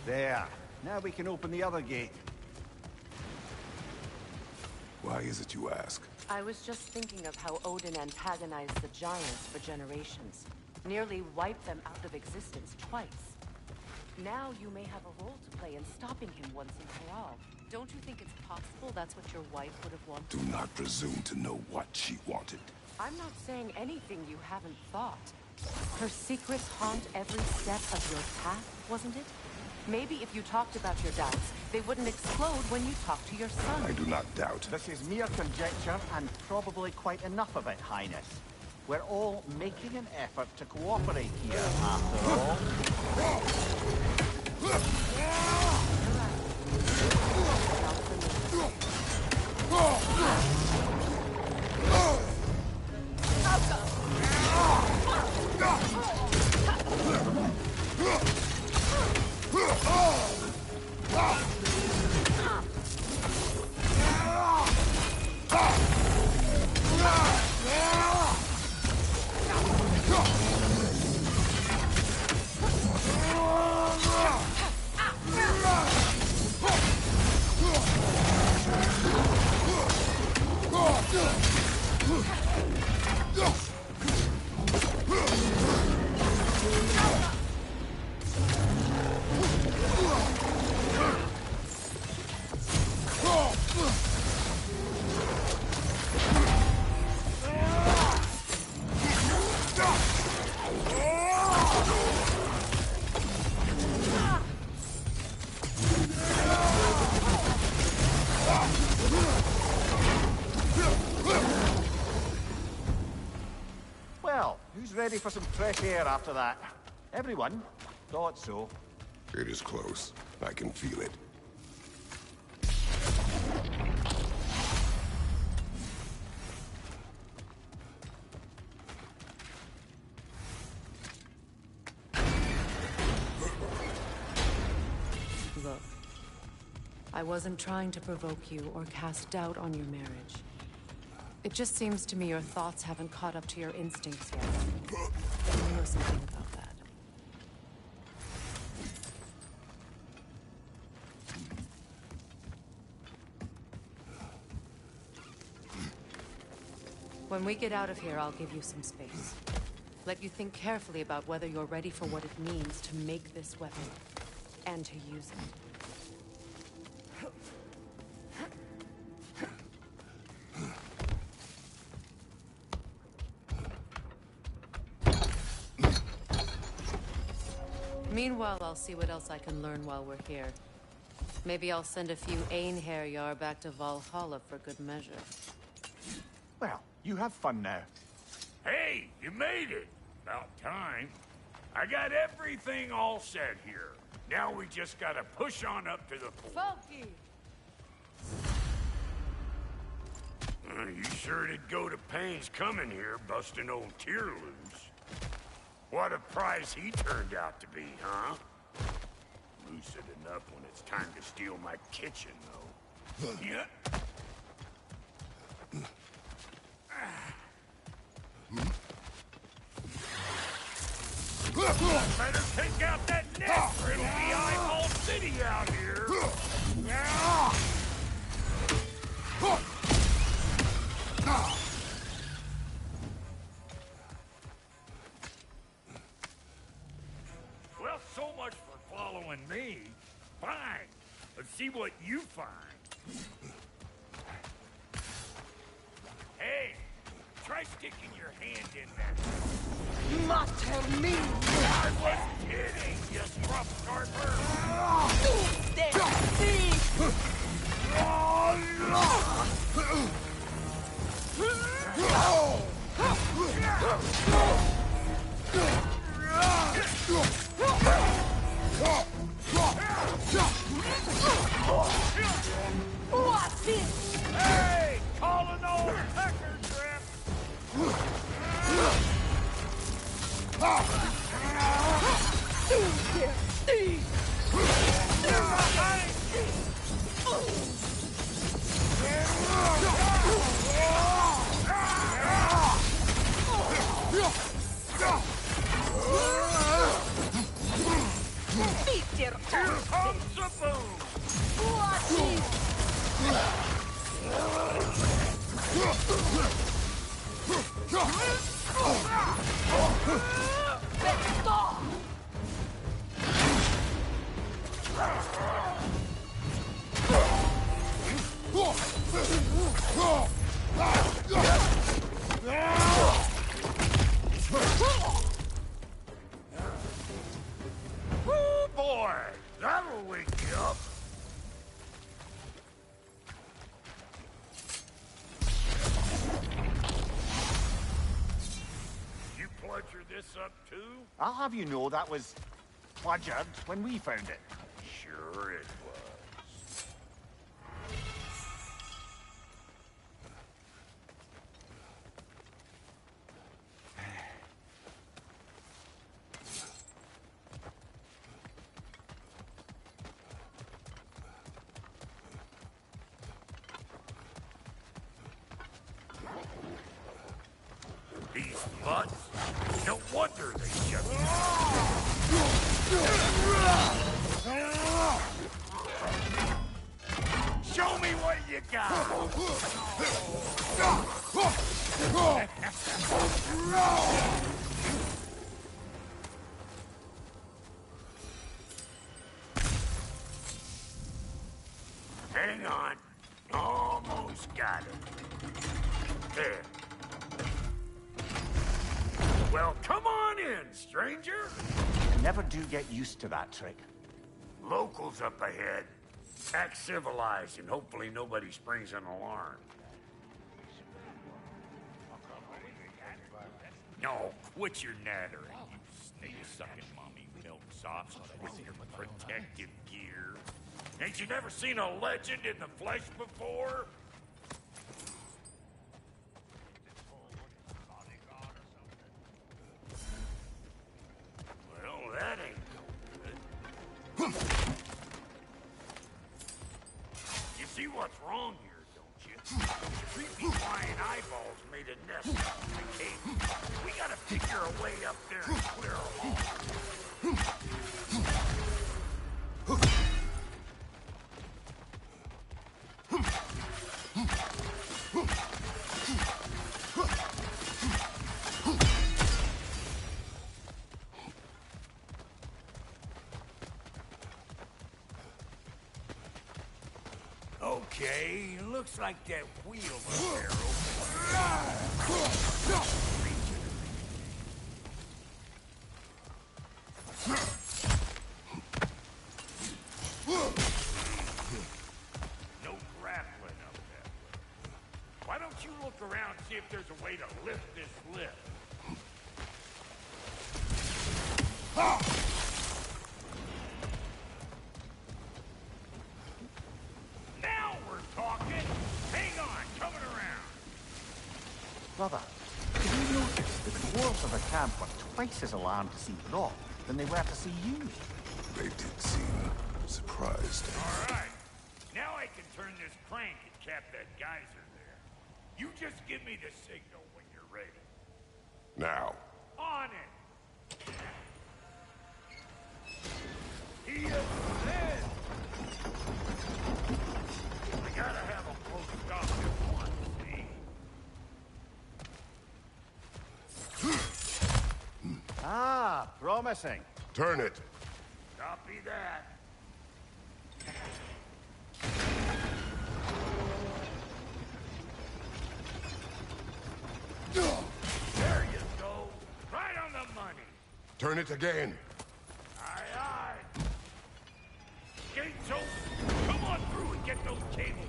There. Now we can open the other gate. Why is it you ask? I was just thinking of how Odin antagonized the giants for generations. Nearly wiped them out of existence twice. Now you may have a role to play in stopping him once and for all. Don't you think it's possible that's what your wife would have wanted? Do not presume to know what she wanted. I'm not saying anything you haven't thought. Her secrets haunt every step of your path, wasn't it? Maybe if you talked about your doubts, they wouldn't explode when you talked to your son. I do not doubt. This is mere conjecture, and probably quite enough of it, Highness. We're all making an effort to cooperate here, after all. Well, who's ready for some fresh air after that? Everyone? Thought so. It is close. I can feel it. Look, I wasn't trying to provoke you or cast doubt on your marriage. It just seems to me your thoughts haven't caught up to your instincts yet. You know something about that. When we get out of here, I'll give you some space. Let you think carefully about whether you're ready for what it means to make this weapon, and to use it. Meanwhile, I'll see what else I can learn while we're here. Maybe I'll send a few Einherjar back to Valhalla for good measure. Well, you have fun now. Hey, you made it. About time. I got everything all set here. Now we just gotta push on up to the pool. Funky! You sure did go to pains coming here, busting old Tyr loose. What a prize he turned out to be, huh? Lucid enough when it's time to steal my kitchen, though. Yeah. Better take out that net, or it'll be eyeball city out here. Well, so much for following me. Fine. Let's see what you find. Hey, try sticking your hand in there. Mater me! I was kidding, you scruff scarper! What's this? Hey, call an old pecker trap! Peter! Here comes the boom! What's this? Oh boy, that'll wake you up. You bludger this up too? I'll have you know that was bludgered when we found it. Sure it was. These butts, no wonder they shut me Show me what you got! Hang on. Almost got it. There. Well, come on in, stranger. Never do get used to that trick. Locals up ahead. Act civilized, and hopefully nobody springs an alarm. No, quit your nattering, you snake-sucking mommy milksops with your protective gear. Ain't you never seen a legend in the flesh before? Well, that ain't no good. You see what's wrong here, don't you? Creepy flying eyeballs made a nest out in the cave. We gotta figure a way up there and clear them all. Okay, looks like that wheel up there no grappling up that way. Why don't you look around and see if there's a way to lift this lift? Now we're talking! Hang on, coming around! Brother, did you notice that the dwarves of the camp were twice as alarmed to see Rock than they were to see you? They did seem surprised. All right. Now I can turn this crank and cap that geyser there. You just give me the signal when you're ready. Now. On it! He is dead! I gotta have a close stop at once, see? Ah, promising. Turn it. Copy that. There you go. Right on the money. Turn it again. Aye, aye. Gates open. Come on through and get those cables.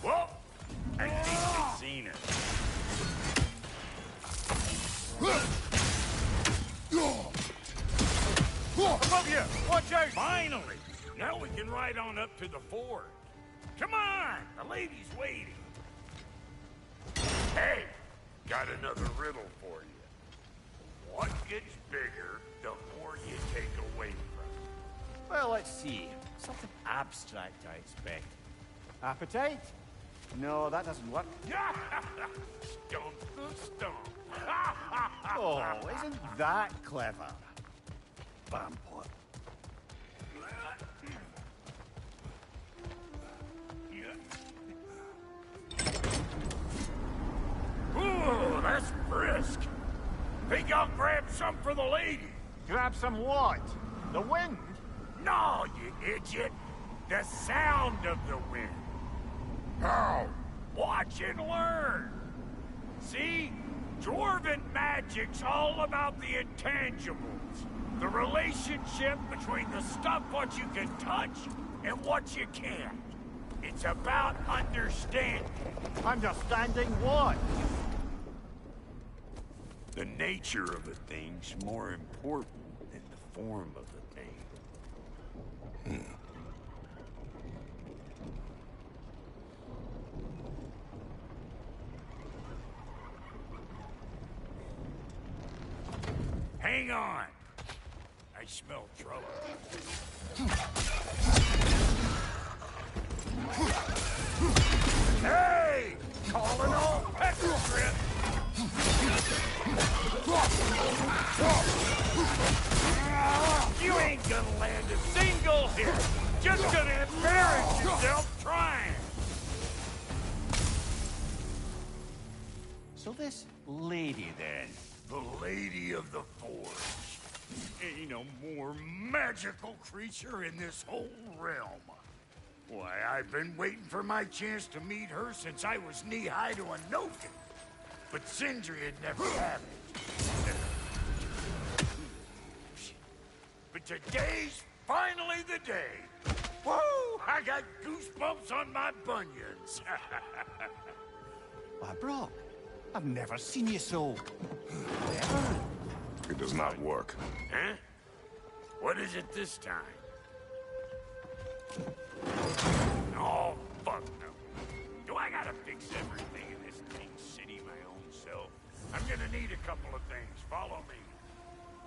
Well, I think we've seen it. Above you! Watch out! Finally! Now we can ride on up to the fort. Come on! The lady's waiting. Hey! Got another riddle for you. What gets bigger the more you take away from it? Well, let's see. Something abstract, I expect. Appetite? No, that doesn't work. Stump the stump. Oh, isn't that clever? Vampire. Ooh, that's brisk. Think I'll grab some for the lady. Grab some what? The wind? No, you idiot. The sound of the wind. How? Watch and learn. See? Dwarven magic's all about the intangibles. The relationship between the stuff what you can touch and what you can't. It's about understanding. Understanding what? The nature of a thing's more important than the form of the thing. Hang on. I smell trouble. Hey! Calling all pecker grip! You ain't gonna land a single hit! Just gonna embarrass yourself trying! So this lady, then? The Lady of the Forge. Ain't no more magical creature in this whole realm. Why, I've been waiting for my chance to meet her since I was knee-high to a noken. But Sindri had never happened. But And today's finally the day. Woo! I got goosebumps on my bunions. Why, Brock, I've never seen you so... It does not work. Huh? What is it this time? Oh, fuck no. Do I gotta fix everything in this dang city my own self? I'm gonna need a couple of things. Follow me.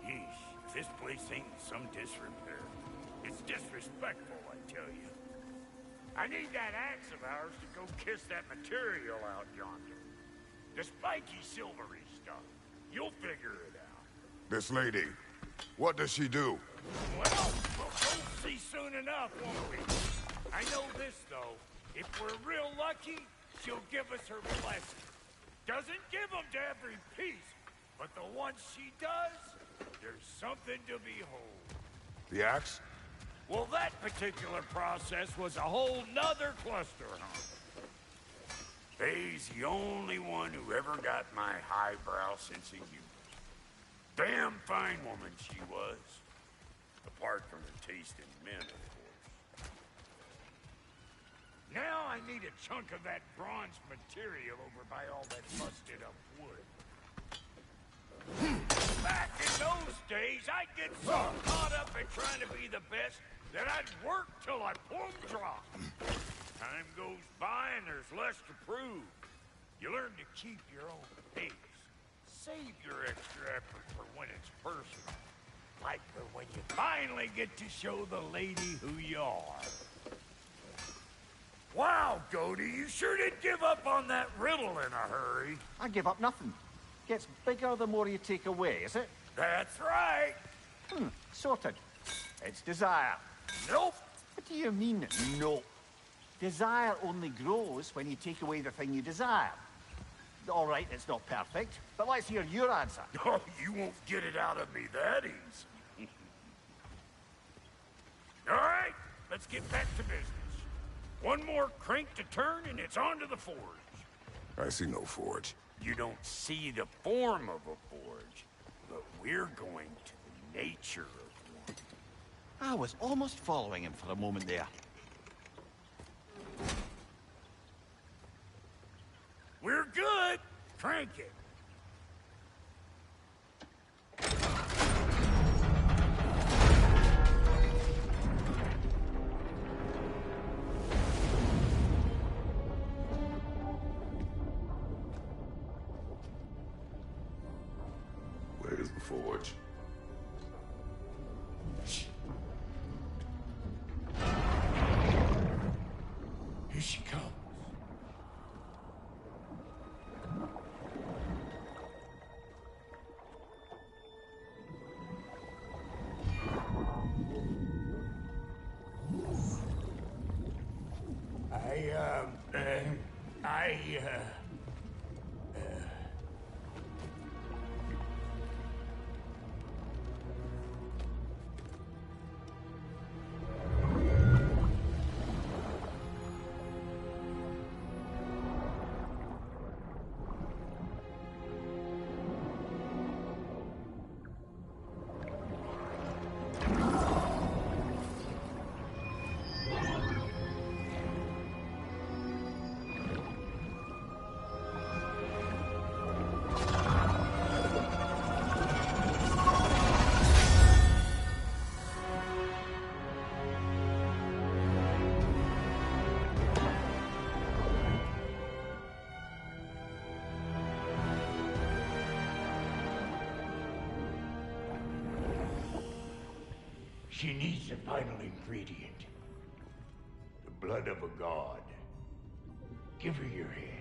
Yeesh, if this place ain't in some disrepair. It's disrespectful, I tell you. I need that axe of ours to go kiss that material out yonder. The spiky silvery stuff. You'll figure it out. This lady, what does she do? Well, we'll both see soon enough, won't we? I know this, though. If we're real lucky, she'll give us her blessing. Doesn't give them to every piece, but the ones she does, there's something to behold. The axe? Well, that particular process was a whole nother cluster, huh? Faye's the only one who ever got my highbrow sense of humor. Damn fine woman she was. Apart from her taste in men, of course. Now I need a chunk of that bronze material over by all that busted up wood. Back in those days, I'd get so caught up in trying to be the best that I'd work till I plumb drop. Time goes by and there's less to prove. You learn to keep your own pace. Save your extra effort for when it's personal. Like for when you finally get to show the lady who you are. Wow, Goody, you sure did give up on that riddle in a hurry. I give up nothing. Gets bigger the more you take away, is it? That's right. Sorted. It's desire. Nope. What do you mean, no? Desire only grows when you take away the thing you desire. All right, it's not perfect, but let's hear your answer. Oh, you won't get it out of me that easy. All right, let's get back to business. One more crank to turn and it's on to the forge. I see no forge. You don't see the form of a forge, but we're going to the nature of one. I was almost following him for a moment there. We're good. Crank it. Where's the forge? Here she comes. She needs the final ingredient. The blood of a god. Give her your hand.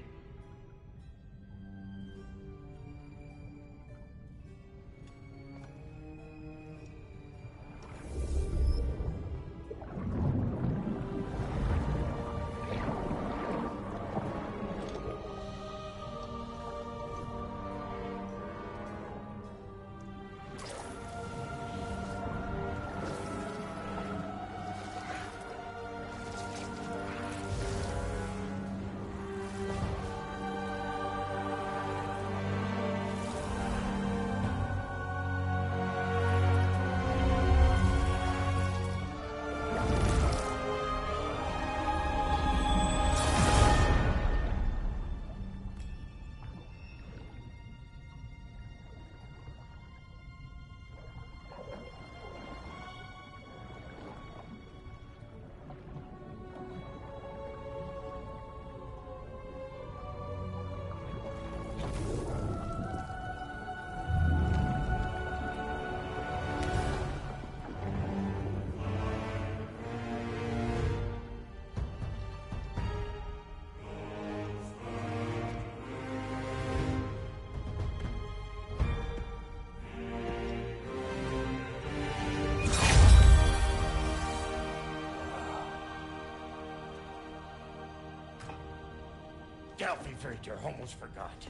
yourself, Ifritar. Almost forgot.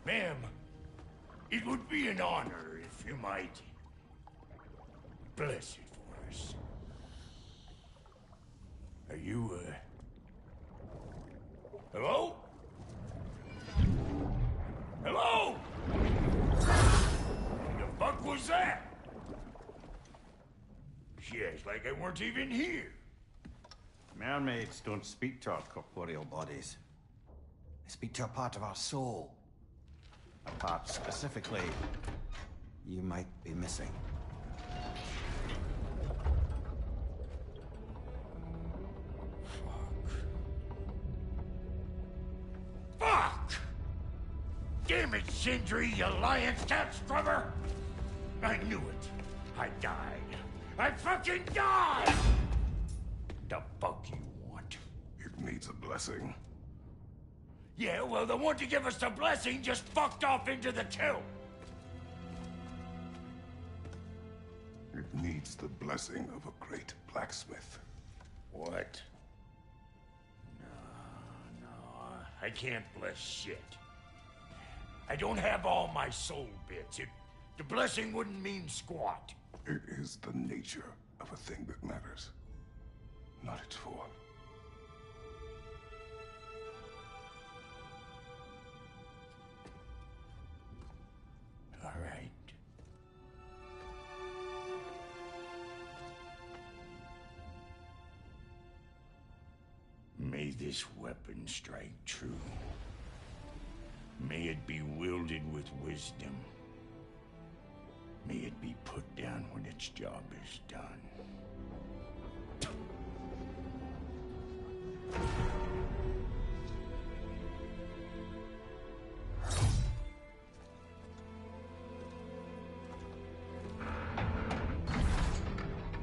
Ma'am, it would be an honor if you might bless it for us. Are you, hello? Hello? The fuck was that? Yes, like I weren't even here. Mermaids don't speak to our corporeal bodies. They speak to a part of our soul. A part specifically you might be missing. Fuck! Damn it, Sindri, you lying cat scrubber! I knew it. I died. I fucking died! The fuck you want? It needs a blessing. Yeah, well, the one to give us the blessing just fucked off into the tomb. It needs the blessing of a great blacksmith. What? No, I can't bless shit. I don't have all my soul bits. The blessing wouldn't mean squat. It is the nature of a thing that matters, not its form. All right. May this weapon strike true. May it be wielded with wisdom. May it be put down when its job is done.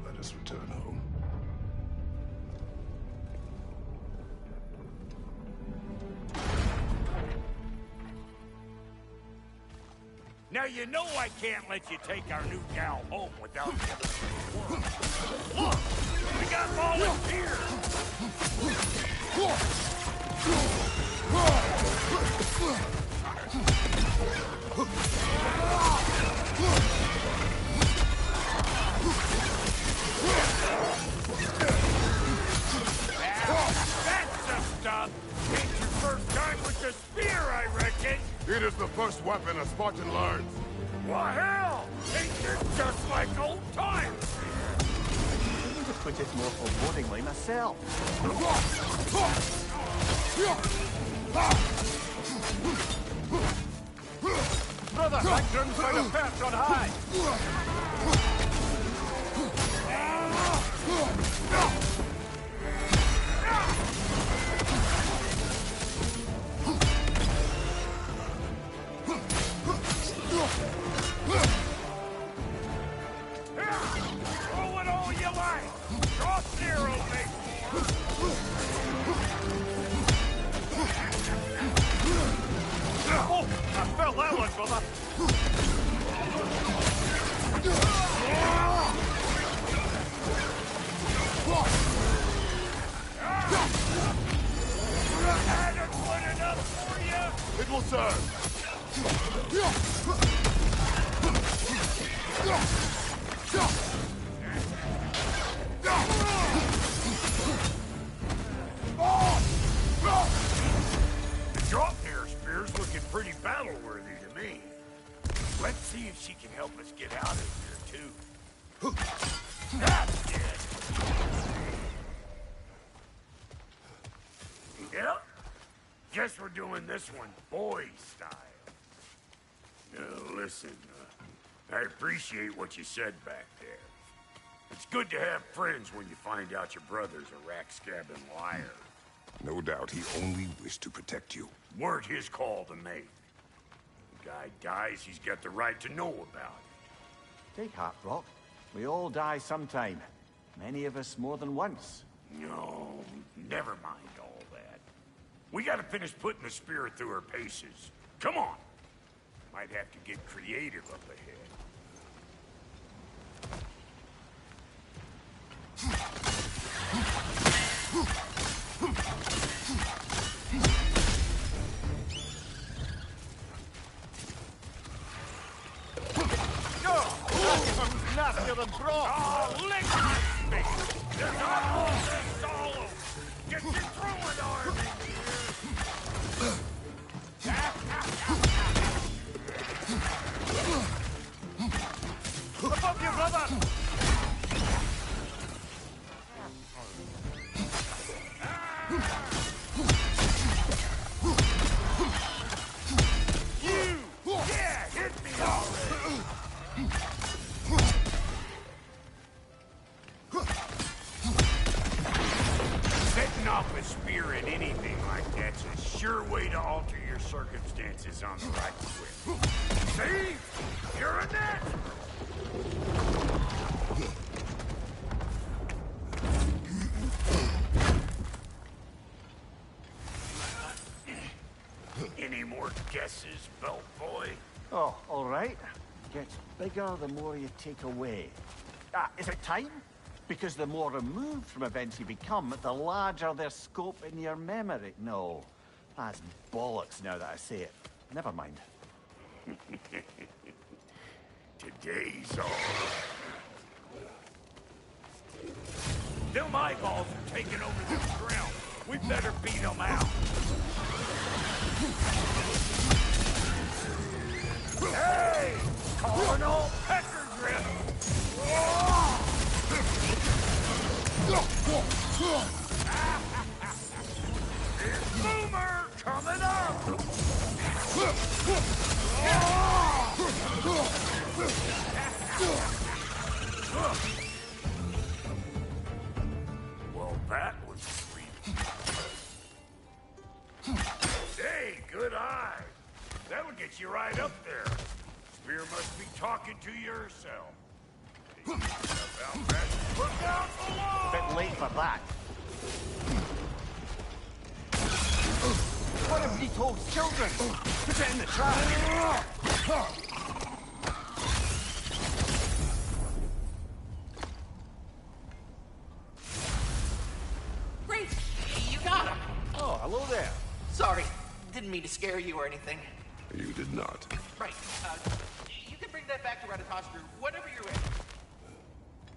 Let us return home. Now you know I can't let you take our new gal home without giving us a word. Look! We got volunteers! That's the stuff! Ain't your first time with the spear, I reckon! It is the first weapon a Spartan learns. Well, hell! Ain't this just like old times? I need to put it more forebodingly myself. Brother, Ragnaros find a perch on high! Throw it all you like! Draw zero, mate! Oh, I felt that one, brother! Adequate enough for you? It will serve. The drop here spear's looking pretty battle-worthy to me. Let's see if she can help us get out of here, too. That's it! Yep. Guess we're doing this one boy style. Listen, I appreciate what you said back there. It's good to have friends when you find out your brother's a rack-scabbing liar. No doubt he only wished to protect you. Weren't his call to make. The guy dies, he's got the right to know about it. Take heart, Brock. We all die sometime. Many of us more than once. No, never mind all that. We gotta finish putting the spear through her paces. Come on! Might have to get creative up ahead. Oh, lick my face! There's almost a solo! Get your throwing arm in here! Above you, brother! Yeah, hit me already! Setting off a spear at anything like that's a sure way to alter your circumstances on the right foot. See? You're a natural! Any more guesses, belt boy? Oh, all right. Gets bigger the more you take away. Ah, is it time? Because the more removed from events you become, the larger their scope in your memory. No, that's bollocks now that I say it. Never mind. Today's all. Them eyeballs are taking over this ground. We better beat them out. Hey! Colonel Peckerdrip! Here's Boomer coming up! Well, that was sweet. Hey, good eye. That'll get you right up there. Spear must be talking to yourself. Look out below! Bit late for that. What have we told children? Put it in the trash. Great! You got him! Oh, hello there. Sorry, didn't mean to scare you or anything. You did not. Right, you can bring that back to Ragnarok whenever you're ready.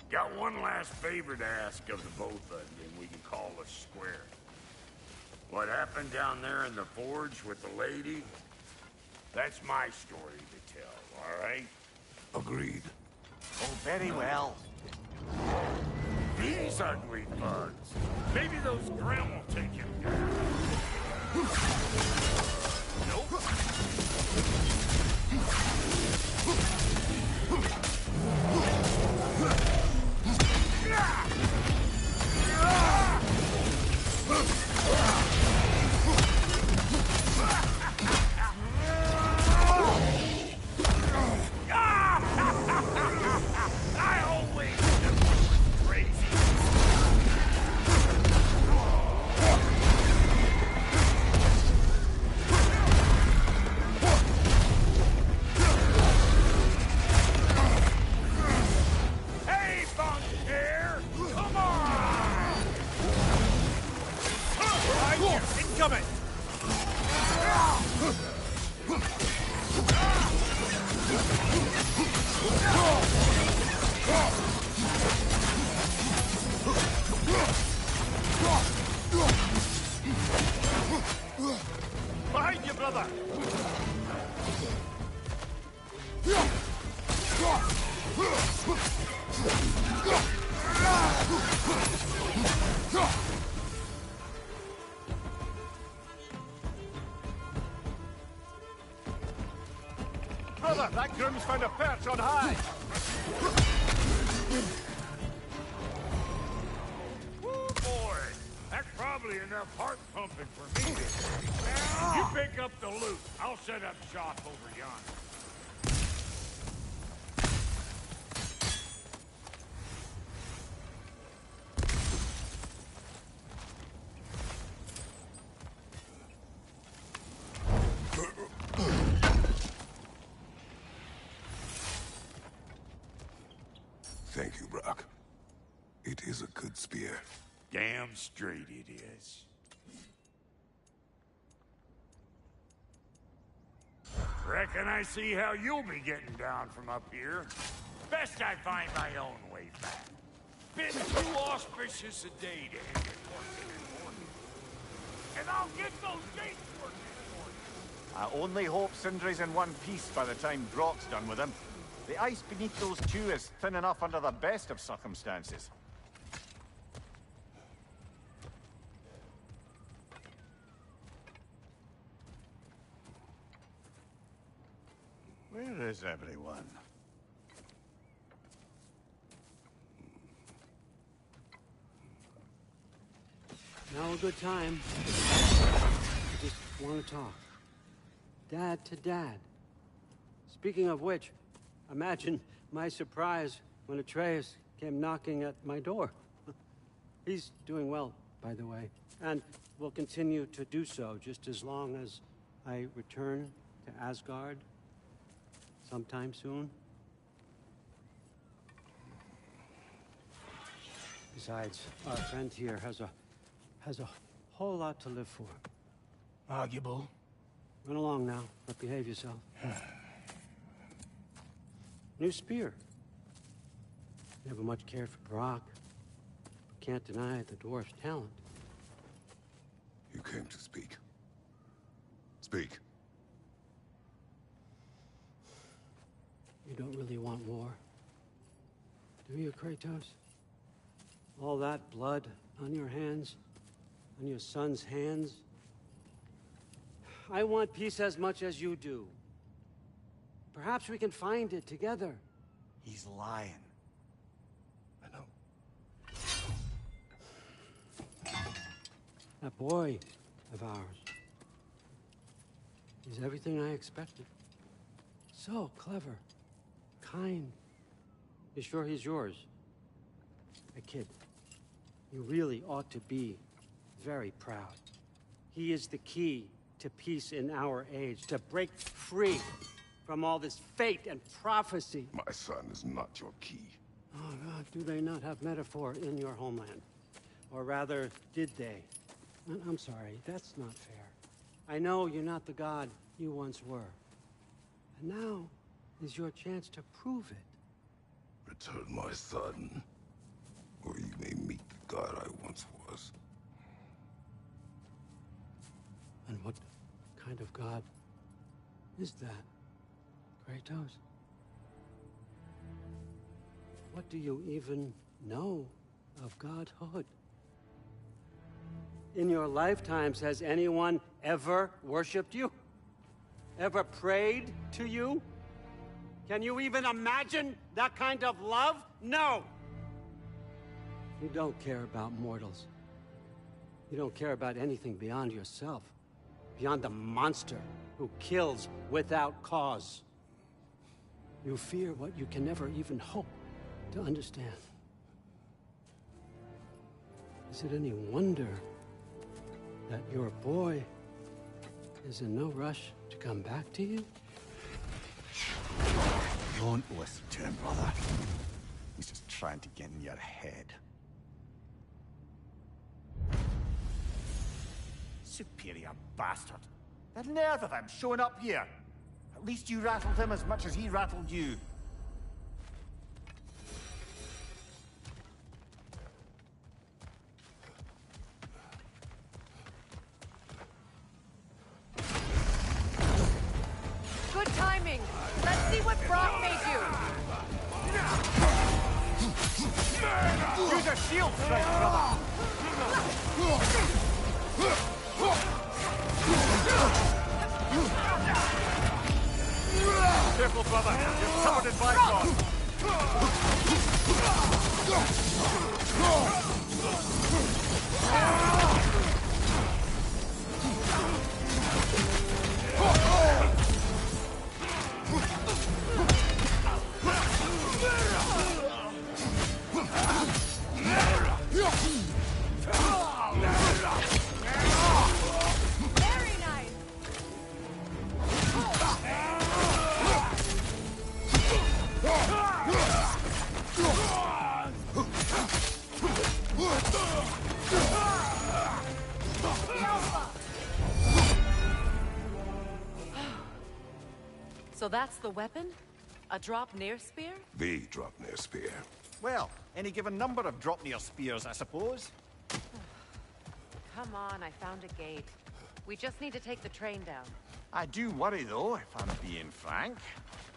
Got one last favor to ask of the both of you, and we can call us square. What happened down there in the forge with the lady? That's my story to tell, all right? Agreed. Oh, very well. These ugly bugs. Maybe those Grim will take him down. Nope. I always knew you were crazy. Hey, Bonnier! Come on! Right here, incoming! Behind you, brother! Brother, that Grim's found a perch on high! Woo, boy! That's probably enough heart pumping for me today. You pick up the loot. I'll set up shop over yonder. Thank you, Brock. It is a good spear. Damn straight it is. Reckon I see how you'll be getting down from up here. Best I find my own way back. Been too auspicious a day to end it working in morning. And I'll get those gates working for you. I only hope Sindri's in one piece by the time Brock's done with him. The ice beneath those two is thin enough under the best of circumstances. Where is everyone? Now a good time. I just want to talk. Dad to dad. Speaking of which, imagine my surprise when Atreus came knocking at my door. He's doing well, by the way, and will continue to do so just as long as I return to Asgard sometime soon. Besides, our friend here has a whole lot to live for. Arguable. Run along now, but behave yourself. New spear. Never much cared for Brock. Can't deny the dwarf's talent. You came to speak. Speak. You don't really want war, do you, Kratos? All that blood on your hands, on your son's hands. I want peace as much as you do. Perhaps we can find it together. He's lying. I know. That boy of ours is everything I expected. So clever, kind. You sure he's yours? A kid. You really ought to be very proud. He is the key to peace in our age, to break free from all this fate and prophecy. My son is not your key. Oh, God, do they not have metaphor in your homeland? Or rather, did they? I'm sorry, that's not fair. I know you're not the god you once were. And now is your chance to prove it. Return my son, or you may meet the god I once was. And what kind of god is that, Kratos? What do you even know of godhood? In your lifetimes, has anyone ever worshipped you? Ever prayed to you? Can you even imagine that kind of love? No! You don't care about mortals. You don't care about anything beyond yourself. Beyond the monster who kills without cause. You fear what you can never even hope to understand. Is it any wonder that your boy is in no rush to come back to you? Don't listen to him, brother. He's just trying to get in your head. Superior bastard. The nerve of him showing up here. At least you rattled him as much as he rattled you. Good timing. Let's see what Brock may do. Use a shield strike, brother. Careful, brother. You're covered in bygone. Very nice. So that's the weapon? A Draupnir spear? The Draupnir spear. Well, any given number of Draupnir spears, I suppose. Come on, I found a gate. We just need to take the train down. I do worry, though, if I'm being frank.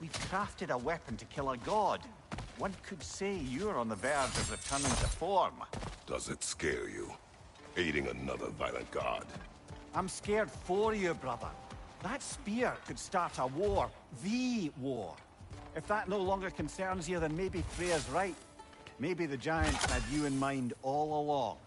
We've crafted a weapon to kill a god. One could say you're on the verge of returning to form. Does it scare you? Aiding another violent god? I'm scared for you, brother. That spear could start a war. The war. If that no longer concerns you, then maybe Freya's right. Maybe the Giants had you in mind all along.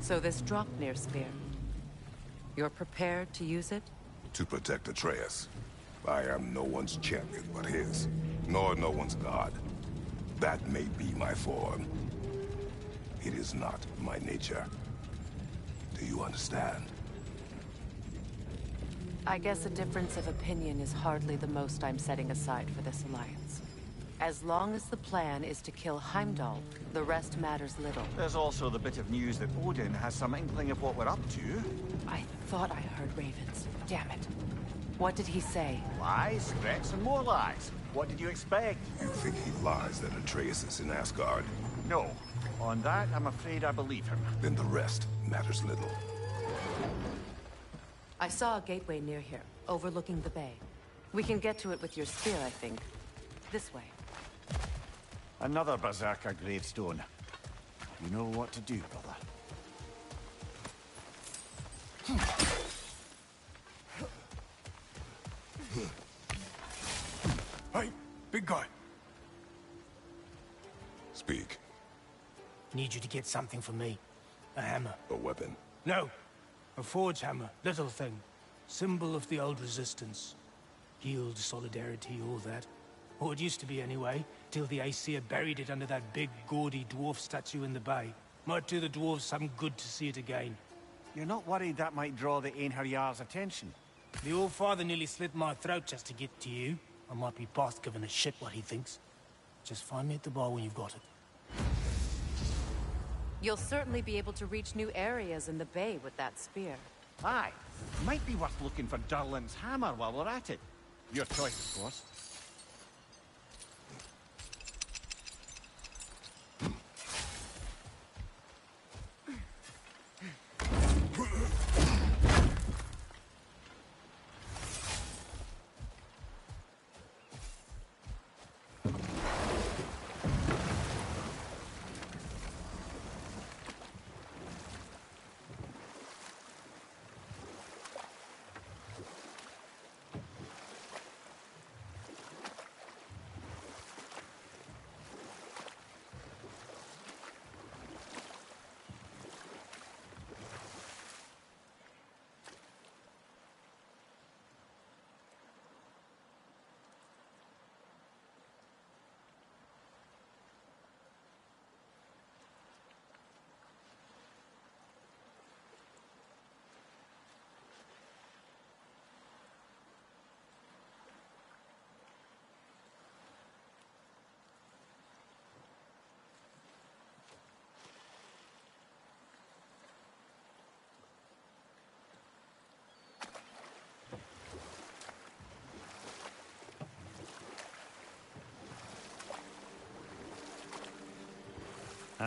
So this Draupnir spear. You're prepared to use it? To protect Atreus. I am no one's champion but his, nor no one's god. That may be my form. It is not my nature. Do you understand? I guess a difference of opinion is hardly the most I'm setting aside for this alliance. As long as the plan is to kill Heimdall, the rest matters little. There's also the bit of news that Odin has some inkling of what we're up to. I thought I heard ravens. Damn it. What did he say? Lies, threats, and more lies. What did you expect? You think he lies that Atreus is in Asgard? No. On that, I'm afraid I believe him. Then the rest matters little. I saw a gateway near here, overlooking the bay. We can get to it with your spear, I think. This way. Another Berserker gravestone. You know what to do, brother. Hey, big guy. Speak. Need you to get something for me. A hammer. A weapon. No. A forge hammer. Little thing. Symbol of the old resistance. Guild, solidarity, all that. Or it used to be anyway, till the Aesir buried it under that big, gaudy dwarf statue in the bay. Might do the dwarves some good to see it again. You're not worried that might draw the Einherjar's attention? The old father nearly slit my throat just to get to you. I might be past giving a shit what he thinks. Just find me at the bar when you've got it. You'll certainly be able to reach new areas in the bay with that spear. Aye. Might be worth looking for Durlin's hammer while we're at it. Your choice, of course.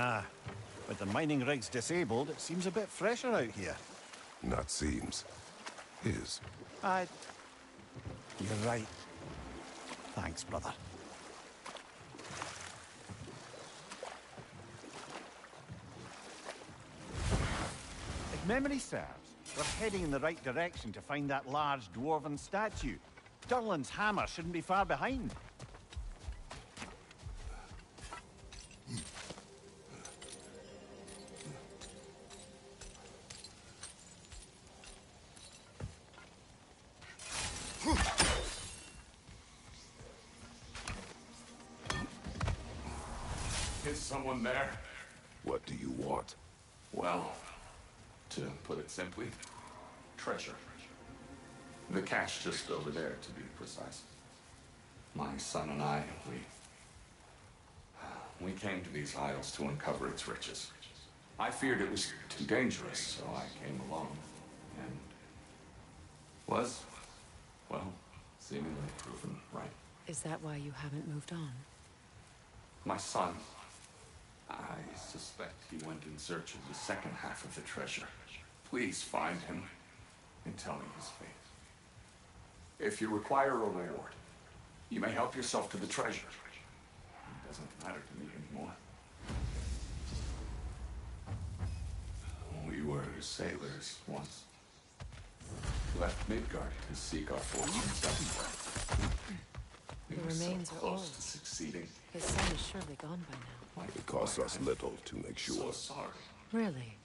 Ah, with the mining rigs disabled, it seems a bit fresher out here. Not seems. Is. You're right. Thanks, brother. If memory serves, we're heading in the right direction to find that large dwarven statue. Durlin's hammer shouldn't be far behind. Is someone there? What do you want? Well, to put it simply, treasure. The cache just over there, to be precise. My son and I, we came to these isles to uncover its riches. I feared it was too dangerous, so I came along, and was, well, seemingly proven right. Is that why you haven't moved on? My son, I suspect he went in search of the second half of the treasure. Please find him and tell me his fate. If you require a reward, you may help yourself to the treasure. It doesn't matter to me anymore. We were sailors once. Left Midgard to seek our fortunes elsewhere. We The were so remains are close old. to succeeding. His son is surely gone by now. It costs us little to make sure. So sorry. Really?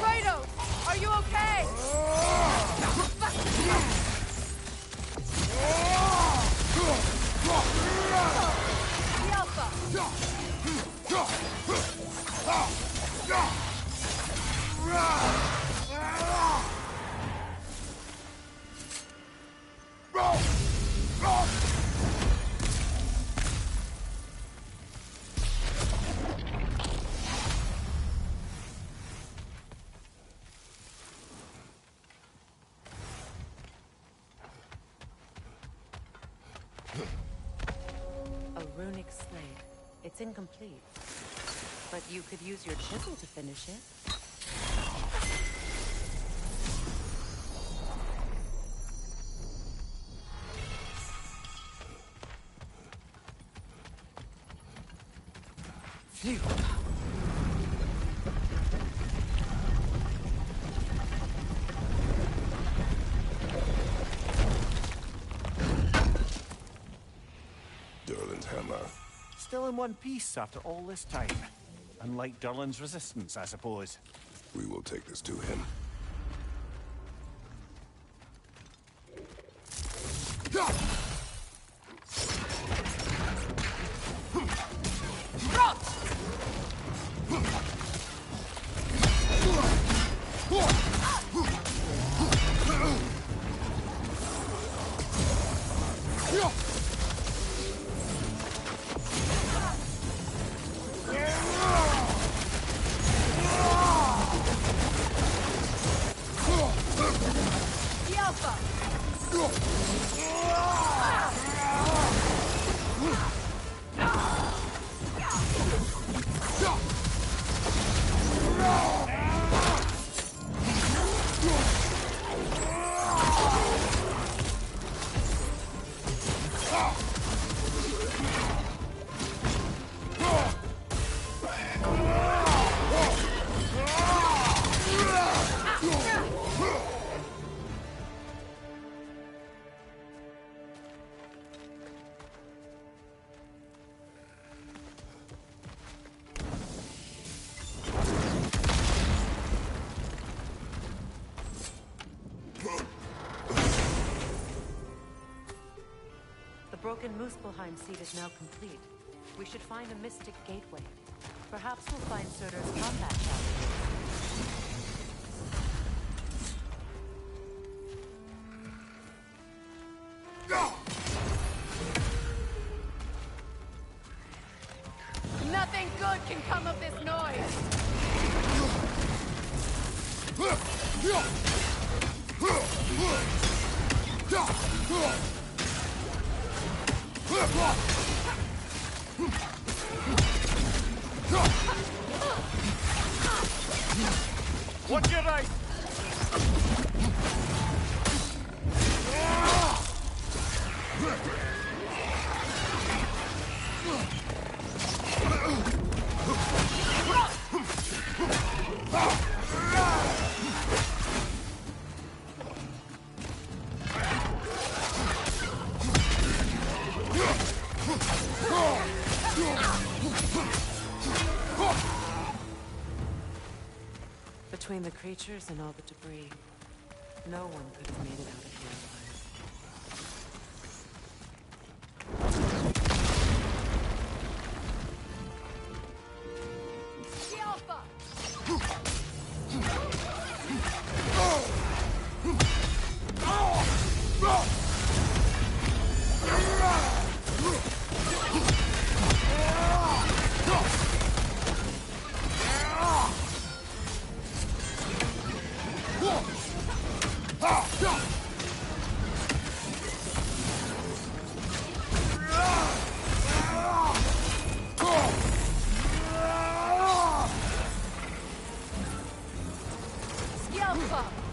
Kratos, are you okay? The Alpha. A runic slate. It's incomplete. But you could use your chisel to finish it. Phew. Durlin's hammer. Still in one piece after all this time. Unlike Durlin's resistance, I suppose. We will take this to him. The Alpha. broken Muspelheim seed is now complete. We should find a mystic gateway. Perhaps we'll find Surtur's combat challenge. Nothing good can come of this noise! Watch your right! Between the creatures and all the debris, no one could have made it out of here alive.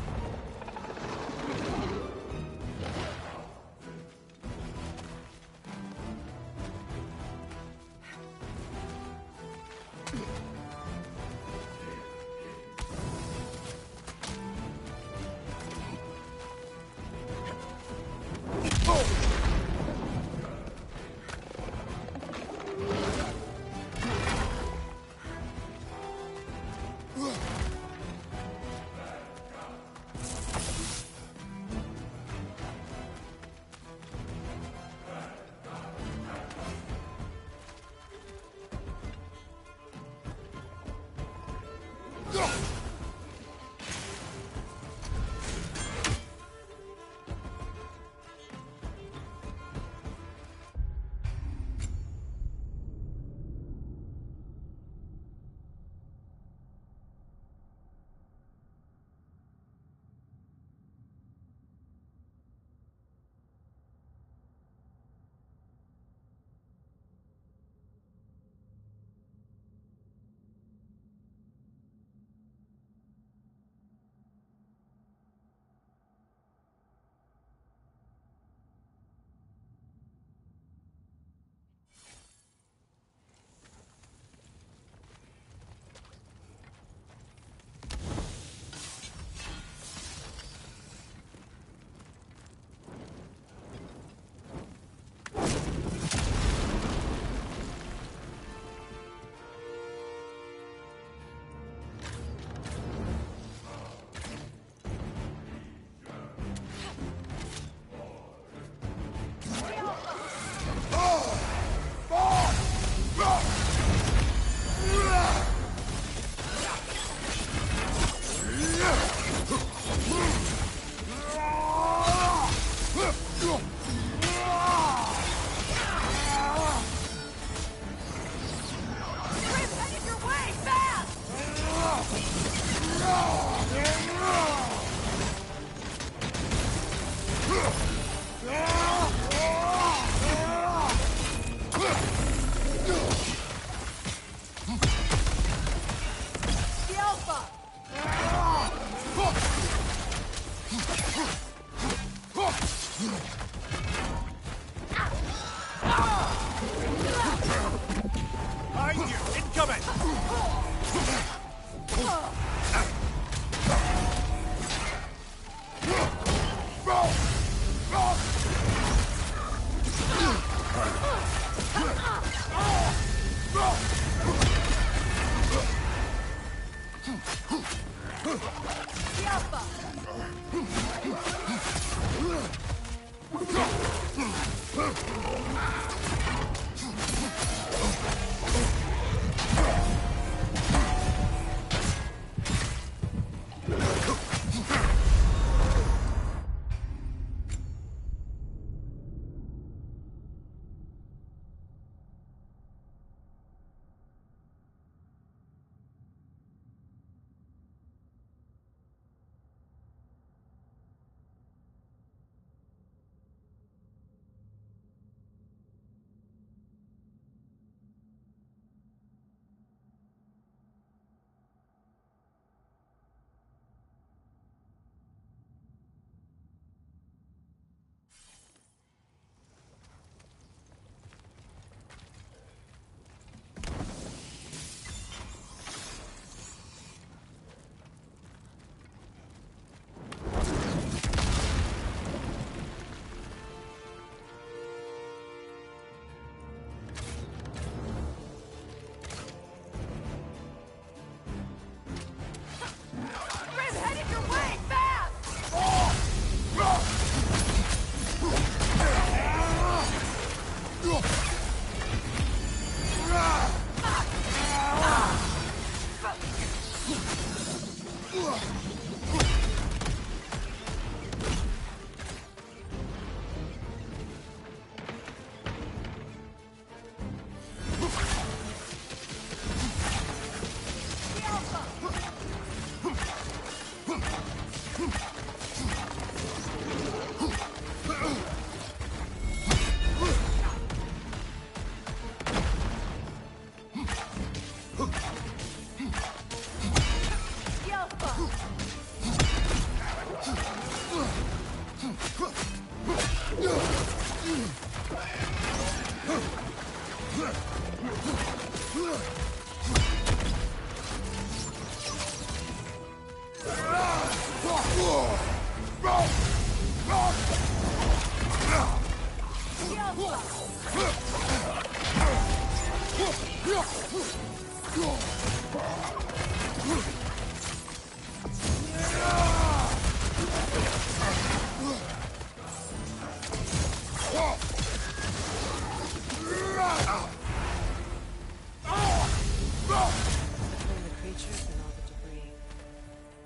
Between the creatures and all the debris,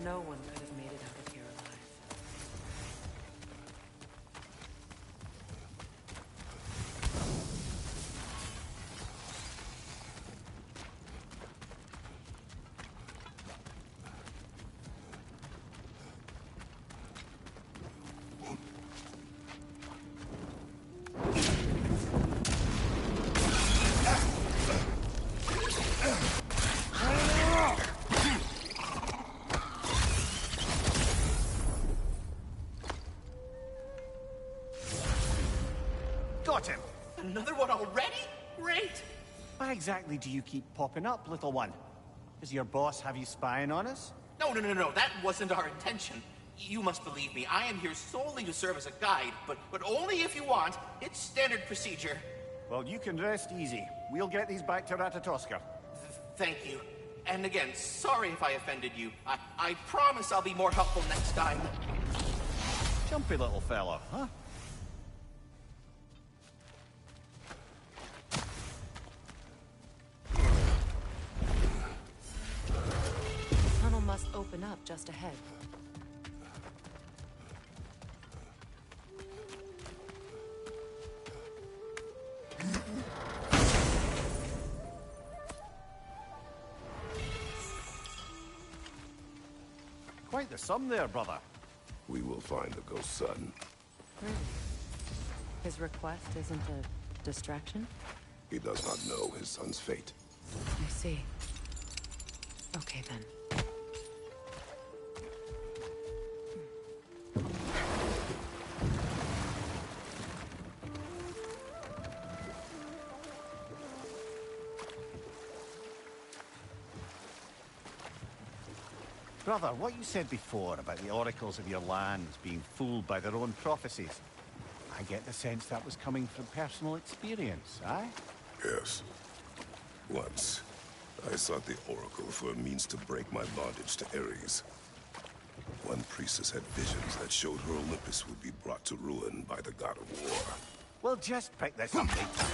no one could have made it out of here alive. Got him! Another one already? Great! Why exactly do you keep popping up, little one? Does your boss have you spying on us? No, that wasn't our intention. You must believe me, I am here solely to serve as a guide, but only if you want. It's standard procedure. Well, you can rest easy. We'll get these back to Ratatoska. Thank you. And again, sorry if I offended you. I promise I'll be more helpful next time. Jumpy little fellow, huh? The tunnel must open up just ahead. Quite the sum there, brother. We will find the ghost son. Really? His request isn't a distraction? He does not know his son's fate. I see. Okay, then. Brother, what you said before about the oracles of your lands being fooled by their own prophecies, I get the sense that was coming from personal experience, aye? Yes. Once, I sought the oracle for a means to break my bondage to Ares. One priestess had visions that showed her Olympus would be brought to ruin by the god of war. We'll just pick this up later.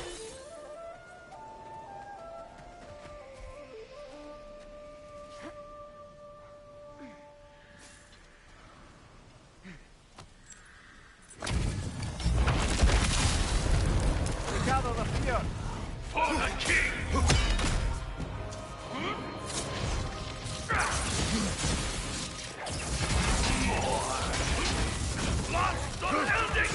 Gather the fear! For the king! Lost the building!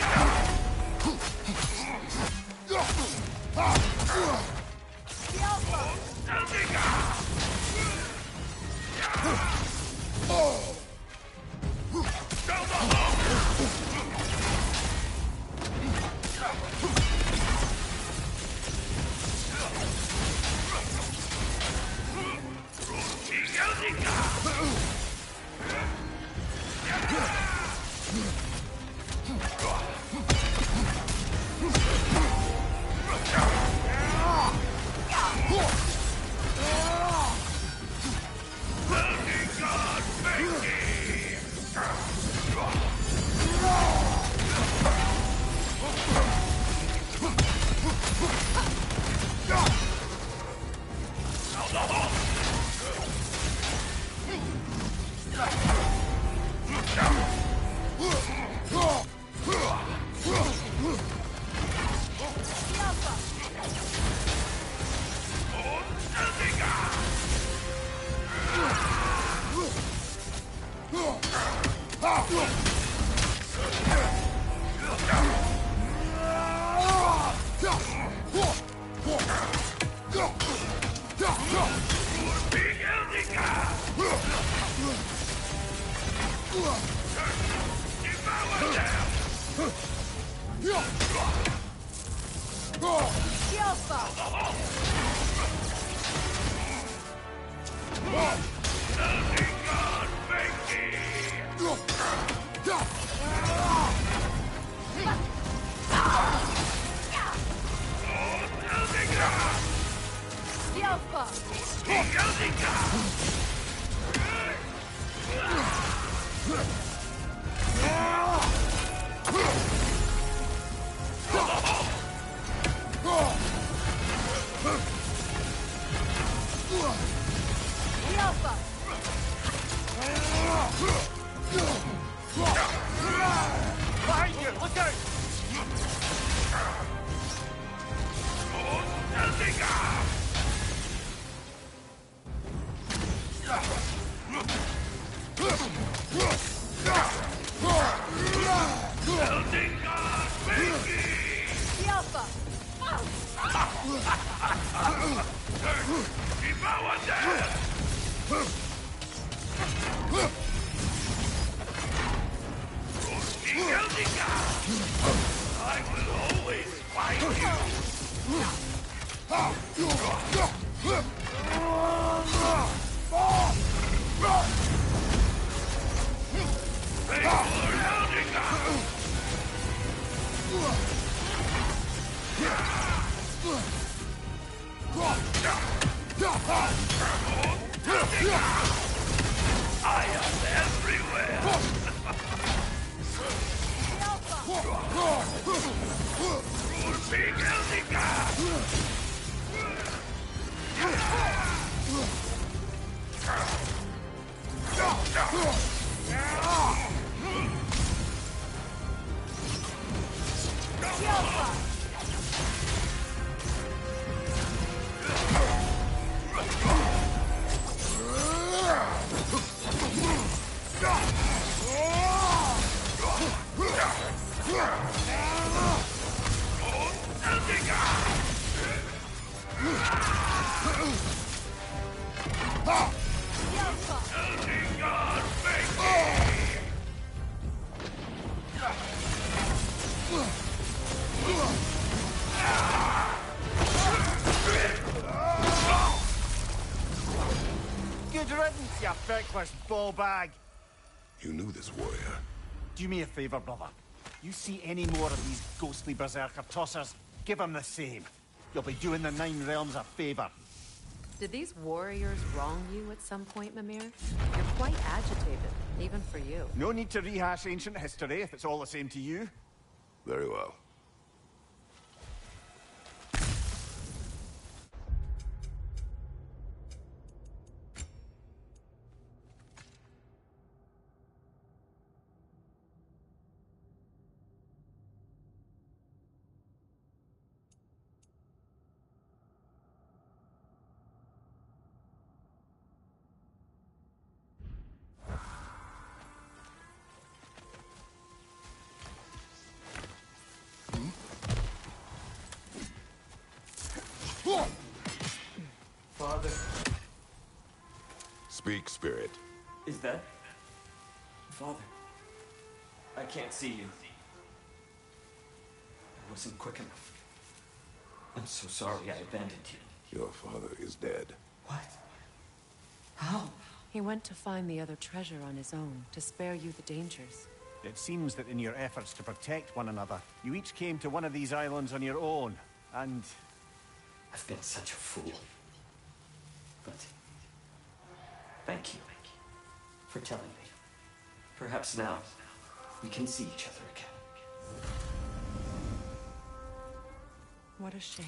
Behind you! Look out! I will always find you! I am everywhere! Big Good riddance, you feckless ball bag! You knew this warrior. Do me a favor, brother. You see any more of these ghostly berserker tossers, give them the same. You'll be doing the Nine Realms a favor. Did these warriors wrong you at some point, Mimir? You're quite agitated, even for you. No need to rehash ancient history if it's all the same to you. Very well. Father. Speak, spirit. Is that... Father? I can't see you. I wasn't quick enough. I'm so sorry I abandoned you. Your father is dead. What? How? He went to find the other treasure on his own, to spare you the dangers. It seems that in your efforts to protect one another, you each came to one of these islands on your own, and... I've been such a fool. But... thank you for telling me. Perhaps now, we can see each other again. What a shame.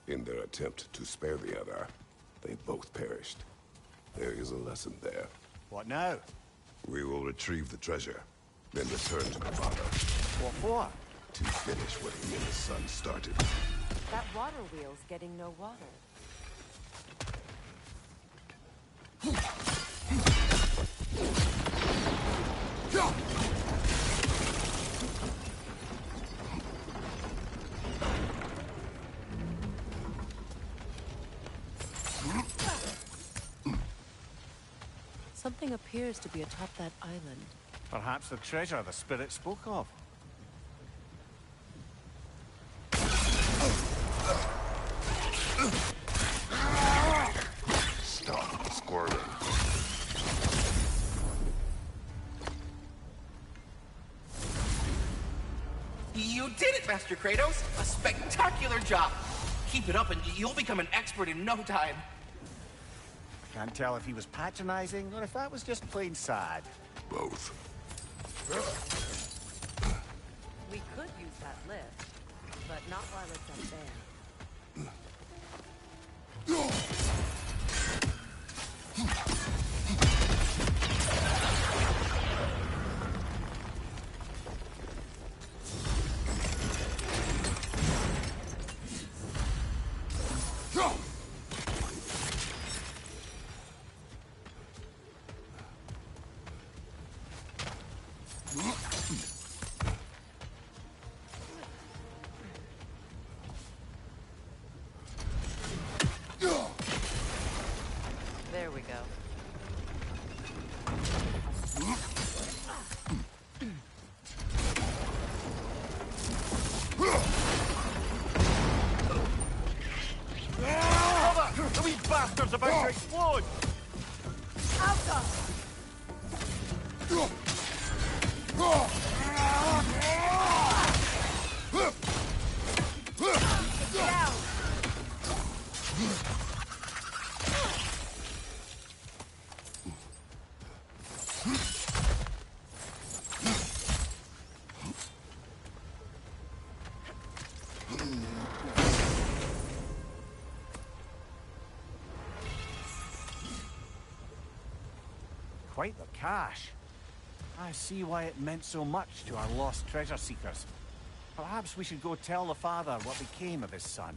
In their attempt to spare the other, they both perished. There is a lesson there. What now? We will retrieve the treasure, then return to my father. What for? To finish what he and his son started. That water wheel's getting no water. Something appears to be atop that island. Perhaps the treasure the spirit spoke of. You did it, Master Kratos! A spectacular job! Keep it up and you'll become an expert in no time. Can't tell if he was patronizing or if that was just plain sad. Both. We could use that lift, but not while it's up there. There we go. Cover! The wee bastard's about to explode! Alta! Down! Quite the cache. I see why it meant so much to our lost treasure seekers. Perhaps we should go tell the father what became of his son.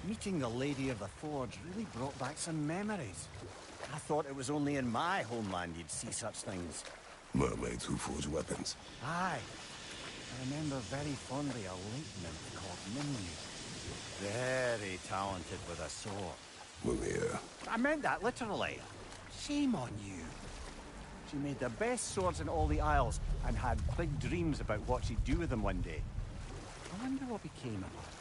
Meeting the Lady of the Forge really brought back some memories. I thought it was only in my homeland you'd see such things. Mermaids who forge weapons. Aye. I remember very fondly a late nymph called Nimue. Very talented with a sword. Mimir. I meant that literally. Shame on you. She made the best swords in all the Isles and had big dreams about what she'd do with them one day. I wonder what became of her.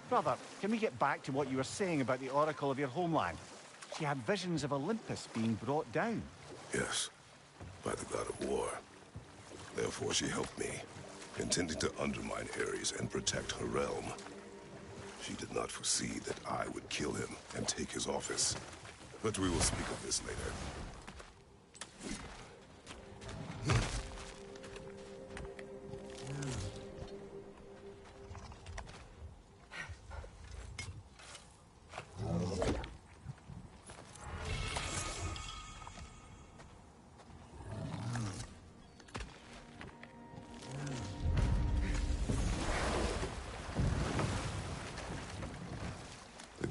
Brother, can we get back to what you were saying about the Oracle of your homeland? She had visions of Olympus being brought down. Yes, by the god of war. Therefore she helped me, intending to undermine Ares and protect her realm. She did not foresee that I would kill him and take his office. But we will speak of this later.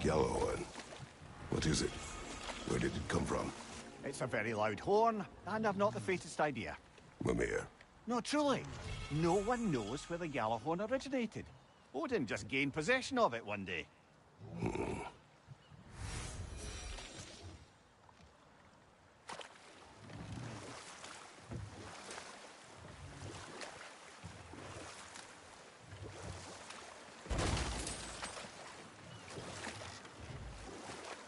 Gjallarhorn. What is it? Where did it come from? It's a very loud horn, and I've not the faintest idea. Mimir. No, truly. No one knows where the Gjallarhorn originated. Odin just gained possession of it one day.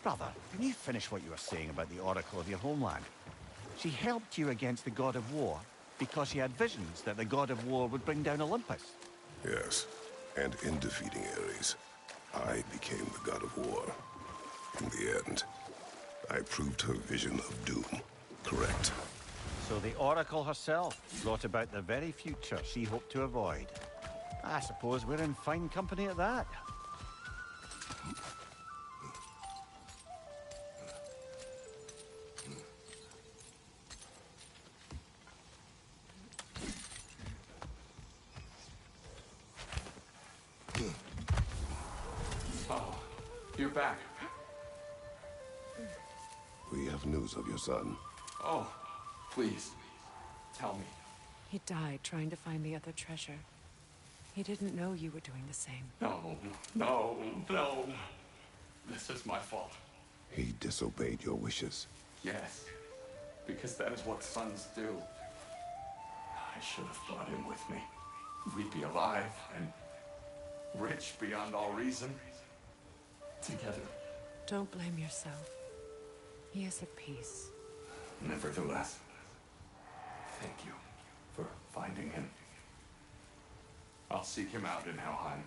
Brother, can you finish what you were saying about the Oracle of your homeland? She helped you against the god of war because she had visions that the god of war would bring down Olympus. Yes, and in defeating Ares, I became the god of war. In the end, I proved her vision of doom correct. So the Oracle herself brought about the very future she hoped to avoid. I suppose we're in fine company at that. Oh, you're back. We have news of your son. Oh, please, tell me. He died trying to find the other treasure. He didn't know you were doing the same. No, no, no. This is my fault. He disobeyed your wishes. Yes, because that is what sons do. I should have brought him with me. We'd be alive and rich beyond all reason. Together. Don't blame yourself. He is at peace. Nevertheless, thank you for finding him. I'll seek him out in Helheim.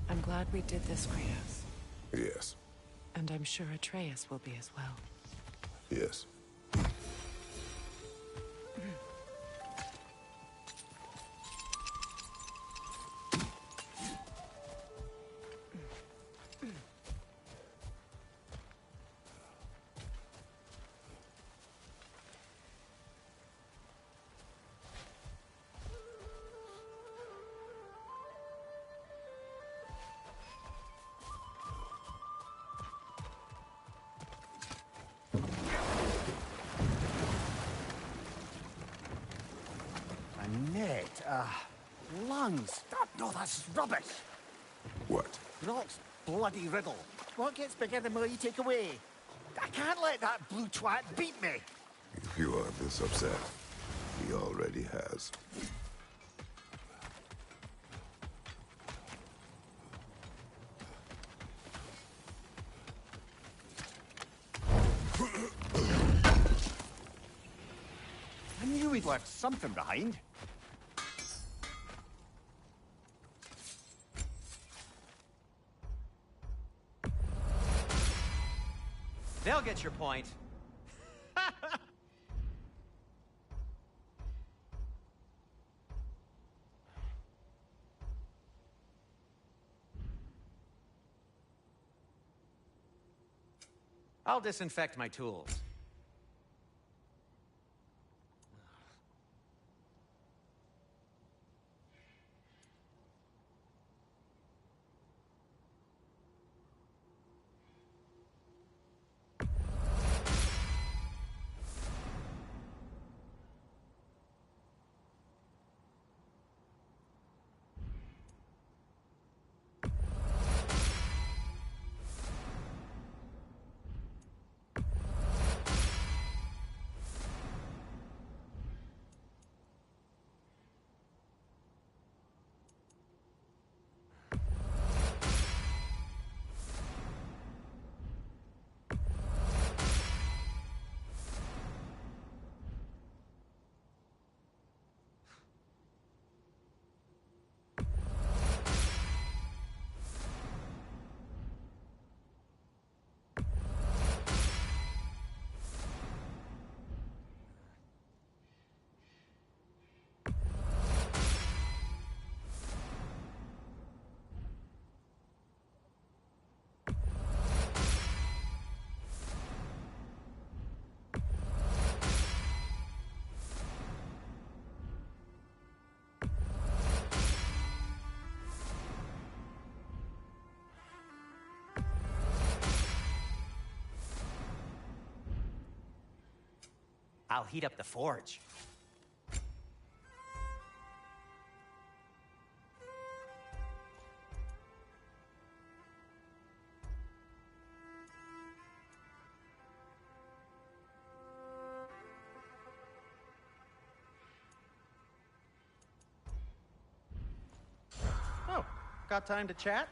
I'm glad we did this, Kratos. Yes. And I'm sure Atreus will be as well. Yes. Lungs. No, that's rubbish. What? Rock's bloody riddle. What gets bigger the more you take away? I can't let that blue twat beat me. If you are this upset, he already has. I knew we'd left something behind. They'll get your point. I'll disinfect my tools. I'll heat up the forge. Oh, got time to chat?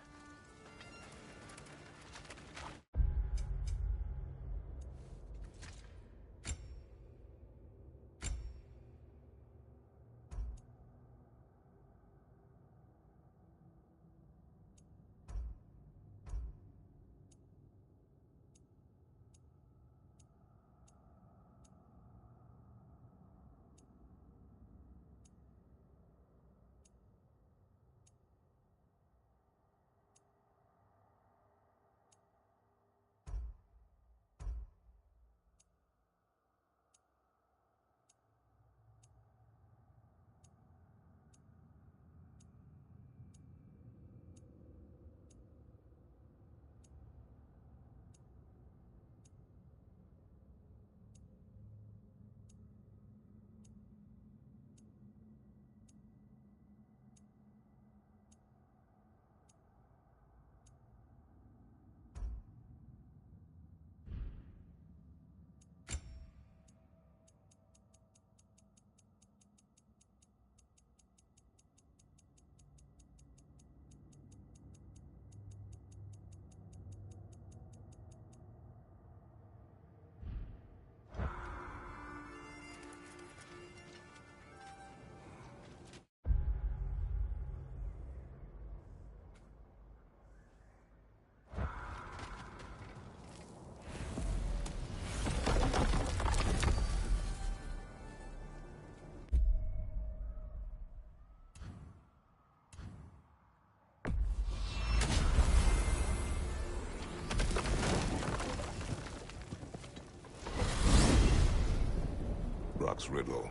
Ragnarok's riddle?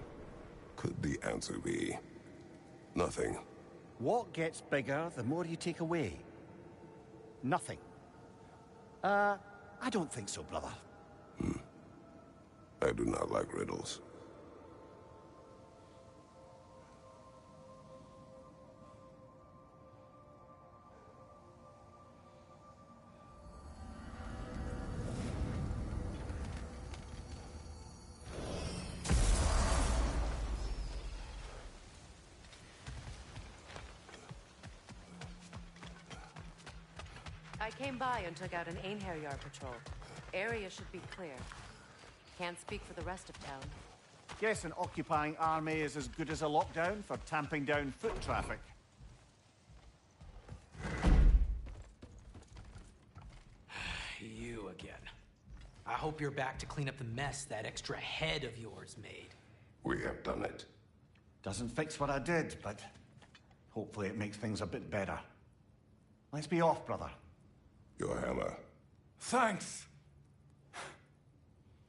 Could the answer be nothing? What gets bigger the more you take away? Nothing. I don't think so, brother. I do not like riddles. I came by and took out an Einherjar patrol. Area should be clear. Can't speak for the rest of town. Guess an occupying army is as good as a lockdown for tamping down foot traffic. You again. I hope you're back to clean up the mess that extra head of yours made. We have done it. Doesn't fix what I did, but hopefully it makes things a bit better. Let's be off, brother. Your hammer. Thanks.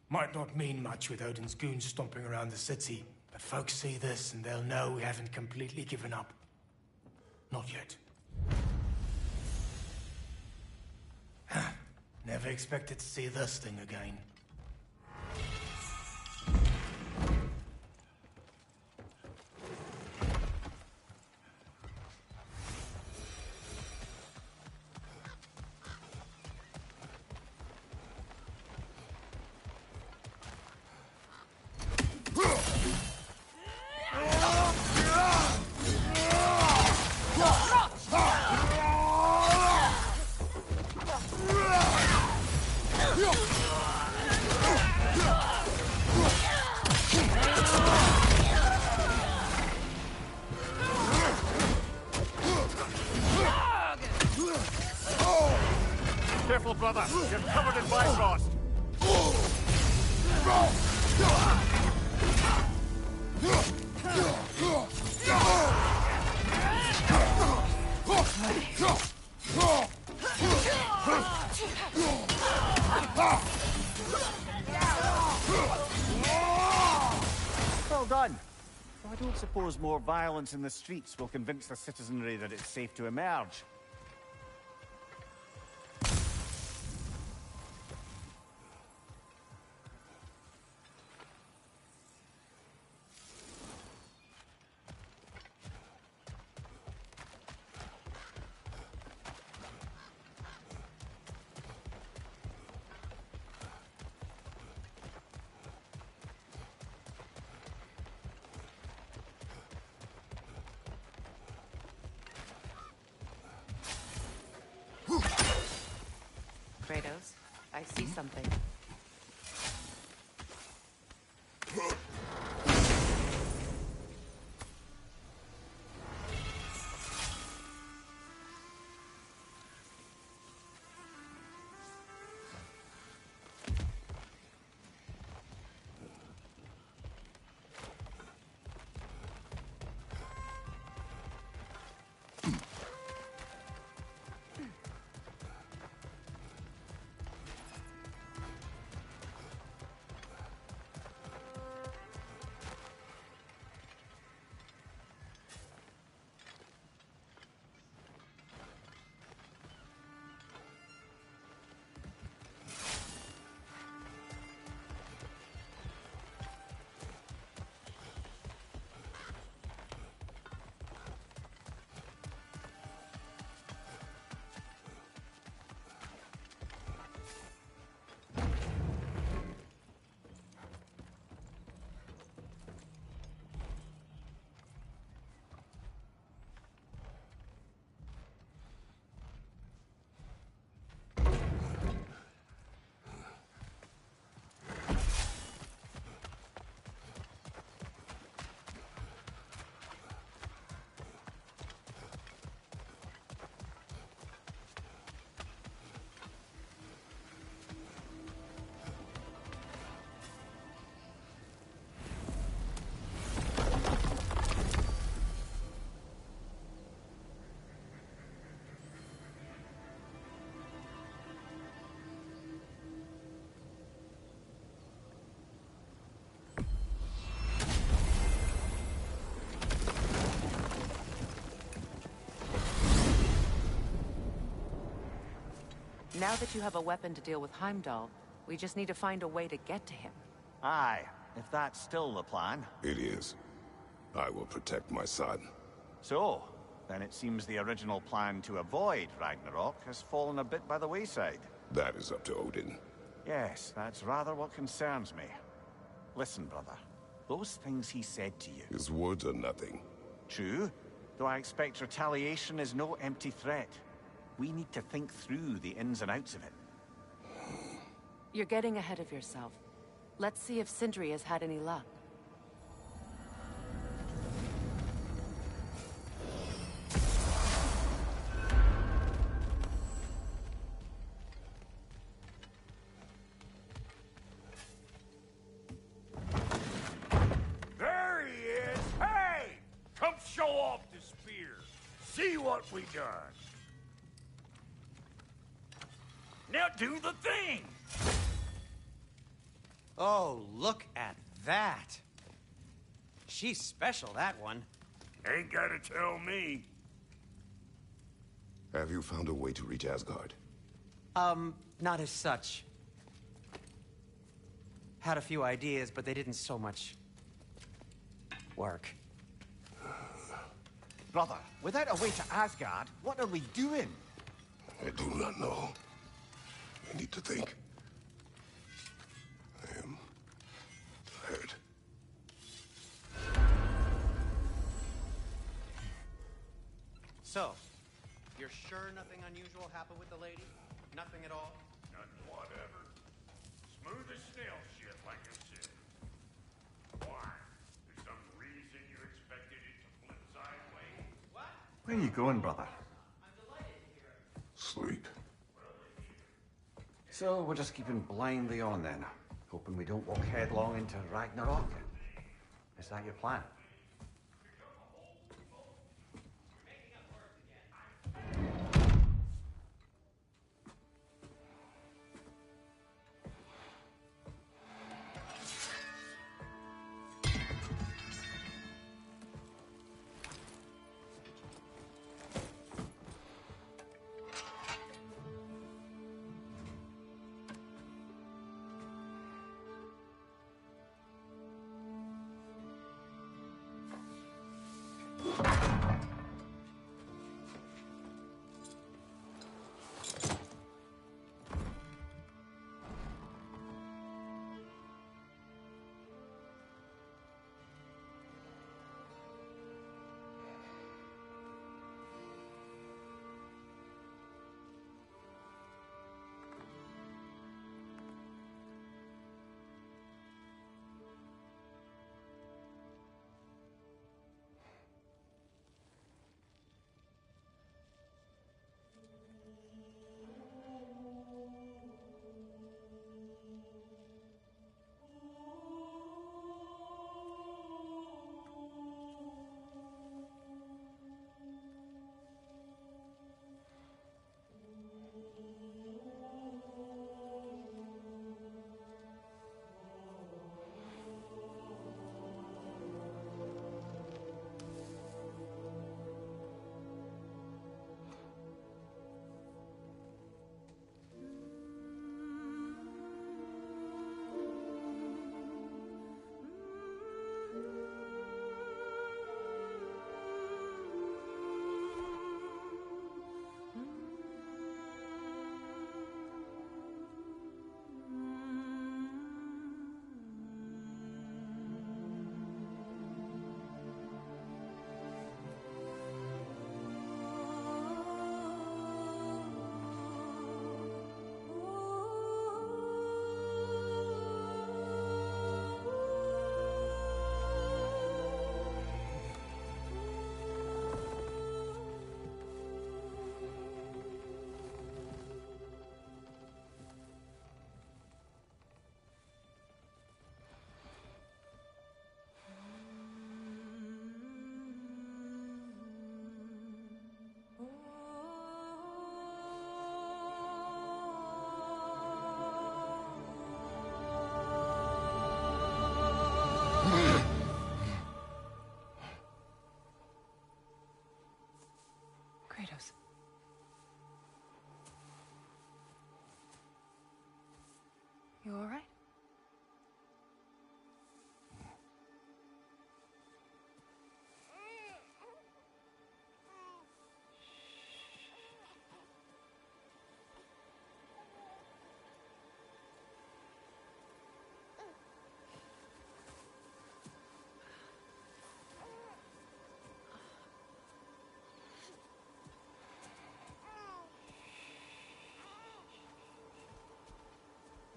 Might not mean much with Odin's goons stomping around the city, but folks see this and they'll know we haven't completely given up. Not yet. Never expected to see this thing again. Careful, brother. You're covered in Bifrost. Well done. I don't suppose more violence in the streets will convince the citizenry that it's safe to emerge. Kratos, I see something. Now that you have a weapon to deal with Heimdall, we just need to find a way to get to him. Aye, if that's still the plan. It is. I will protect my son. So, then it seems the original plan to avoid Ragnarok has fallen a bit by the wayside. That is up to Odin. Yes, that's rather what concerns me. Listen, brother. Those things he said to you. His words are nothing. True, though I expect retaliation is no empty threat. We need to think through the ins and outs of it. You're getting ahead of yourself. Let's see if Sindri has had any luck. There he is! Hey! Come show off the spear. See what we done. Now do the thing! Oh, look at that. She's special, that one. Ain't gotta tell me. Have you found a way to reach Asgard? Not as such. Had a few ideas, but they didn't so much work. Brother, without a way to Asgard, what are we doing? I do not know. I need to think. I am tired. So, you're sure nothing unusual happened with the lady? Nothing at all? None whatever. Smooth as snail shit, like I said. Why? There's some reason you expected it to flip sideways? What? Where are you going, brother? Sleep. So, we're just keeping blindly on then, hoping we don't walk headlong into Ragnarok. Is that your plan?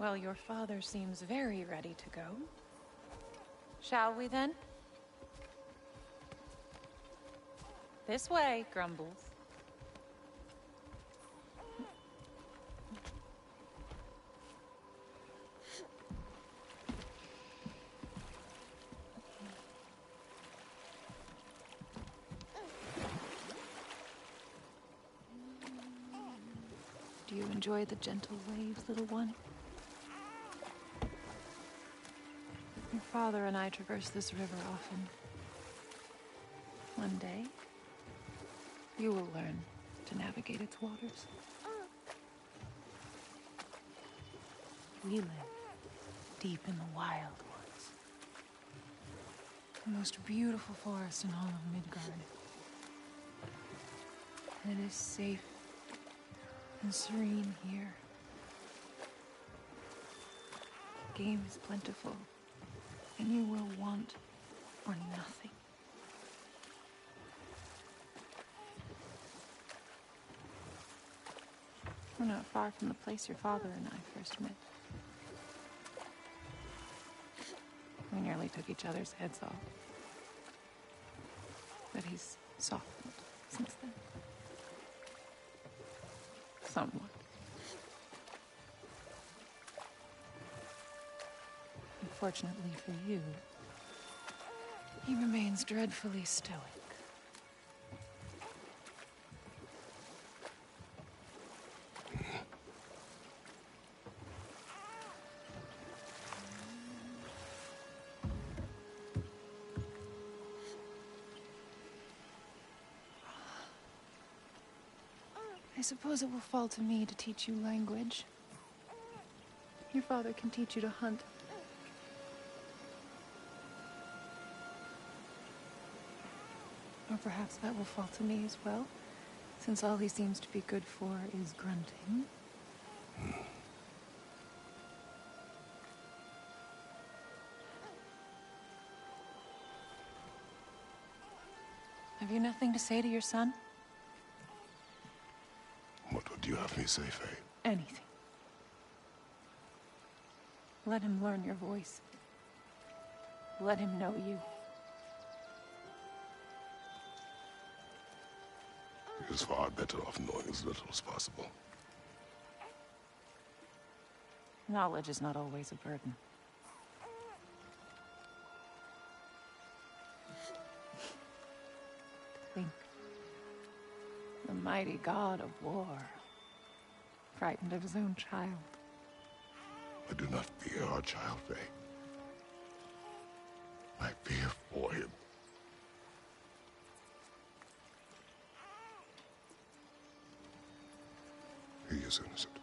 Well, your father seems very ready to go. Shall we then? This way, Grumbles. Do you enjoy the gentle waves, little one? Your father and I traverse this river often. One day, you will learn to navigate its waters. We live deep in the wild woods. The most beautiful forest in all of Midgard. And it is safe and serene here. Game is plentiful, and you will want for nothing. We're not far from the place your father and I first met. We nearly took each other's heads off. But he's softened since then. Somewhat. Unfortunately for you, he remains dreadfully stoic. I suppose it will fall to me to teach you language. Your father can teach you to hunt. Or perhaps that will fall to me as well, since all he seems to be good for is grunting. Have you nothing to say to your son? What would you have me say, Faye? Anything. Let him learn your voice. Let him know you. He is far better off knowing as little as possible. Knowledge is not always a burden. Think. The mighty god of war, frightened of his own child. I do not fear our child, Faye. I fear for him. He is innocent.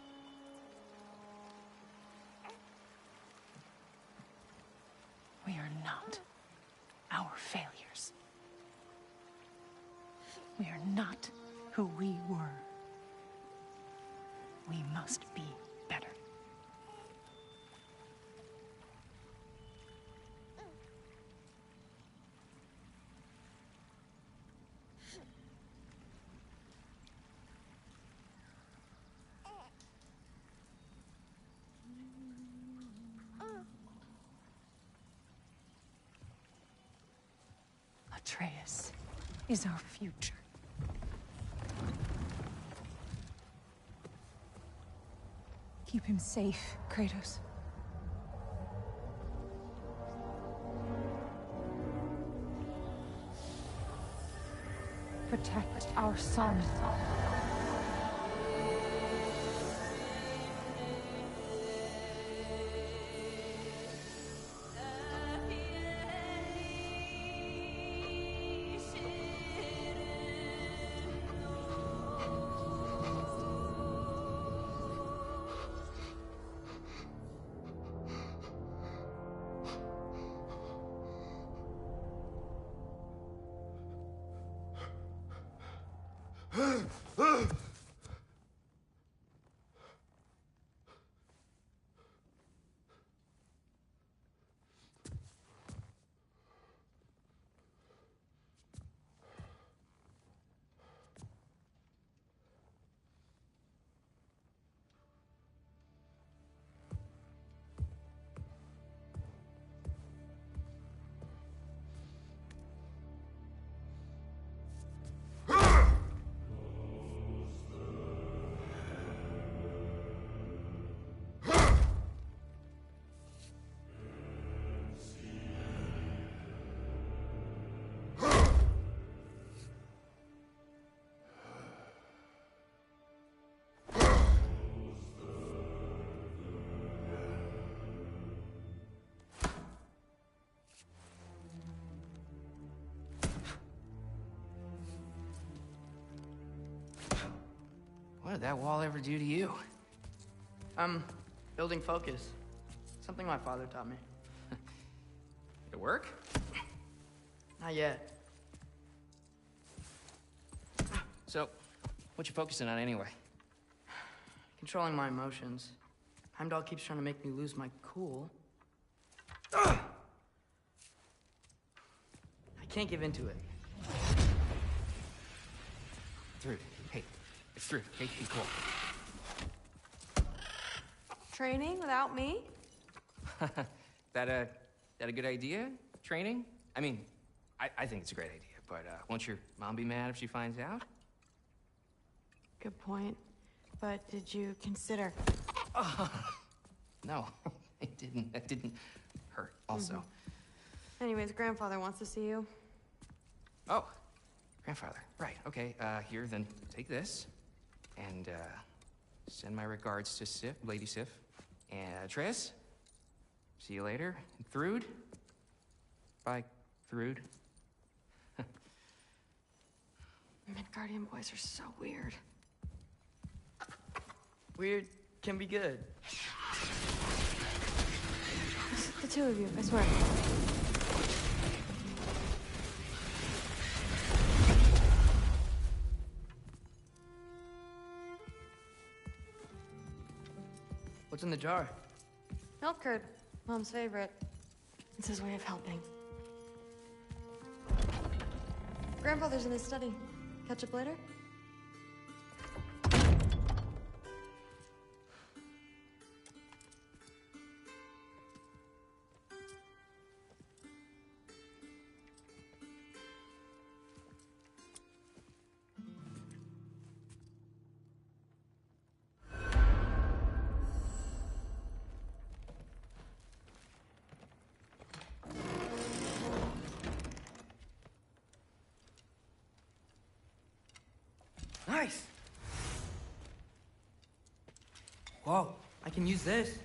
We are not our failures. We are not who we were. We must be better. Atreus is our future. Keep him safe, Kratos. Protect our son. What did that wall ever do to you? Building focus. Something my father taught me. Did it work? Not yet. So, what you focusing on anyway? Controlling my emotions. Heimdall keeps trying to make me lose my cool. I can't give into it. Thrud, hey, it's Thrud. Hey, be cool. Training without me? That a good idea? Training? I mean, I think it's a great idea, but won't your mom be mad if she finds out? Good point. But did you consider... No, it didn't. That didn't hurt, also. Anyways, grandfather wants to see you. Oh, grandfather. Right, okay. Here, then take this. And, send my regards to Sif, Lady Sif. And, Atreus. See you later. And Thrud. Bye, Thrud. Midgardian boys are so weird. Weird can be good. Just the two of you, I swear. What's in the jar? Milk curd, Mom's favorite. It's his way of helping. Grandfather's in his study. Catch up later? Nice! Whoa, I can use this.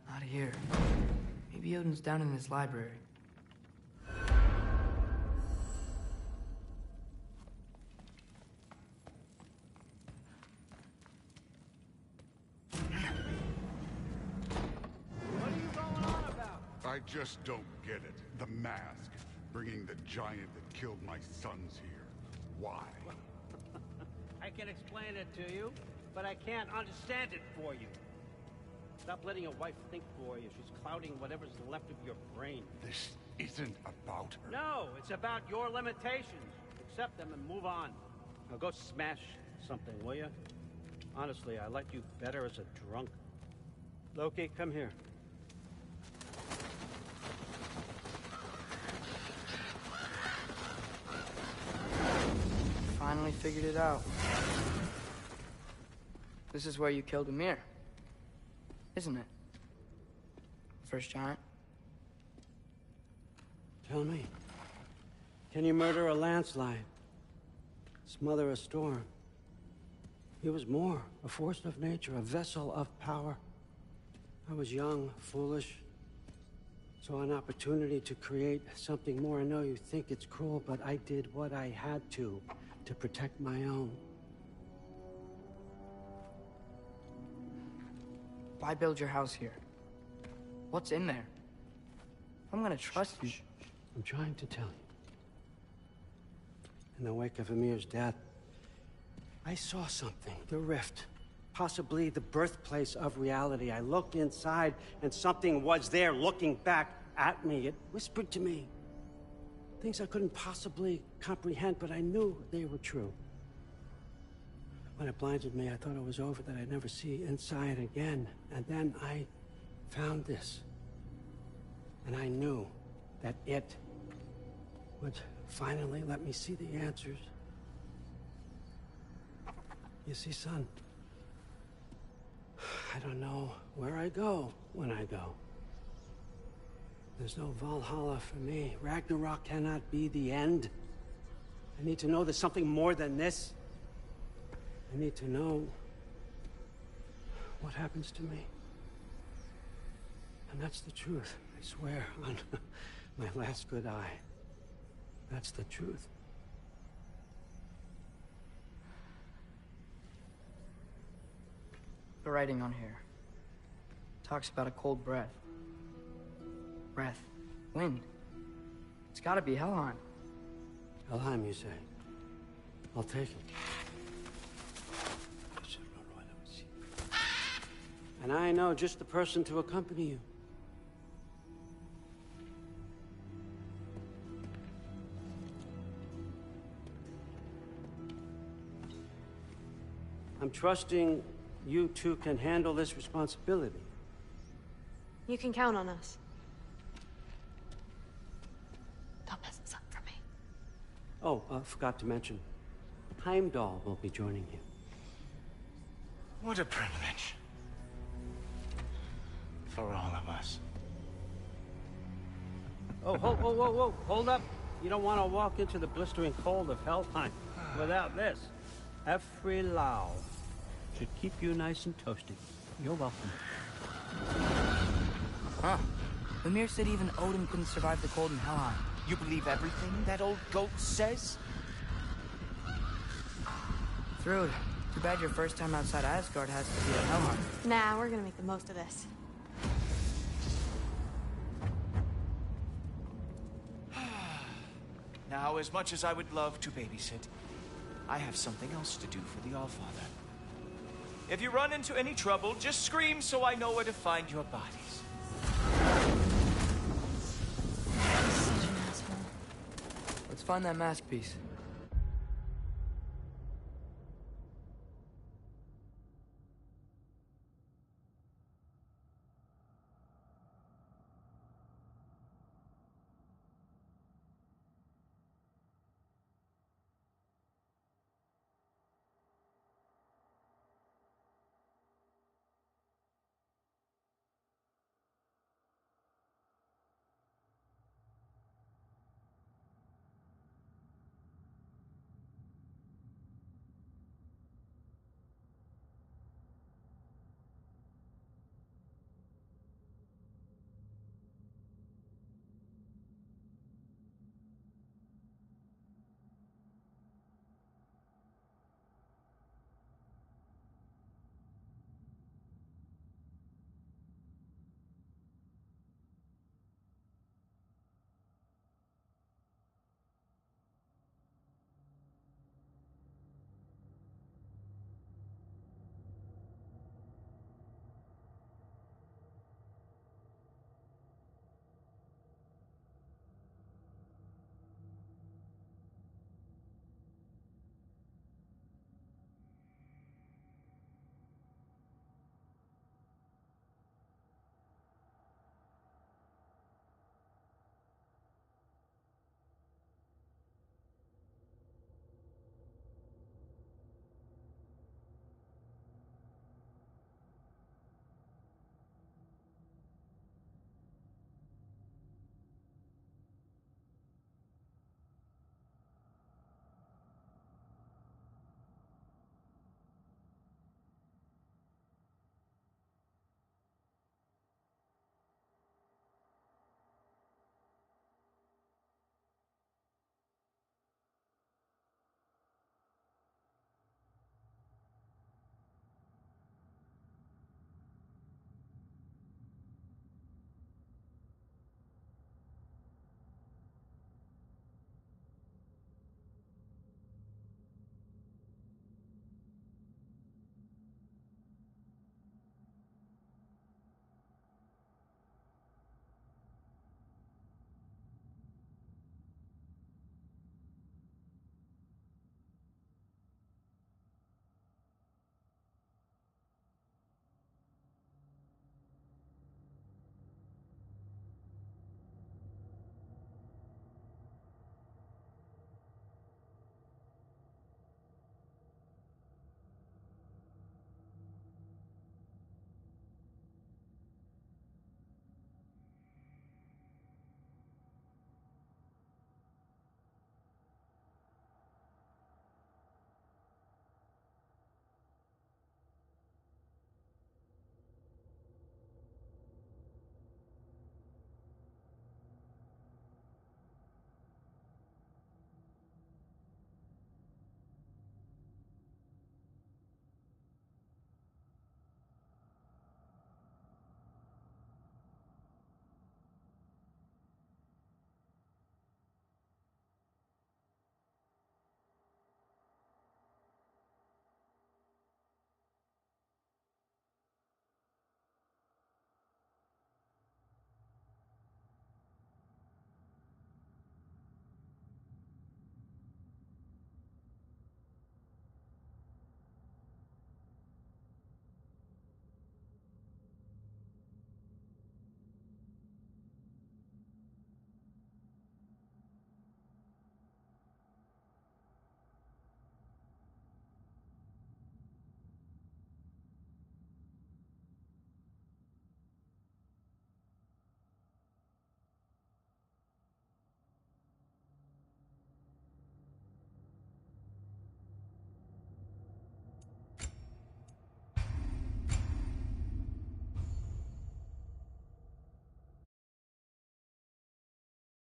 Not here. Maybe Odin's down in his library. What are you going on about? I just don't get it. The mask. Bringing the giant that killed my sons here. Why? I can explain it to you, but I can't understand it for you. Stop letting your wife think for you. She's clouding whatever's left of your brain. This isn't about her. No, it's about your limitations. Accept them and move on. Now go smash something, will you? Honestly, I liked you better as a drunk. Loki, come here. Finally figured it out. This is where you killed Ymir, isn't it? First giant. Tell me, can you murder a landslide? Smother a storm? He was more, a force of nature, a vessel of power. I was young, foolish, saw an opportunity to create something more. I know you think it's cruel, but I did what I had to protect my own. Why build your house here? What's in there? I'm gonna trust you. I'm trying to tell you. In the wake of Ymir's death, I saw something. The rift. Possibly the birthplace of reality. I looked inside, and something was there looking back at me. It whispered to me things I couldn't possibly comprehend, but I knew they were true. When it blinded me, I thought it was over, that I'd never see inside again. And then I found this. And I knew that it would finally let me see the answers. You see, son, I don't know where I go when I go. There's no Valhalla for me. Ragnarok cannot be the end. I need to know there's something more than this. I need to know what happens to me. And that's the truth, I swear, on my last good eye. That's the truth. The writing on here talks about a cold breath. Breath. Wind. It's gotta be Helheim. Helheim, you say? I'll take it. And I know just the person to accompany you. I'm trusting you two can handle this responsibility. You can count on us. Don't mess this up for me. Oh, forgot to mention, Heimdall will be joining you. What a privilege. For all of us. Oh, whoa, hold up. You don't want to walk into the blistering cold of Helheim without this. Every Lau should keep you nice and toasty. You're welcome. Huh. Ymir said even Odin couldn't survive the cold in Helheim. You believe everything that old goat says? Thrud, too bad your first time outside Asgard has to be at Helheim. Nah, we're gonna make the most of this. Now, as much as I would love to babysit, I have something else to do for the Allfather. If you run into any trouble, just scream so I know where to find your bodies. Let's find that masterpiece.